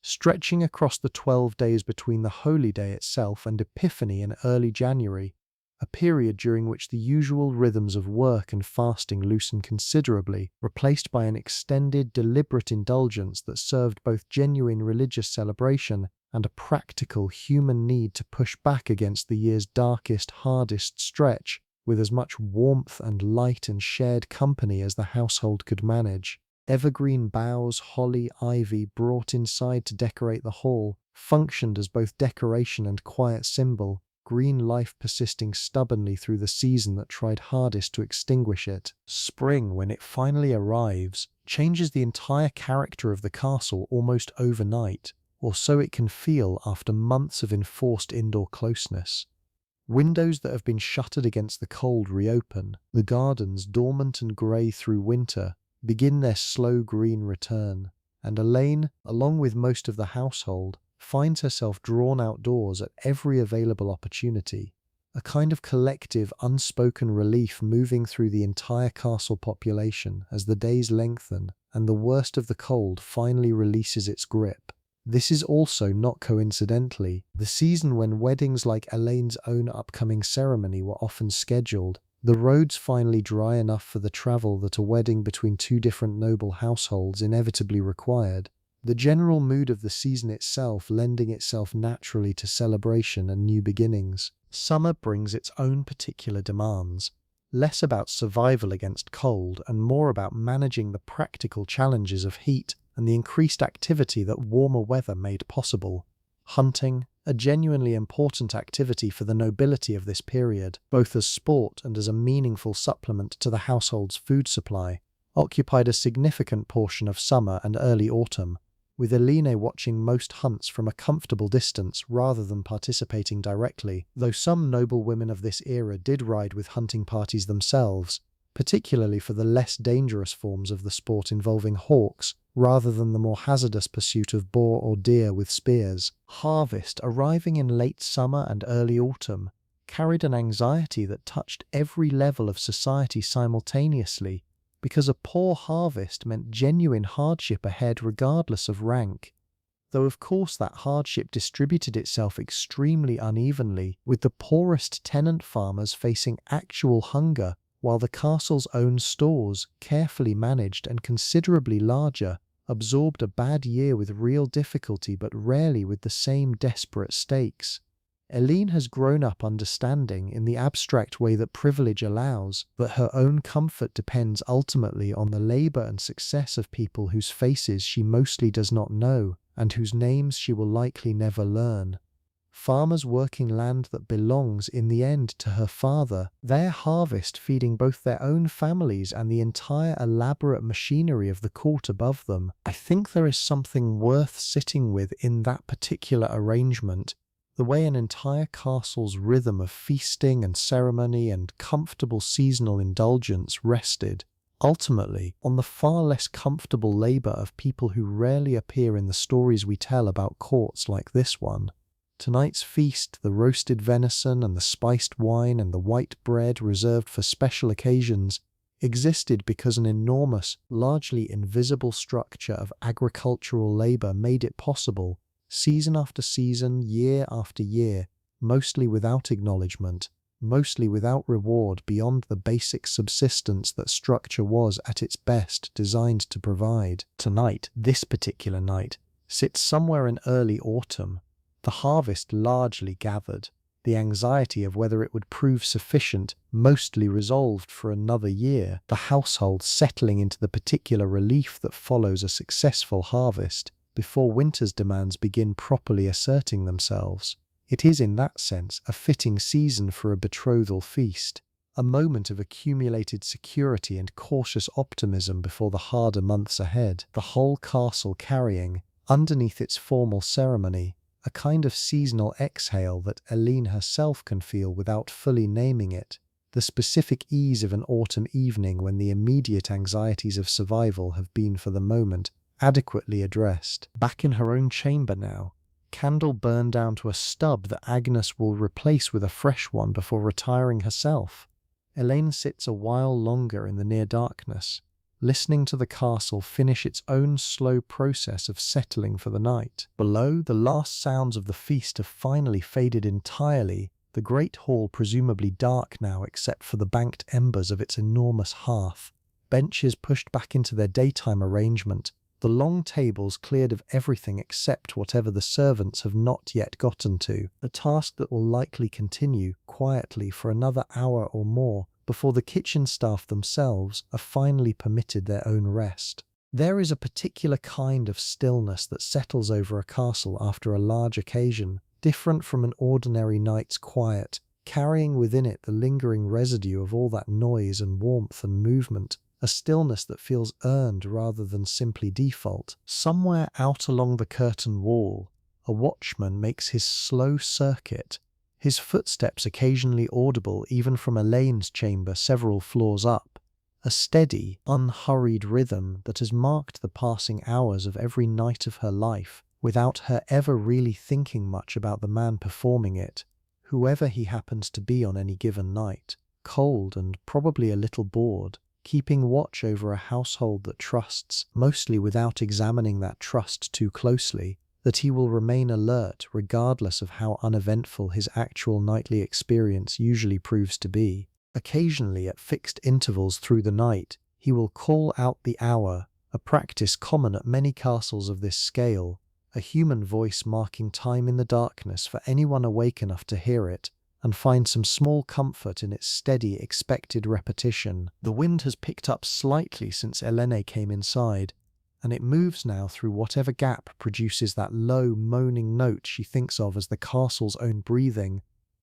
Stretching across the 12 days between the Holy Day itself and Epiphany in early January, a period during which the usual rhythms of work and fasting loosen considerably, replaced by an extended, deliberate indulgence that served both genuine religious celebration and a practical human need to push back against the year's darkest, hardest stretch with as much warmth and light and shared company as the household could manage. Evergreen boughs, holly, ivy, brought inside to decorate the hall, functioned as both decoration and quiet symbol, green life persisting stubbornly through the season that tried hardest to extinguish it. Spring, when it finally arrives, changes the entire character of the castle almost overnight, or so it can feel after months of enforced indoor closeness. Windows that have been shuttered against the cold reopen. The gardens, dormant and grey through winter, begin their slow green return, and Elaine, along with most of the household, finds herself drawn outdoors at every available opportunity, a kind of collective, unspoken relief moving through the entire castle population as the days lengthen and the worst of the cold finally releases its grip. This is also, not coincidentally, the season when weddings like Elaine's own upcoming ceremony were often scheduled, the roads finally dry enough for the travel that a wedding between two different noble households inevitably required, the general mood of the season itself lending itself naturally to celebration and new beginnings. Summer brings its own particular demands, less about survival against cold and more about managing the practical challenges of heat and the increased activity that warmer weather made possible. Hunting, a genuinely important activity for the nobility of this period, both as sport and as a meaningful supplement to the household's food supply, occupied a significant portion of summer and early autumn, with Eline watching most hunts from a comfortable distance rather than participating directly, though some noblewomen of this era did ride with hunting parties themselves, particularly for the less dangerous forms of the sport involving hawks, rather than the more hazardous pursuit of boar or deer with spears. Harvest, arriving in late summer and early autumn, carried an anxiety that touched every level of society simultaneously, because a poor harvest meant genuine hardship ahead regardless of rank. though of course that hardship distributed itself extremely unevenly, with the poorest tenant farmers facing actual hunger, while the castle's own stores, carefully managed and considerably larger, absorbed a bad year with real difficulty but rarely with the same desperate stakes. Eileen has grown up understanding, in the abstract way that privilege allows, that her own comfort depends ultimately on the labour and success of people whose faces she mostly does not know, and whose names she will likely never learn. Farmers working land that belongs, in the end, to her father, their harvest feeding both their own families and the entire elaborate machinery of the court above them. I think there is something worth sitting with in that particular arrangement, the way an entire castle's rhythm of feasting and ceremony and comfortable seasonal indulgence rested, ultimately, on the far less comfortable labour of people who rarely appear in the stories we tell about courts like this one. Tonight's feast, the roasted venison and the spiced wine and the white bread reserved for special occasions, existed because an enormous, largely invisible structure of agricultural labour made it possible, season after season, year after year, mostly without acknowledgement, mostly without reward beyond the basic subsistence that structure was at its best designed to provide. Tonight, this particular night, sits somewhere in early autumn, the harvest largely gathered, the anxiety of whether it would prove sufficient mostly resolved for another year, the household settling into the particular relief that follows a successful harvest, before winter's demands begin properly asserting themselves. It is in that sense a fitting season for a betrothal feast, a moment of accumulated security and cautious optimism before the harder months ahead, the whole castle carrying, underneath its formal ceremony, a kind of seasonal exhale that Eileen herself can feel without fully naming it, the specific ease of an autumn evening when the immediate anxieties of survival have been for the moment adequately addressed. Back in her own chamber now, candle burned down to a stub that Agnes will replace with a fresh one before retiring herself. Elaine sits a while longer in the near darkness, listening to the castle finish its own slow process of settling for the night. Below, the last sounds of the feast have finally faded entirely, the great hall presumably dark now except for the banked embers of its enormous hearth, benches pushed back into their daytime arrangement, the long tables cleared of everything except whatever the servants have not yet gotten to, a task that will likely continue quietly for another hour or more before the kitchen staff themselves are finally permitted their own rest. There is a particular kind of stillness that settles over a castle after a large occasion, different from an ordinary night's quiet, carrying within it the lingering residue of all that noise and warmth and movement, a stillness that feels earned rather than simply default. Somewhere out along the curtain wall, a watchman makes his slow circuit, his footsteps occasionally audible even from Elaine's chamber several floors up, a steady, unhurried rhythm that has marked the passing hours of every night of her life, without her ever really thinking much about the man performing it, whoever he happens to be on any given night, cold and probably a little bored, keeping watch over a household that trusts, mostly without examining that trust too closely, that he will remain alert regardless of how uneventful his actual nightly experience usually proves to be. Occasionally, at fixed intervals through the night, he will call out the hour, a practice common at many castles of this scale, a human voice marking time in the darkness for anyone awake enough to hear it, and find some small comfort in its steady, expected repetition. The wind has picked up slightly since Elene came inside, and it moves now through whatever gap produces that low, moaning note she thinks of as the castle's own breathing,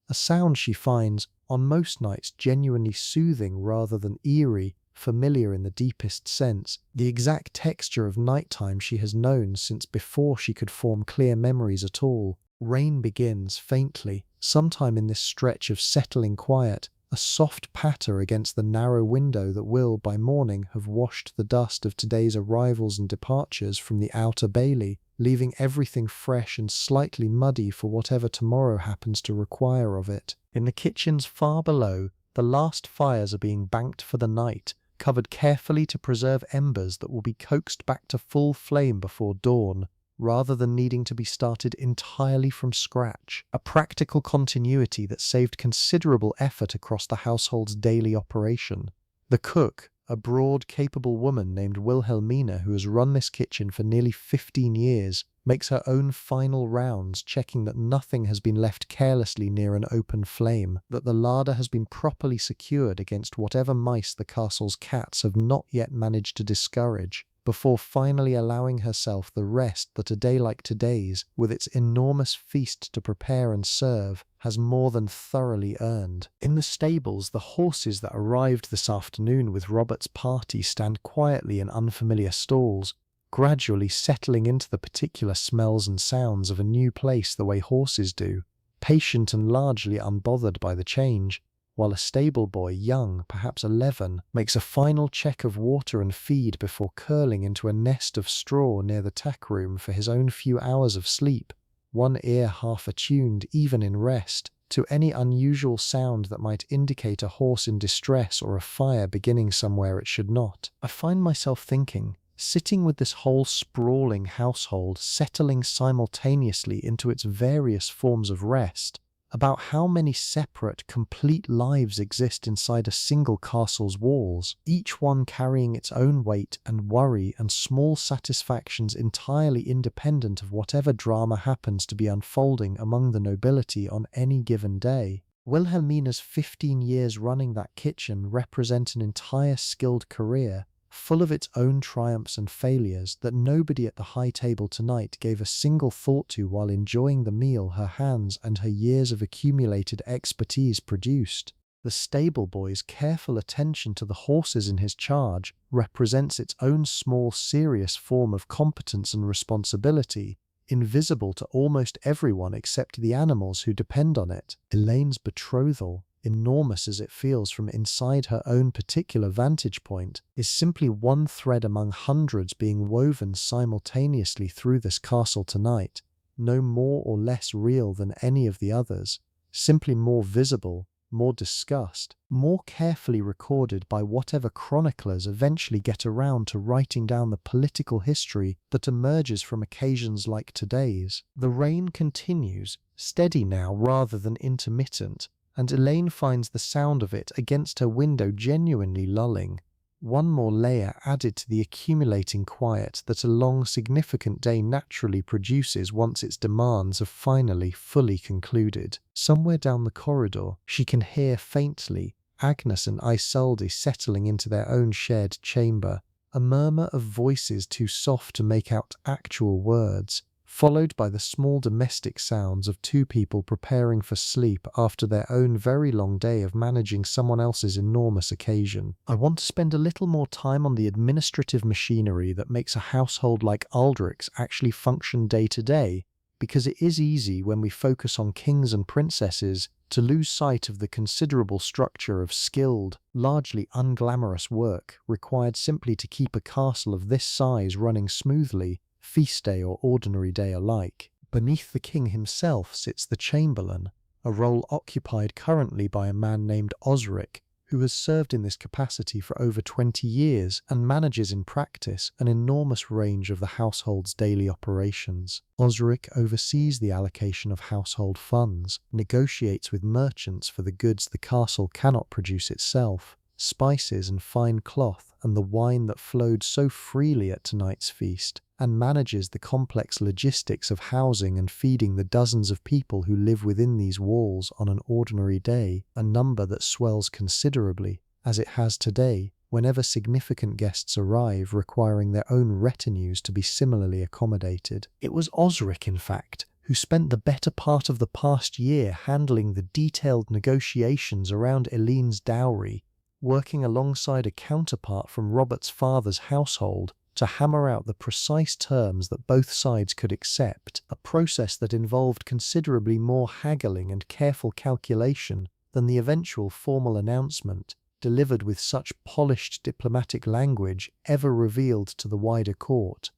a sound she finds, on most nights, genuinely soothing rather than eerie, familiar in the deepest sense, the exact texture of nighttime she has known since before she could form clear memories at all. Rain begins, faintly, sometime in this stretch of settling quiet, a soft patter against the narrow window that will, by morning, have washed the dust of today's arrivals and departures from the outer bailey, leaving everything fresh and slightly muddy for whatever tomorrow happens to require of it. In the kitchens far below, the last fires are being banked for the night, covered carefully to preserve embers that will be coaxed back to full flame before dawn, rather than needing to be started entirely from scratch, a practical continuity that saved considerable effort across the household's daily operation. The cook, a broad, capable woman named Wilhelmina who has run this kitchen for nearly 15 years, makes her own final rounds, checking that nothing has been left carelessly near an open flame, that the larder has been properly secured against whatever mice the castle's cats have not yet managed to discourage, before finally allowing herself the rest that a day like today's, with its enormous feast to prepare and serve, has more than thoroughly earned. In the stables, the horses that arrived this afternoon with Robert's party stand quietly in unfamiliar stalls, gradually settling into the particular smells and sounds of a new place the way horses do, patient and largely unbothered by the change, while a stable boy, young, perhaps 11, makes a final check of water and feed before curling into a nest of straw near the tack room for his own few hours of sleep, one ear half attuned, even in rest, to any unusual sound that might indicate a horse in distress or a fire beginning somewhere it should not. I find myself thinking, sitting with this whole sprawling household settling simultaneously into its various forms of rest, about how many separate, complete lives exist inside a single castle's walls, each one carrying its own weight and worry and small satisfactions entirely independent of whatever drama happens to be unfolding among the nobility on any given day. Wilhelmina's 15 years running that kitchen represent an entire skilled career, full of its own triumphs and failures that nobody at the high table tonight gave a single thought to while enjoying the meal her hands and her years of accumulated expertise produced. The stable boy's careful attention to the horses in his charge represents its own small, serious form of competence and responsibility, invisible to almost everyone except the animals who depend on it. Elaine's betrothal, enormous as it feels from inside her own particular vantage point, is simply one thread among hundreds being woven simultaneously through this castle tonight, no more or less real than any of the others, simply more visible, more discussed, more carefully recorded by whatever chroniclers eventually get around to writing down the political history that emerges from occasions like today's. The rain continues, steady now rather than intermittent, and Elaine finds the sound of it against her window genuinely lulling. One more layer added to the accumulating quiet that a long, significant day naturally produces once its demands have finally fully concluded. Somewhere down the corridor, she can hear faintly Agnes and Isolde settling into their own shared chamber, a murmur of voices too soft to make out actual words, followed by the small domestic sounds of two people preparing for sleep after their own very long day of managing someone else's enormous occasion. I want to spend a little more time on the administrative machinery that makes a household like Aldrich's actually function day to day, because it is easy when we focus on kings and princesses to lose sight of the considerable structure of skilled, largely unglamorous work required simply to keep a castle of this size running smoothly, feast day or ordinary day alike. Beneath the king himself sits the chamberlain, a role occupied currently by a man named Osric, who has served in this capacity for over 20 years and manages in practice an enormous range of the household's daily operations. Osric oversees the allocation of household funds, negotiates with merchants for the goods the castle cannot produce itself, spices and fine cloth and the wine that flowed so freely at tonight's feast, and manages the complex logistics of housing and feeding the dozens of people who live within these walls on an ordinary day, a number that swells considerably, as it has today, whenever significant guests arrive requiring their own retinues to be similarly accommodated. It was Osric, in fact, who spent the better part of the past year handling the detailed negotiations around Elene's dowry, working alongside a counterpart from Robert's father's household to hammer out the precise terms that both sides could accept, a process that involved considerably more haggling and careful calculation than the eventual formal announcement, delivered with such polished diplomatic language, ever revealed to the wider court.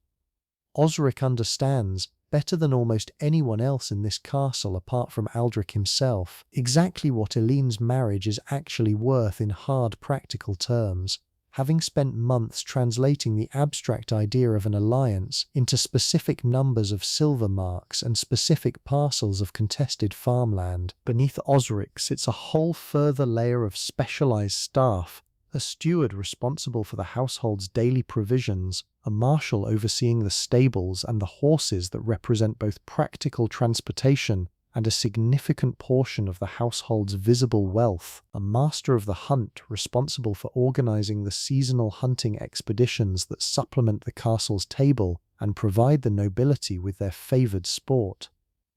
Osric understands, better than almost anyone else in this castle apart from Aldrich himself, exactly what Elene's marriage is actually worth in hard practical terms, having spent months translating the abstract idea of an alliance into specific numbers of silver marks and specific parcels of contested farmland. Beneath Osric sits a whole further layer of specialized staff: a steward responsible for the household's daily provisions, a marshal overseeing the stables and the horses that represent both practical transportation and a significant portion of the household's visible wealth, a master of the hunt responsible for organizing the seasonal hunting expeditions that supplement the castle's table and provide the nobility with their favored sport.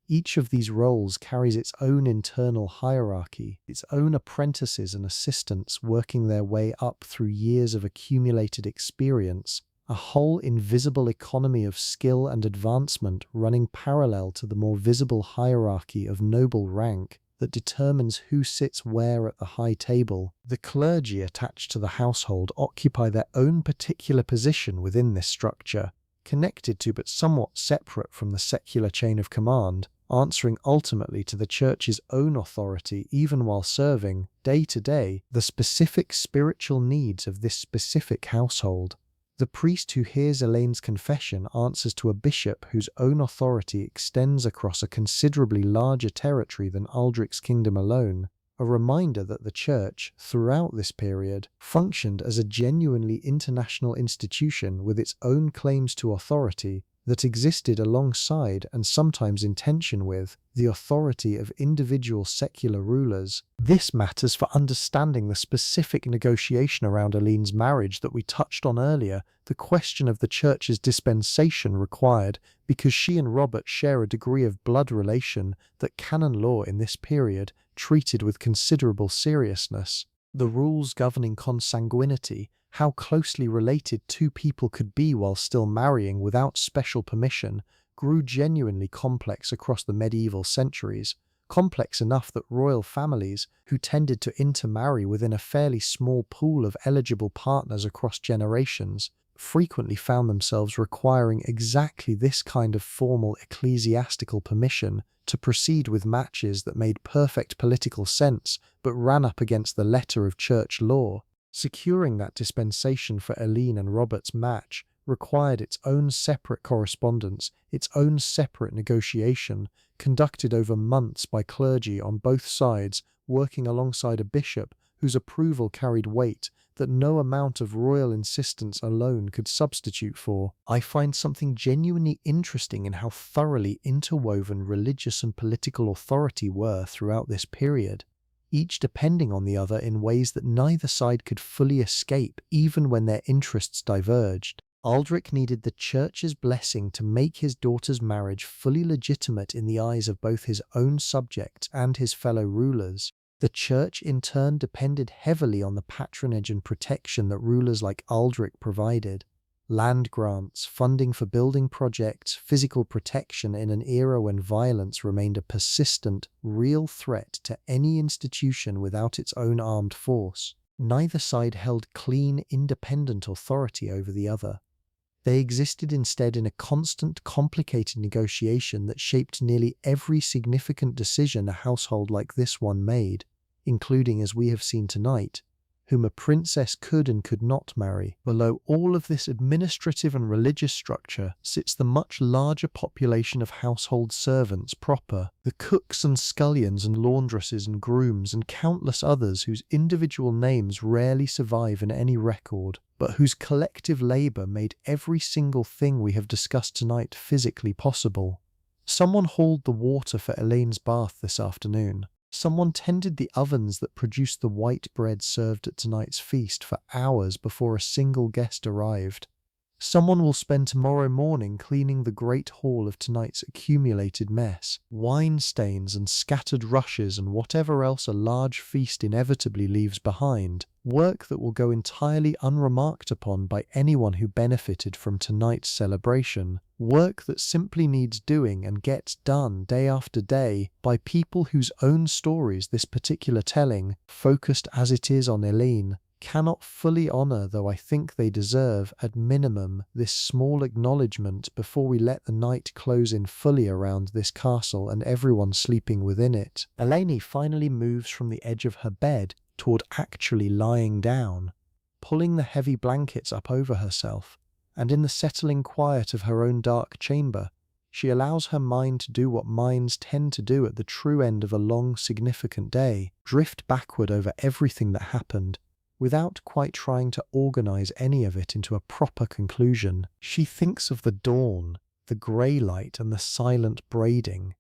Each of these roles carries its own internal hierarchy, its own apprentices and assistants working their way up through years of accumulated experience, a whole invisible economy of skill and advancement running parallel to the more visible hierarchy of noble rank that determines who sits where at the high table. The clergy attached to the household occupy their own particular position within this structure, connected to but somewhat separate from the secular chain of command, answering ultimately to the church's own authority even while serving, day to day, the specific spiritual needs of this specific household. The priest who hears Elaine's confession answers to a bishop whose own authority extends across a considerably larger territory than Aldric's kingdom alone, a reminder that the church, throughout this period, functioned as a genuinely international institution with its own claims to authority that existed alongside and sometimes in tension with the authority of individual secular rulers. This matters for understanding the specific negotiation around Elaine's marriage that we touched on earlier, the question of the church's dispensation required because she and Robert share a degree of blood relation that canon law in this period treated with considerable seriousness. The rules governing consanguinity, how closely related two people could be while still marrying without special permission, grew genuinely complex across the medieval centuries, complex enough that royal families, who tended to intermarry within a fairly small pool of eligible partners across generations, frequently found themselves requiring exactly this kind of formal ecclesiastical permission to proceed with matches that made perfect political sense but ran up against the letter of church law. Securing that dispensation for Elaine and Robert's match required its own separate correspondence, its own separate negotiation, conducted over months by clergy on both sides, working alongside a bishop whose approval carried weight that no amount of royal insistence alone could substitute for. I find something genuinely interesting in how thoroughly interwoven religious and political authority were throughout this period, each depending on the other in ways that neither side could fully escape even when their interests diverged. Aldric needed the church's blessing to make his daughter's marriage fully legitimate in the eyes of both his own subjects and his fellow rulers. The church in turn depended heavily on the patronage and protection that rulers like Aldric provided. Land grants, funding for building projects, physical protection in an era when violence remained a persistent, real threat to any institution without its own armed force. Neither side held clean, independent authority over the other. They existed instead in a constant, complicated negotiation that shaped nearly every significant decision a household like this one made, including, as we have seen tonight, whom a princess could and could not marry. Below all of this administrative and religious structure sits the much larger population of household servants proper, the cooks and scullions and laundresses and grooms and countless others whose individual names rarely survive in any record, but whose collective labor made every single thing we have discussed tonight physically possible. Someone hauled the water for Elaine's bath this afternoon. Someone tended the ovens that produced the white bread served at tonight's feast for hours before a single guest arrived. Someone will spend tomorrow morning cleaning the great hall of tonight's accumulated mess, wine stains and scattered rushes and whatever else a large feast inevitably leaves behind, work that will go entirely unremarked upon by anyone who benefited from tonight's celebration, work that simply needs doing and gets done day after day by people whose own stories this particular telling, focused as it is on Elaine, cannot fully honor, though I think they deserve, at minimum, this small acknowledgement before we let the night close in fully around this castle and everyone sleeping within it. Elaine finally moves from the edge of her bed toward actually lying down. pulling the heavy blankets up over herself, and in the settling quiet of her own dark chamber, she allows her mind to do what minds tend to do at the true end of a long, significant day, drift backward over everything that happened, without quite trying to organize any of it into a proper conclusion. She thinks of the dawn, the grey light, and the silent braiding.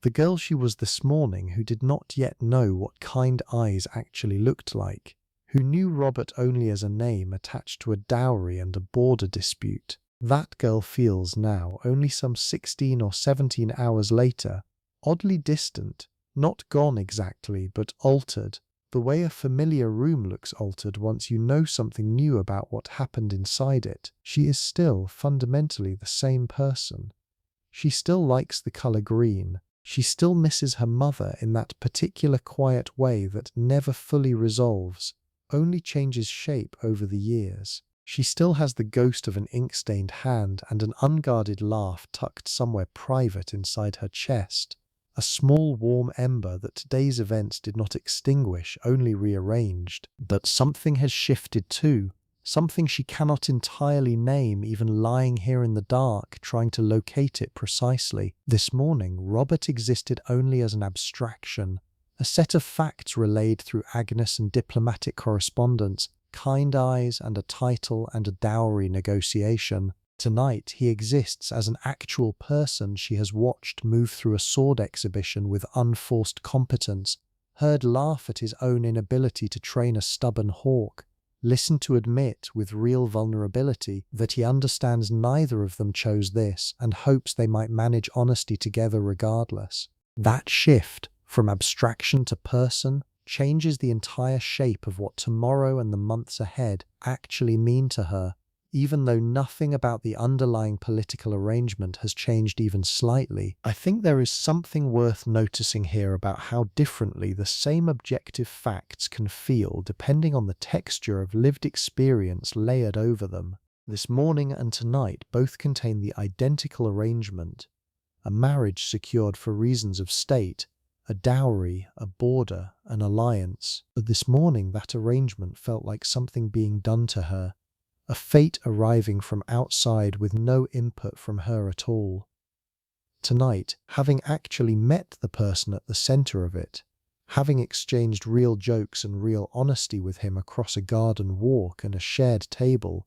The girl she was this morning who did not yet know what kind eyes actually looked like, who knew Robert only as a name attached to a dowry and a border dispute. That girl feels now, only some 16 or 17 hours later, oddly distant, not gone exactly, but altered, the way a familiar room looks altered once you know something new about what happened inside it. She is still fundamentally the same person. She still likes the colour green. She still misses her mother in that particular quiet way that never fully resolves, only changes shape over the years. She still has the ghost of an ink-stained hand and an unguarded laugh tucked somewhere private inside her chest, a small warm ember that today's events did not extinguish, only rearranged. But something has shifted too, something she cannot entirely name, even lying here in the dark, trying to locate it precisely. This morning, Robert existed only as an abstraction, a set of facts relayed through Agnes and diplomatic correspondence, kind eyes and a title and a dowry negotiation. Tonight, he exists as an actual person she has watched move through a sword exhibition with unforced competence, heard laugh at his own inability to train a stubborn hawk, listened to admit with real vulnerability that he understands neither of them chose this and hopes they might manage honesty together regardless. That shift from abstraction to person changes the entire shape of what tomorrow and the months ahead actually mean to her, even though nothing about the underlying political arrangement has changed even slightly. I think there is something worth noticing here about how differently the same objective facts can feel depending on the texture of lived experience layered over them. This morning and tonight both contain the identical arrangement, a marriage secured for reasons of state, a dowry, a border, an alliance. But this morning that arrangement felt like something being done to her, a fate arriving from outside with no input from her at all. Tonight, having actually met the person at the center of it, having exchanged real jokes and real honesty with him across a garden walk and a shared table,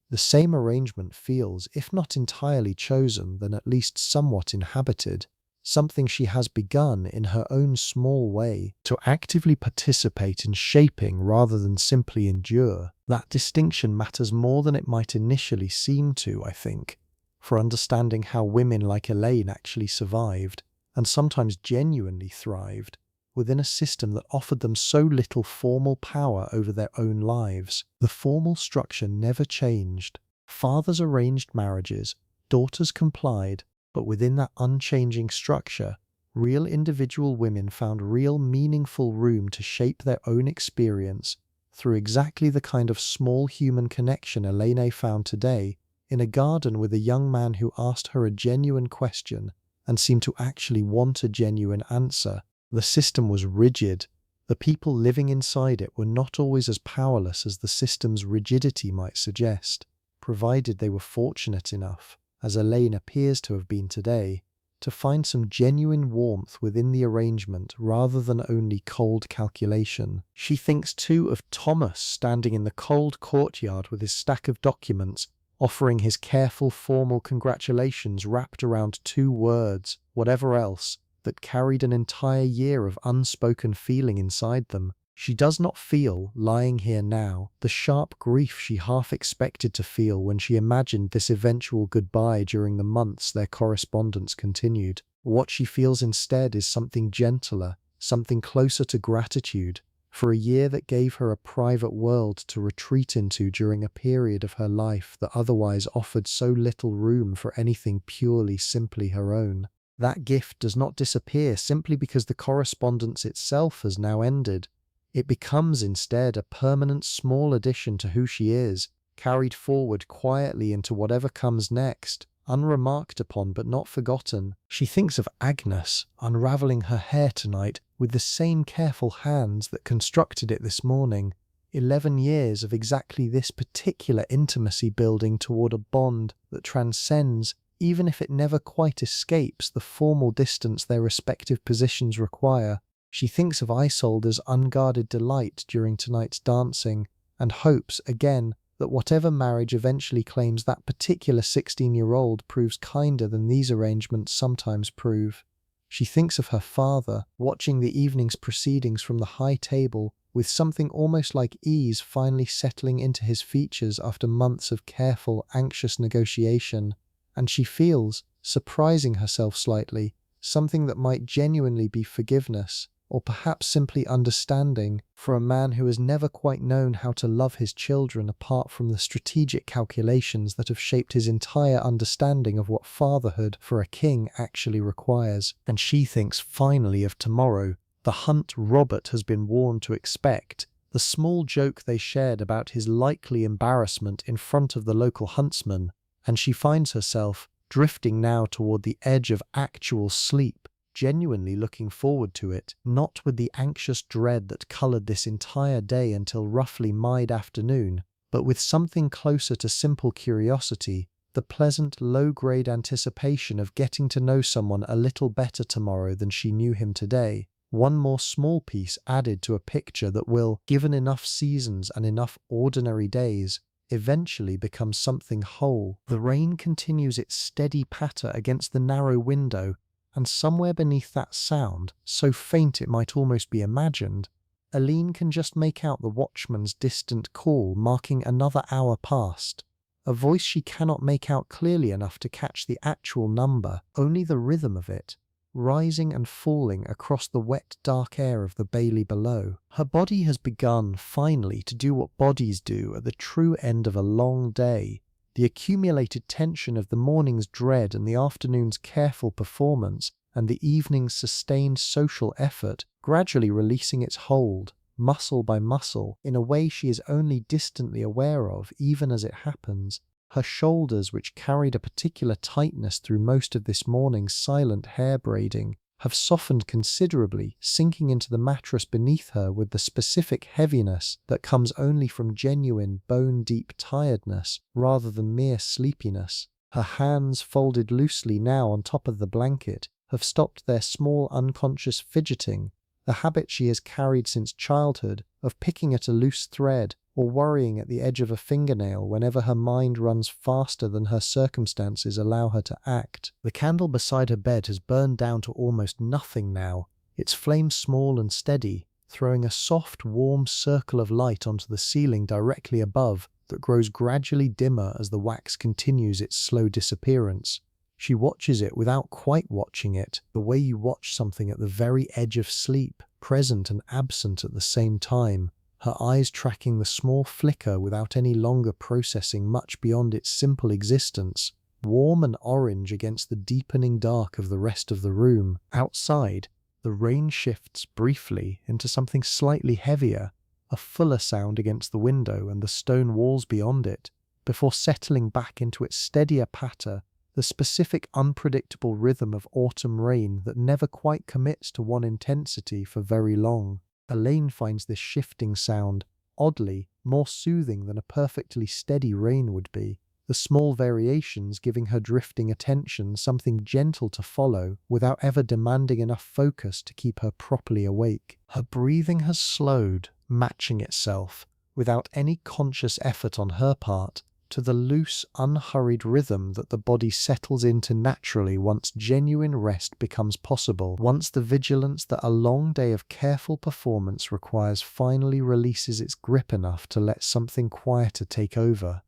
the same arrangement feels, if not entirely chosen, then at least somewhat inhabited, something she has begun in her own small way to actively participate in shaping rather than simply endure. That distinction matters more than it might initially seem to, I think, for understanding how women like Elaine actually survived, and sometimes genuinely thrived, within a system that offered them so little formal power over their own lives. The formal structure never changed. Fathers arranged marriages, daughters complied, but within that unchanging structure, real individual women found real meaningful room to shape their own experience through exactly the kind of small human connection Elaine found today in a garden with a young man who asked her a genuine question and seemed to actually want a genuine answer. The system was rigid. The people living inside it were not always as powerless as the system's rigidity might suggest, provided they were fortunate enough, as Elaine appears to have been today, to find some genuine warmth within the arrangement rather than only cold calculation. She thinks too of Thomas standing in the cold courtyard with his stack of documents, offering his careful formal congratulations wrapped around 2 words, whatever else, that carried an entire year of unspoken feeling inside them. She does not feel, lying here now, the sharp grief she half expected to feel when she imagined this eventual goodbye during the months their correspondence continued. What she feels instead is something gentler, something closer to gratitude, for a year that gave her a private world to retreat into during a period of her life that otherwise offered so little room for anything purely simply her own. That gift does not disappear simply because the correspondence itself has now ended. It becomes instead a permanent small addition to who she is, carried forward quietly into whatever comes next, unremarked upon but not forgotten. She thinks of Agnes unravelling her hair tonight with the same careful hands that constructed it this morning, 11 years of exactly this particular intimacy building toward a bond that transcends, even if it never quite escapes, the formal distance their respective positions require. She thinks of Isolde's unguarded delight during tonight's dancing, and hopes, again, that whatever marriage eventually claims that particular 16-year-old proves kinder than these arrangements sometimes prove. She thinks of her father, watching the evening's proceedings from the high table, with something almost like ease finally settling into his features after months of careful, anxious negotiation, and she feels, surprising herself slightly, something that might genuinely be forgiveness, or perhaps simply understanding, for a man who has never quite known how to love his children apart from the strategic calculations that have shaped his entire understanding of what fatherhood for a king actually requires. And she thinks finally of tomorrow, the hunt Robert has been warned to expect, the small joke they shared about his likely embarrassment in front of the local huntsman, and she finds herself drifting now toward the edge of actual sleep, genuinely looking forward to it, not with the anxious dread that coloured this entire day until roughly mid-afternoon, but with something closer to simple curiosity, the pleasant low-grade anticipation of getting to know someone a little better tomorrow than she knew him today. One more small piece added to a picture that will, given enough seasons and enough ordinary days, eventually become something whole. The rain continues its steady patter against the narrow window, and somewhere beneath that sound, so faint it might almost be imagined, Aline can just make out the watchman's distant call marking another hour past. A voice she cannot make out clearly enough to catch the actual number, only the rhythm of it, rising and falling across the wet dark air of the bailey below. Her body has begun, finally, to do what bodies do at the true end of a long day. The accumulated tension of the morning's dread and the afternoon's careful performance and the evening's sustained social effort gradually releasing its hold, muscle by muscle, in a way she is only distantly aware of even as it happens. Her shoulders, which carried a particular tightness through most of this morning's silent hair braiding, have softened considerably, sinking into the mattress beneath her with the specific heaviness that comes only from genuine bone-deep tiredness rather than mere sleepiness. Her hands, folded loosely now on top of the blanket, have stopped their small unconscious fidgeting, the habit she has carried since childhood of picking at a loose thread or worrying at the edge of a fingernail whenever her mind runs faster than her circumstances allow her to act. The candle beside her bed has burned down to almost nothing now, its flame small and steady, throwing a soft, warm circle of light onto the ceiling directly above that grows gradually dimmer as the wax continues its slow disappearance. She watches it without quite watching it, the way you watch something at the very edge of sleep, present and absent at the same time, her eyes tracking the small flicker without any longer processing much beyond its simple existence, warm and orange against the deepening dark of the rest of the room. Outside, the rain shifts briefly into something slightly heavier, a fuller sound against the window and the stone walls beyond it, before settling back into its steadier patter, the specific unpredictable rhythm of autumn rain that never quite commits to one intensity for very long. Elaine finds this shifting sound, oddly, more soothing than a perfectly steady rain would be, the small variations giving her drifting attention something gentle to follow without ever demanding enough focus to keep her properly awake. Her breathing has slowed, matching itself, without any conscious effort on her part, to the loose, unhurried rhythm that the body settles into naturally once genuine rest becomes possible, once the vigilance that a long day of careful performance requires finally releases its grip enough to let something quieter take over.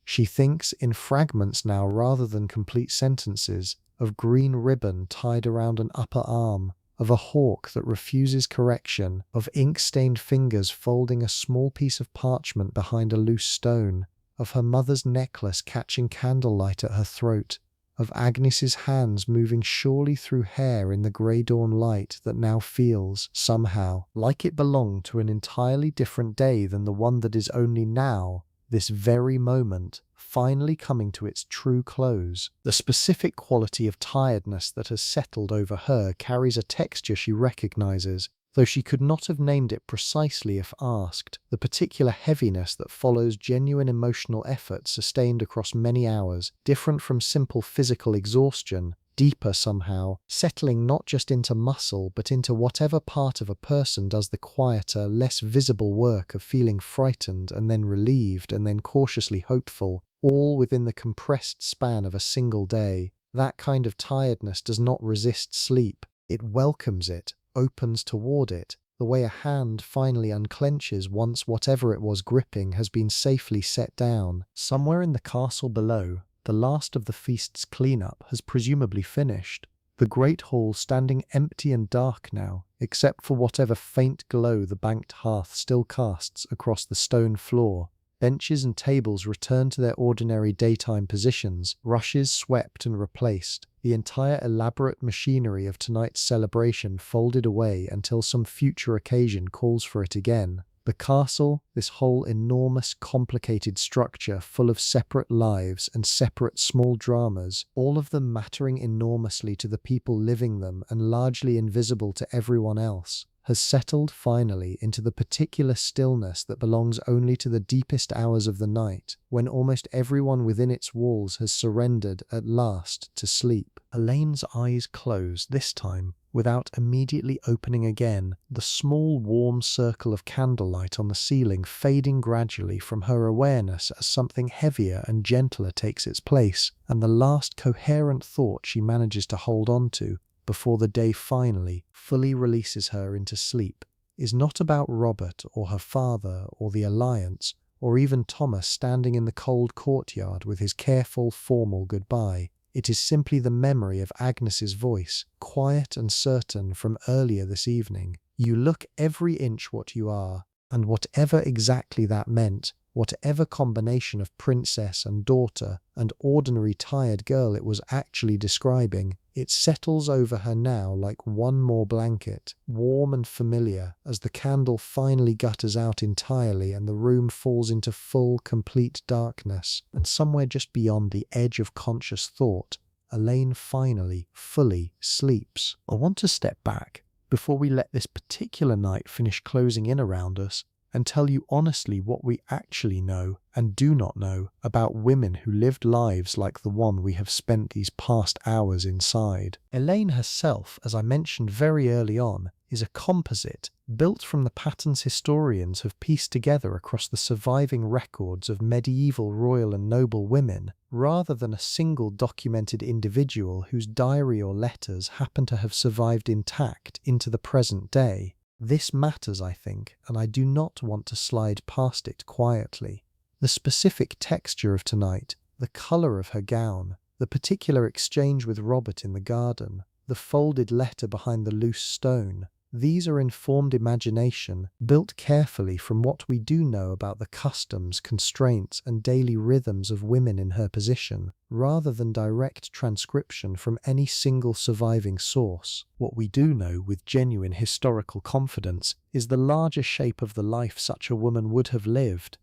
She thinks in fragments now rather than complete sentences, of green ribbon tied around an upper arm, of a hawk that refuses correction, of ink-stained fingers folding a small piece of parchment behind a loose stone, of her mother's necklace catching candlelight at her throat, of Agnes's hands moving surely through hair in the grey dawn light that now feels, somehow, like it belonged to an entirely different day than the one that is only now, this very moment, finally coming to its true close. The specific quality of tiredness that has settled over her carries a texture she recognizes, though she could not have named it precisely if asked. The particular heaviness that follows genuine emotional effort sustained across many hours, different from simple physical exhaustion, deeper somehow, settling not just into muscle but into whatever part of a person does the quieter, less visible work of feeling frightened and then relieved and then cautiously hopeful, all within the compressed span of a single day. That kind of tiredness does not resist sleep. It welcomes it, opens toward it, the way a hand finally unclenches once whatever it was gripping has been safely set down. Somewhere in the castle below, the last of the feast's cleanup has presumably finished, the great hall standing empty and dark now, except for whatever faint glow the banked hearth still casts across the stone floor. Benches and tables return to their ordinary daytime positions, rushes swept and replaced, the entire elaborate machinery of tonight's celebration folded away until some future occasion calls for it again. The castle, this whole enormous, complicated structure full of separate lives and separate small dramas, all of them mattering enormously to the people living them and largely invisible to everyone else, has settled finally into the particular stillness that belongs only to the deepest hours of the night, when almost everyone within its walls has surrendered at last to sleep. Elaine's eyes closed this time, without immediately opening again, the small warm circle of candlelight on the ceiling fading gradually from her awareness as something heavier and gentler takes its place, and the last coherent thought she manages to hold on to, before the day finally, fully releases her into sleep, is not about Robert or her father or the alliance, or even Thomas standing in the cold courtyard with his careful, formal goodbye. It is simply the memory of Agnes's voice, quiet and certain from earlier this evening. You look every inch what you are, and whatever exactly that meant, whatever combination of princess and daughter and ordinary tired girl it was actually describing, it settles over her now like one more blanket, warm and familiar, as the candle finally gutters out entirely and the room falls into full, complete darkness. And somewhere just beyond the edge of conscious thought, Elaine finally, fully sleeps. I want to step back, before we let this particular night finish closing in around us, and tell you honestly what we actually know and do not know about women who lived lives like the one we have spent these past hours inside. Elaine herself, as I mentioned very early on, is a composite built from the patterns historians have pieced together across the surviving records of medieval royal and noble women, rather than a single documented individual whose diary or letters happen to have survived intact into the present day. This matters, I think, and I do not want to slide past it quietly. The specific texture of tonight, the colour of her gown, the particular exchange with Robert in the garden, the folded letter behind the loose stone, these are informed imagination, built carefully from what we do know about the customs, constraints, and daily rhythms of women in her position, rather than direct transcription from any single surviving source. What we do know with genuine historical confidence is the larger shape of the life such a woman would have lived.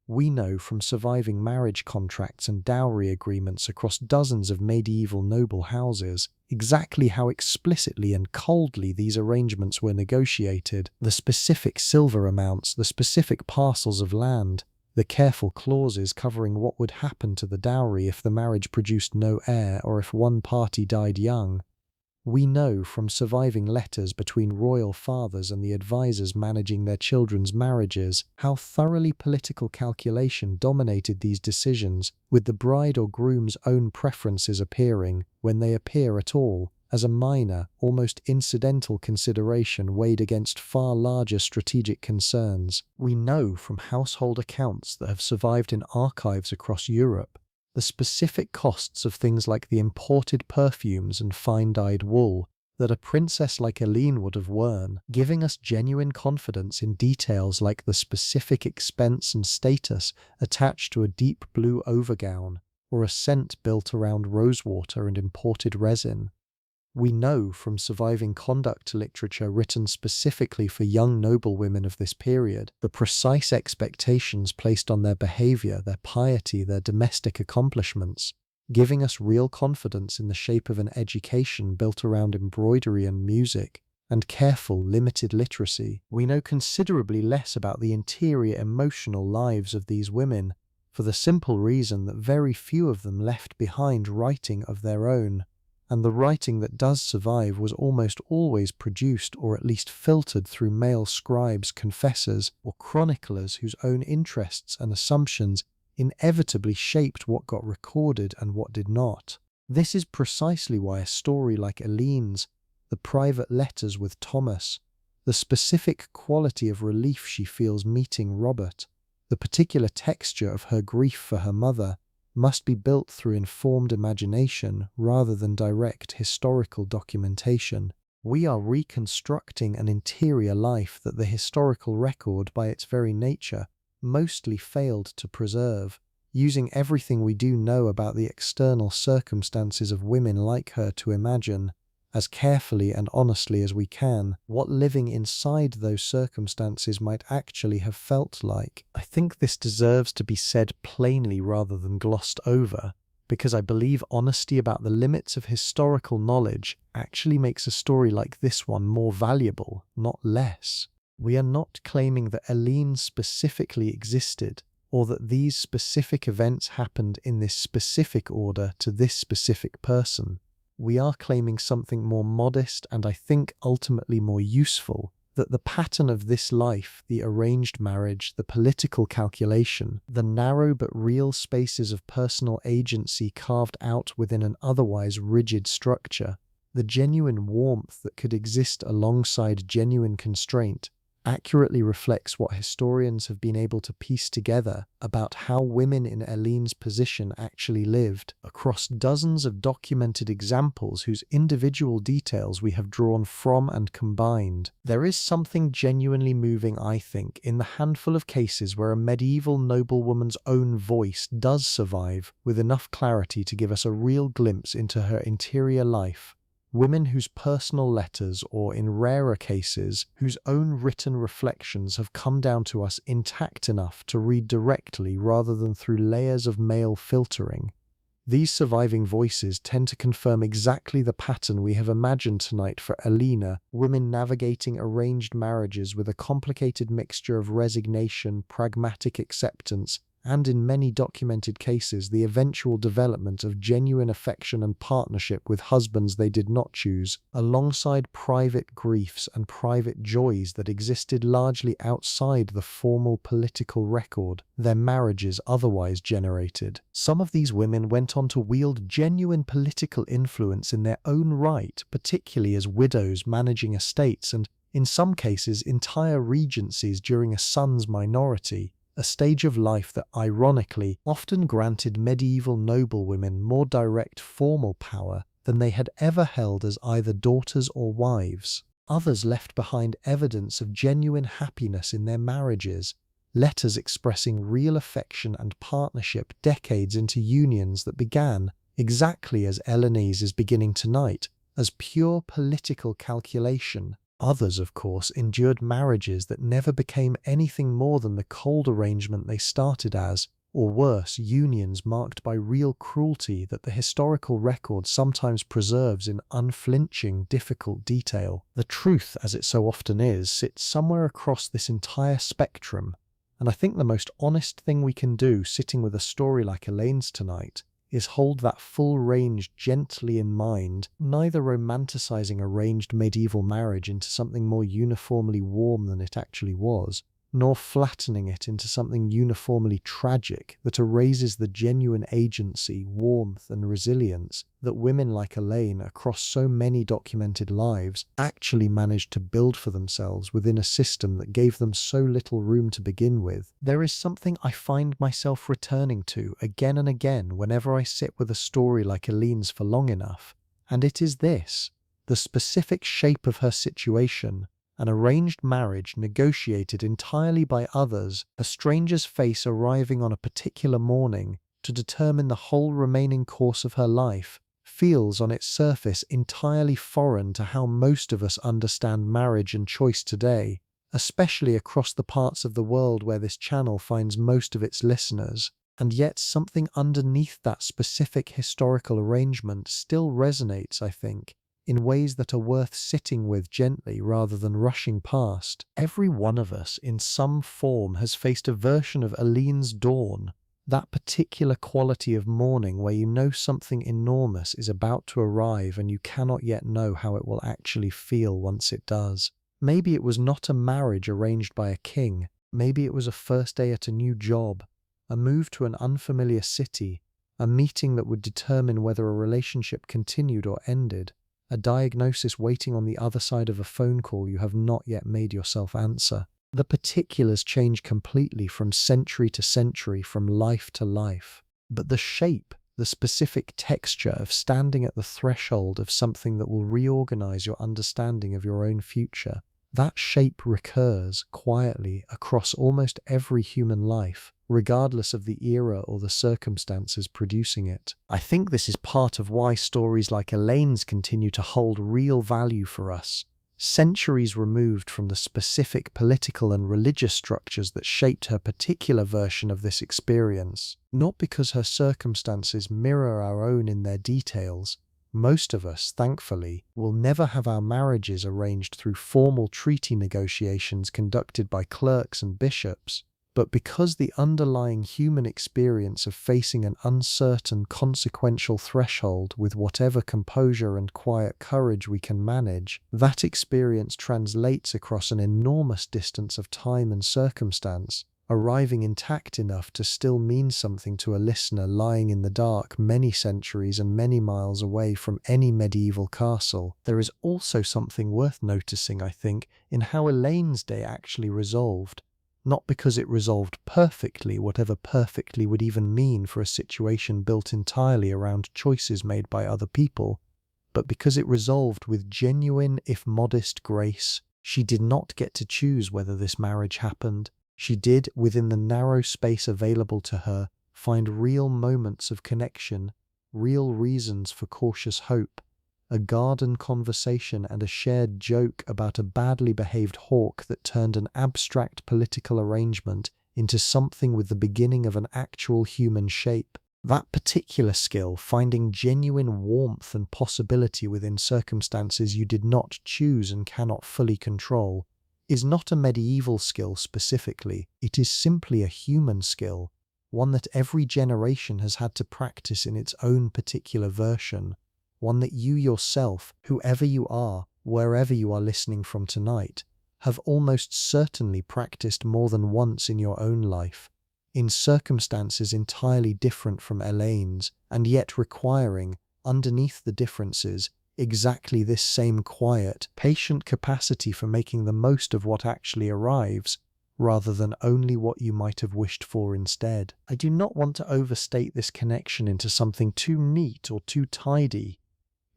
We know from surviving marriage contracts and dowry agreements across dozens of medieval noble houses exactly how explicitly and coldly these arrangements were negotiated, the specific silver amounts, the specific parcels of land, the careful clauses covering what would happen to the dowry if the marriage produced no heir or if one party died young. We know from surviving letters between royal fathers and the advisors managing their children's marriages how thoroughly political calculation dominated these decisions, with the bride or groom's own preferences appearing, when they appear at all, as a minor, almost incidental consideration weighed against far larger strategic concerns. We know from household accounts that have survived in archives across Europe the specific costs of things like the imported perfumes and fine-dyed wool that a princess like Aline would have worn, giving us genuine confidence in details like the specific expense and status attached to a deep blue overgown, or a scent built around rosewater and imported resin. We know from surviving conduct literature written specifically for young noblewomen of this period, the precise expectations placed on their behavior, their piety, their domestic accomplishments, giving us real confidence in the shape of an education built around embroidery and music, and careful, limited literacy. We know considerably less about the interior emotional lives of these women, for the simple reason that very few of them left behind writing of their own, and the writing that does survive was almost always produced or at least filtered through male scribes, confessors, or chroniclers whose own interests and assumptions inevitably shaped what got recorded and what did not. This is precisely why a story like Eline's, the private letters with Thomas, the specific quality of relief she feels meeting Robert, the particular texture of her grief for her mother, must be built through informed imagination rather than direct historical documentation. We are reconstructing an interior life that the historical record, by its very nature, mostly failed to preserve, using everything we do know about the external circumstances of women like her to imagine, as carefully and honestly as we can, what living inside those circumstances might actually have felt like. I think this deserves to be said plainly rather than glossed over, because I believe honesty about the limits of historical knowledge actually makes a story like this one more valuable, not less. We are not claiming that Helene specifically existed, or that these specific events happened in this specific order to this specific person. We are claiming something more modest and I think ultimately more useful, that the pattern of this life, the arranged marriage, the political calculation, the narrow but real spaces of personal agency carved out within an otherwise rigid structure, the genuine warmth that could exist alongside genuine constraint, accurately reflects what historians have been able to piece together about how women in Helene's position actually lived, across dozens of documented examples whose individual details we have drawn from and combined. There is something genuinely moving, I think, in the handful of cases where a medieval noblewoman's own voice does survive with enough clarity to give us a real glimpse into her interior life. Women whose personal letters, or in rarer cases, whose own written reflections have come down to us intact enough to read directly rather than through layers of male filtering. These surviving voices tend to confirm exactly the pattern we have imagined tonight for Alina, women navigating arranged marriages with a complicated mixture of resignation, pragmatic acceptance, and in many documented cases the eventual development of genuine affection and partnership with husbands they did not choose, alongside private griefs and private joys that existed largely outside the formal political record their marriages otherwise generated. Some of these women went on to wield genuine political influence in their own right, particularly as widows managing estates and, in some cases, entire regencies during a son's minority, a stage of life that, ironically, often granted medieval noblewomen more direct formal power than they had ever held as either daughters or wives. Others left behind evidence of genuine happiness in their marriages, letters expressing real affection and partnership decades into unions that began, exactly as Eleanor's is beginning tonight, as pure political calculation. Others, of course, endured marriages that never became anything more than the cold arrangement they started as, or worse, unions marked by real cruelty that the historical record sometimes preserves in unflinching, difficult detail. The truth, as it so often is, sits somewhere across this entire spectrum, and I think the most honest thing we can do sitting with a story like Elaine's tonight is hold that full range gently in mind, neither romanticizing arranged medieval marriage into something more uniformly warm than it actually was, nor flattening it into something uniformly tragic that erases the genuine agency, warmth, and resilience that women like Elaine, across so many documented lives, actually managed to build for themselves within a system that gave them so little room to begin with. There is something I find myself returning to again and again whenever I sit with a story like Elaine's for long enough, and it is this: the specific shape of her situation, an arranged marriage negotiated entirely by others, a stranger's face arriving on a particular morning to determine the whole remaining course of her life, feels on its surface entirely foreign to how most of us understand marriage and choice today, especially across the parts of the world where this channel finds most of its listeners. And yet something underneath that specific historical arrangement still resonates, I think, in ways that are worth sitting with gently rather than rushing past. Every one of us, in some form, has faced a version of Aline's dawn, that particular quality of morning where you know something enormous is about to arrive and you cannot yet know how it will actually feel once it does. Maybe it was not a marriage arranged by a king. Maybe it was a first day at a new job, a move to an unfamiliar city, a meeting that would determine whether a relationship continued or ended, a diagnosis waiting on the other side of a phone call you have not yet made yourself answer. The particulars change completely from century to century, from life to life. But the shape, the specific texture of standing at the threshold of something that will reorganize your understanding of your own future, that shape recurs quietly across almost every human life, regardless of the era or the circumstances producing it. I think this is part of why stories like Elaine's continue to hold real value for us, centuries removed from the specific political and religious structures that shaped her particular version of this experience. Not because her circumstances mirror our own in their details. Most of us, thankfully, will never have our marriages arranged through formal treaty negotiations conducted by clerks and bishops, but because the underlying human experience of facing an uncertain, consequential threshold with whatever composure and quiet courage we can manage, that experience translates across an enormous distance of time and circumstance, arriving intact enough to still mean something to a listener lying in the dark many centuries and many miles away from any medieval castle. There is also something worth noticing, I think, in how Elaine's day actually resolved. Not because it resolved perfectly, whatever perfectly would even mean for a situation built entirely around choices made by other people, but because it resolved with genuine, if modest, grace. She did not get to choose whether this marriage happened. She did, within the narrow space available to her, find real moments of connection, real reasons for cautious hope, a garden conversation and a shared joke about a badly behaved hawk that turned an abstract political arrangement into something with the beginning of an actual human shape. That particular skill, finding genuine warmth and possibility within circumstances you did not choose and cannot fully control, is not a medieval skill specifically. It is simply a human skill, one that every generation has had to practice in its own particular version, one that you yourself, whoever you are, wherever you are listening from tonight, have almost certainly practiced more than once in your own life, in circumstances entirely different from Elaine's, and yet requiring, underneath the differences, exactly this same quiet, patient capacity for making the most of what actually arrives, rather than only what you might have wished for instead. I do not want to overstate this connection into something too neat or too tidy,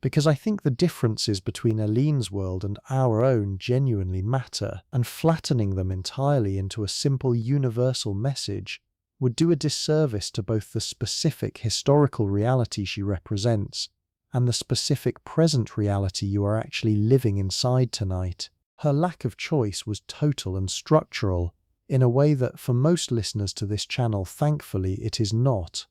because I think the differences between Aline's world and our own genuinely matter, and flattening them entirely into a simple universal message would do a disservice to both the specific historical reality she represents and the specific present reality you are actually living inside tonight. Her lack of choice was total and structural, in a way that for most listeners to this channel, thankfully, it is not.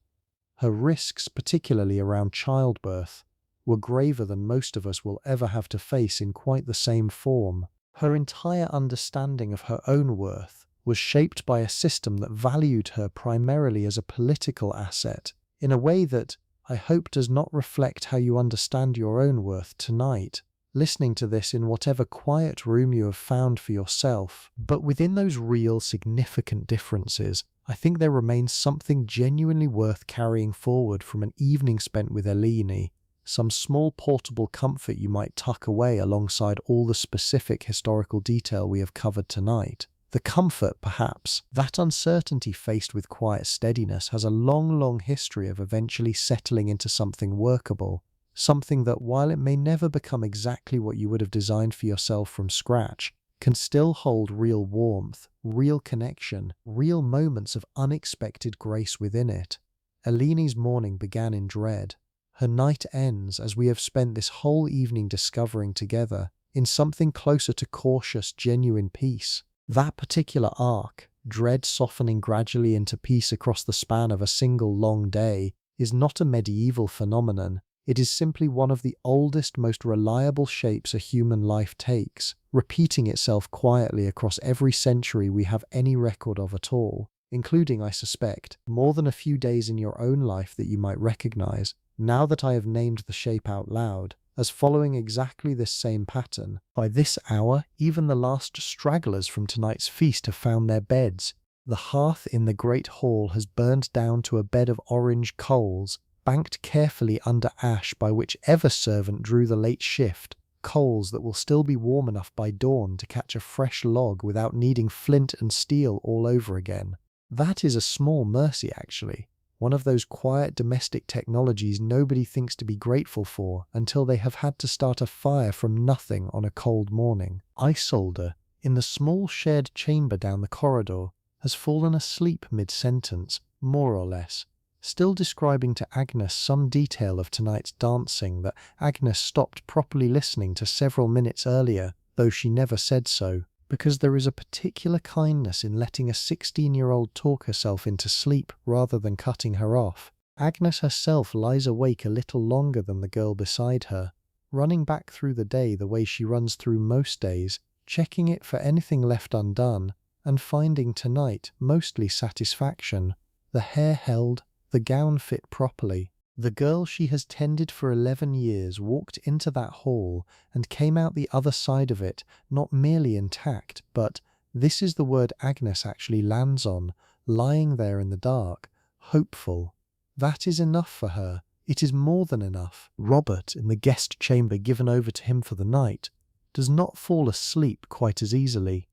Her risks, particularly around childbirth, were graver than most of us will ever have to face in quite the same form. Her entire understanding of her own worth was shaped by a system that valued her primarily as a political asset, in a way that I hope does not reflect how you understand your own worth tonight, listening to this in whatever quiet room you have found for yourself. But within those real significant differences, I think there remains something genuinely worth carrying forward from an evening spent with Aline, some small portable comfort you might tuck away alongside all the specific historical detail we have covered tonight. The comfort, perhaps, that uncertainty faced with quiet steadiness has a long history of eventually settling into something workable, something that, while it may never become exactly what you would have designed for yourself from scratch, can still hold real warmth, real connection, real moments of unexpected grace within it. Aline's morning began in dread. Her night ends as we have spent this whole evening discovering together in something closer to cautious, genuine peace. That particular arc, dread softening gradually into peace across the span of a single long day, is not a medieval phenomenon. It is simply one of the oldest, most reliable shapes a human life takes, repeating itself quietly across every century we have any record of at all, including, I suspect, more than a few days in your own life that you might recognize, now that I have named the shape out loud, as following exactly this same pattern. By this hour, even the last stragglers from tonight's feast have found their beds. The hearth in the great hall has burned down to a bed of orange coals, banked carefully under ash by whichever servant drew the late shift, coals that will still be warm enough by dawn to catch a fresh log without needing flint and steel all over again. That is a small mercy, actually. One of those quiet domestic technologies nobody thinks to be grateful for until they have had to start a fire from nothing on a cold morning. Isolde, in the small shared chamber down the corridor, has fallen asleep mid-sentence, more or less, still describing to Agnes some detail of tonight's dancing that Agnes stopped properly listening to several minutes earlier, though she never said so, because there is a particular kindness in letting a 16-year-old talk herself into sleep rather than cutting her off. Agnes herself lies awake a little longer than the girl beside her, running back through the day the way she runs through most days, checking it for anything left undone, and finding tonight mostly satisfaction. The hair held, the gown fit properly. The girl she has tended for 11 years walked into that hall and came out the other side of it, not merely intact, but, this is the word Agnes actually lands on, lying there in the dark, hopeful. That is enough for her. It is more than enough. Robert, in the guest chamber given over to him for the night, does not fall asleep quite as easily.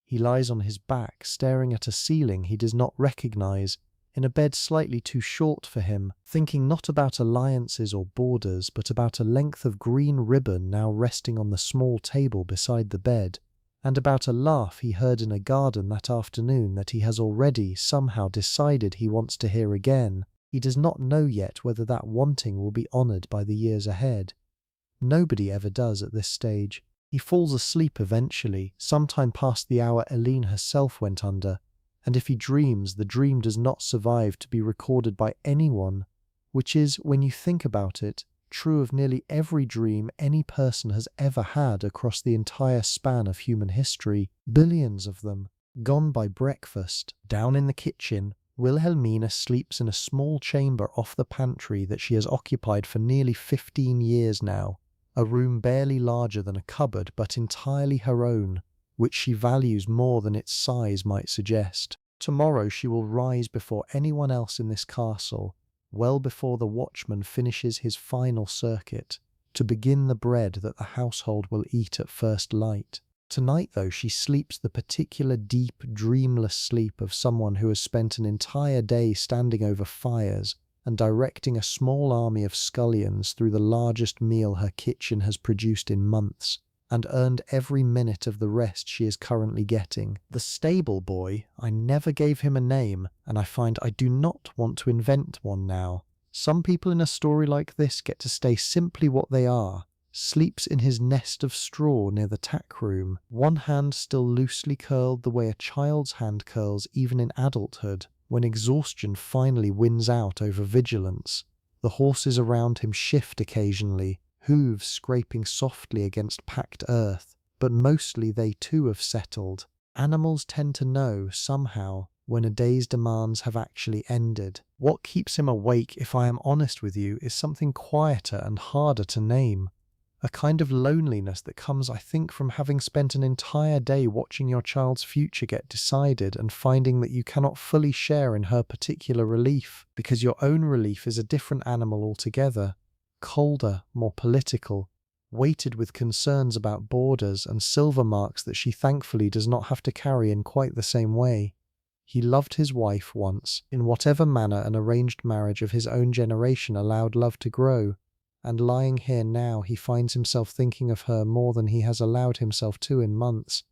He lies on his back, staring at a ceiling he does not recognize, in a bed slightly too short for him, thinking not about alliances or borders, but about a length of green ribbon now resting on the small table beside the bed, and about a laugh he heard in a garden that afternoon that he has already somehow decided he wants to hear again. He does not know yet whether that wanting will be honoured by the years ahead. Nobody ever does at this stage. He falls asleep eventually, sometime past the hour Eileen herself went under, and if he dreams, the dream does not survive to be recorded by anyone, which is, when you think about it, true of nearly every dream any person has ever had across the entire span of human history, billions of them. Gone by breakfast, down in the kitchen, Wilhelmina sleeps in a small chamber off the pantry that she has occupied for nearly 15 years now, a room barely larger than a cupboard but entirely her own, which she values more than its size might suggest. Tomorrow she will rise before anyone else in this castle, well before the watchman finishes his final circuit, to begin the bread that the household will eat at first light. Tonight, though, she sleeps the particular deep, dreamless sleep of someone who has spent an entire day standing over fires and directing a small army of scullions through the largest meal her kitchen has produced in months, and earned every minute of the rest she is currently getting. The stable boy, I never gave him a name, and I find I do not want to invent one now. Some people in a story like this get to stay simply what they are. Sleeps in his nest of straw near the tack room, one hand still loosely curled the way a child's hand curls even in adulthood, when exhaustion finally wins out over vigilance. The horses around him shift occasionally, hooves scraping softly against packed earth, but mostly they too have settled. Animals tend to know, somehow, when a day's demands have actually ended. What keeps him awake, if I am honest with you, is something quieter and harder to name. A kind of loneliness that comes, I think, from having spent an entire day watching your child's future get decided and finding that you cannot fully share in her particular relief, because your own relief is a different animal altogether. Colder, more political, weighted with concerns about borders and silver marks that she thankfully does not have to carry in quite the same way. He loved his wife once, in whatever manner an arranged marriage of his own generation allowed love to grow, and lying here now he finds himself thinking of her more than he has allowed himself to in months,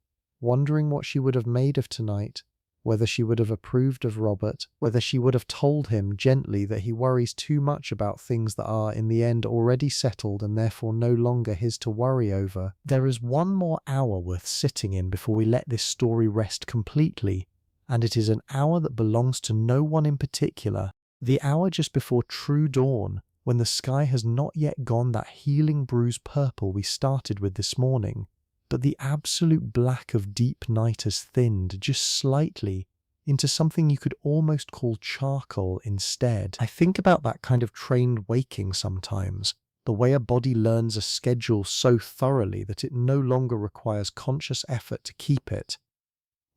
wondering what she would have made of tonight, whether she would have approved of Robert, whether she would have told him gently that he worries too much about things that are, in the end, already settled and therefore no longer his to worry over. There is one more hour worth sitting in before we let this story rest completely, and it is an hour that belongs to no one in particular, the hour just before true dawn, when the sky has not yet gone that healing bruise purple we started with this morning, but the absolute black of deep night has thinned just slightly into something you could almost call charcoal instead. I think about that kind of trained waking sometimes, the way a body learns a schedule so thoroughly that it no longer requires conscious effort to keep it.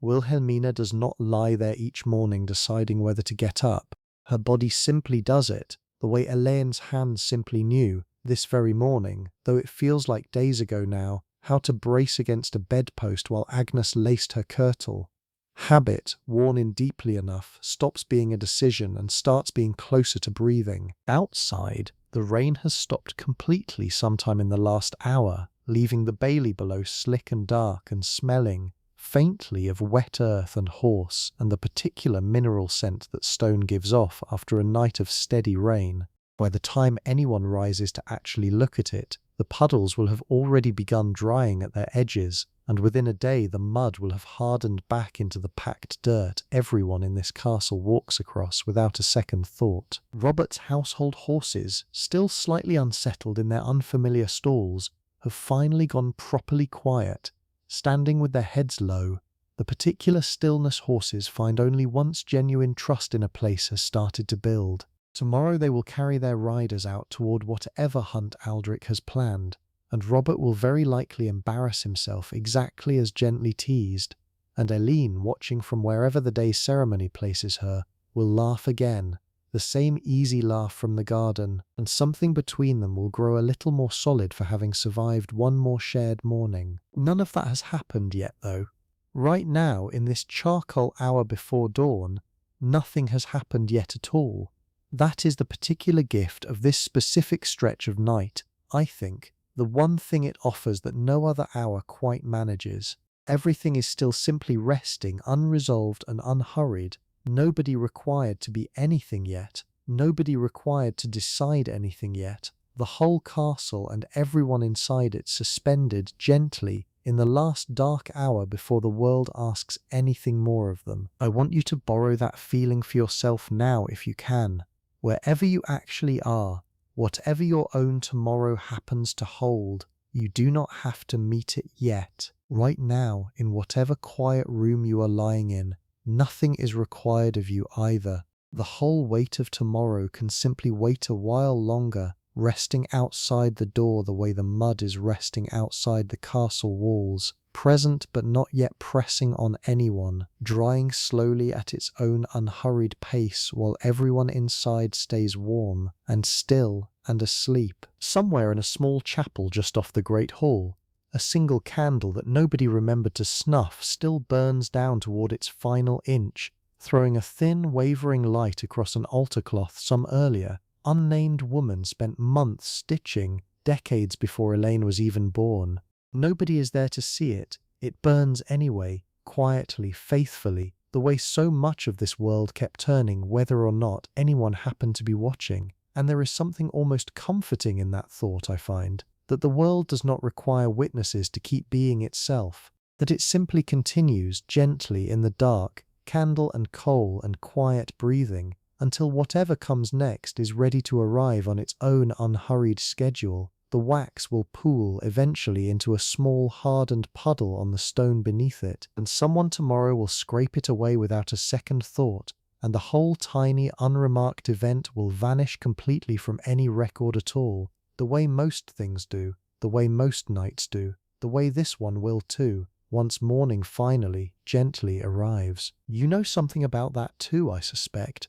Wilhelmina does not lie there each morning deciding whether to get up. Her body simply does it, the way Elaine's hand simply knew, this very morning, though it feels like days ago now, how to brace against a bedpost while Agnes laced her kirtle. Habit, worn in deeply enough, stops being a decision and starts being closer to breathing. Outside, the rain has stopped completely sometime in the last hour, leaving the Bailey below slick and dark and smelling faintly of wet earth and horse and the particular mineral scent that stone gives off after a night of steady rain. By the time anyone rises to actually look at it, the puddles will have already begun drying at their edges, and within a day the mud will have hardened back into the packed dirt everyone in this castle walks across without a second thought. Robert's household horses, still slightly unsettled in their unfamiliar stalls, have finally gone properly quiet. Standing with their heads low, the particular stillness horses find only once genuine trust in a place has started to build. Tomorrow they will carry their riders out toward whatever hunt Aldrich has planned, and Robert will very likely embarrass himself exactly as gently teased, and Eileen, watching from wherever the day's ceremony places her, will laugh again, the same easy laugh from the garden, and something between them will grow a little more solid for having survived one more shared morning. None of that has happened yet, though. Right now, in this charcoal hour before dawn, nothing has happened yet at all. That is the particular gift of this specific stretch of night, I think, the one thing it offers that no other hour quite manages. Everything is still simply resting, unresolved and unhurried. Nobody required to be anything yet. Nobody required to decide anything yet. The whole castle and everyone inside it suspended gently in the last dark hour before the world asks anything more of them. I want you to borrow that feeling for yourself now if you can. Wherever you actually are, whatever your own tomorrow happens to hold, you do not have to meet it yet. Right now, in whatever quiet room you are lying in, nothing is required of you either. The whole weight of tomorrow can simply wait a while longer, resting outside the door the way the mud is resting outside the castle walls, present but not yet pressing on anyone, drying slowly at its own unhurried pace while everyone inside stays warm and still and asleep. Somewhere in a small chapel just off the Great Hall, a single candle that nobody remembered to snuff still burns down toward its final inch, throwing a thin, wavering light across an altar cloth some earlier, unnamed woman spent months stitching, decades before Elaine was even born. Nobody is there to see it. It burns anyway, quietly, faithfully, the way so much of this world kept turning whether or not anyone happened to be watching. And there is something almost comforting in that thought, I find, that the world does not require witnesses to keep being itself, that it simply continues gently in the dark, candle and coal and quiet breathing, until whatever comes next is ready to arrive on its own unhurried schedule. The wax will pool eventually into a small hardened puddle on the stone beneath it, and someone tomorrow will scrape it away without a second thought, and the whole tiny, unremarked event will vanish completely from any record at all, the way most things do, the way most nights do, the way this one will too, once morning finally, gently arrives. You know something about that too, I suspect.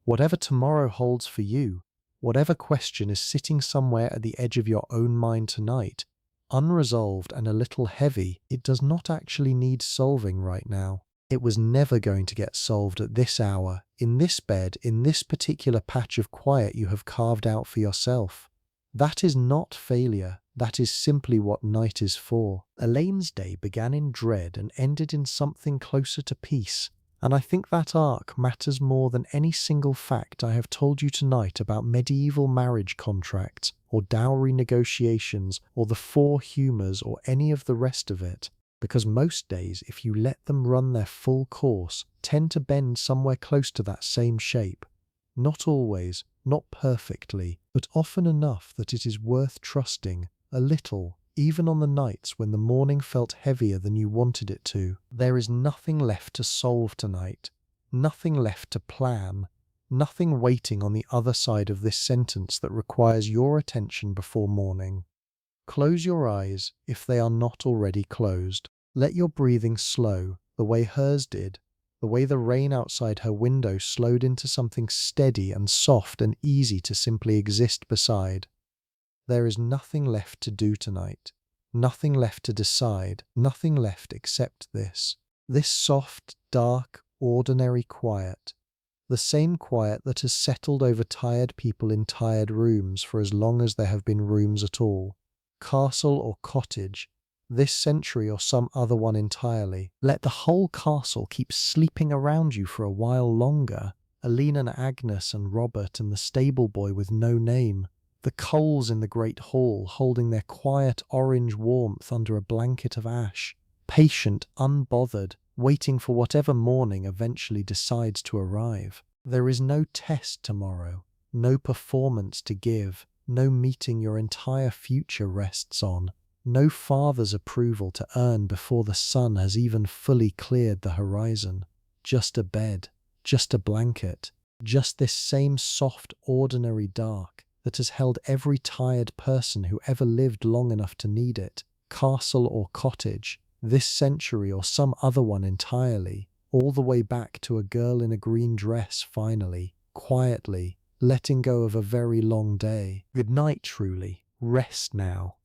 Whatever tomorrow holds for you, whatever question is sitting somewhere at the edge of your own mind tonight, unresolved and a little heavy, it does not actually need solving right now. It was never going to get solved at this hour, in this bed, in this particular patch of quiet you have carved out for yourself. That is not failure. That is simply what night is for. Elaine's day began in dread and ended in something closer to peace, And I think that arc matters more than any single fact I have told you tonight about medieval marriage contracts, or dowry negotiations, or the four humours, or any of the rest of it. Because most days, if you let them run their full course, tend to bend somewhere close to that same shape. Not always, not perfectly, but often enough that it is worth trusting, a little, even on the nights when the morning felt heavier than you wanted it to. There is nothing left to solve tonight, nothing left to plan, nothing waiting on the other side of this sentence that requires your attention before morning. Close your eyes if they are not already closed. Let your breathing slow, the way hers did, the way the rain outside her window slowed into something steady and soft and easy to simply exist beside. There is nothing left to do tonight, nothing left to decide, nothing left except this. This soft, dark, ordinary quiet. The same quiet that has settled over tired people in tired rooms for as long as there have been rooms at all. Castle or cottage, this century or some other one entirely. Let the whole castle keep sleeping around you for a while longer. Aline and Agnes and Robert and the stable boy with no name. The coals in the great hall holding their quiet orange warmth under a blanket of ash. Patient, unbothered, waiting for whatever morning eventually decides to arrive. There is no test tomorrow, no performance to give, no meeting your entire future rests on, no father's approval to earn before the sun has even fully cleared the horizon. Just a bed, just a blanket, just this same soft, ordinary dark that has held every tired person who ever lived long enough to need it. Castle or cottage, this century or some other one entirely, all the way back to a girl in a green dress finally, quietly, letting go of a very long day. Good night, truly. Rest now.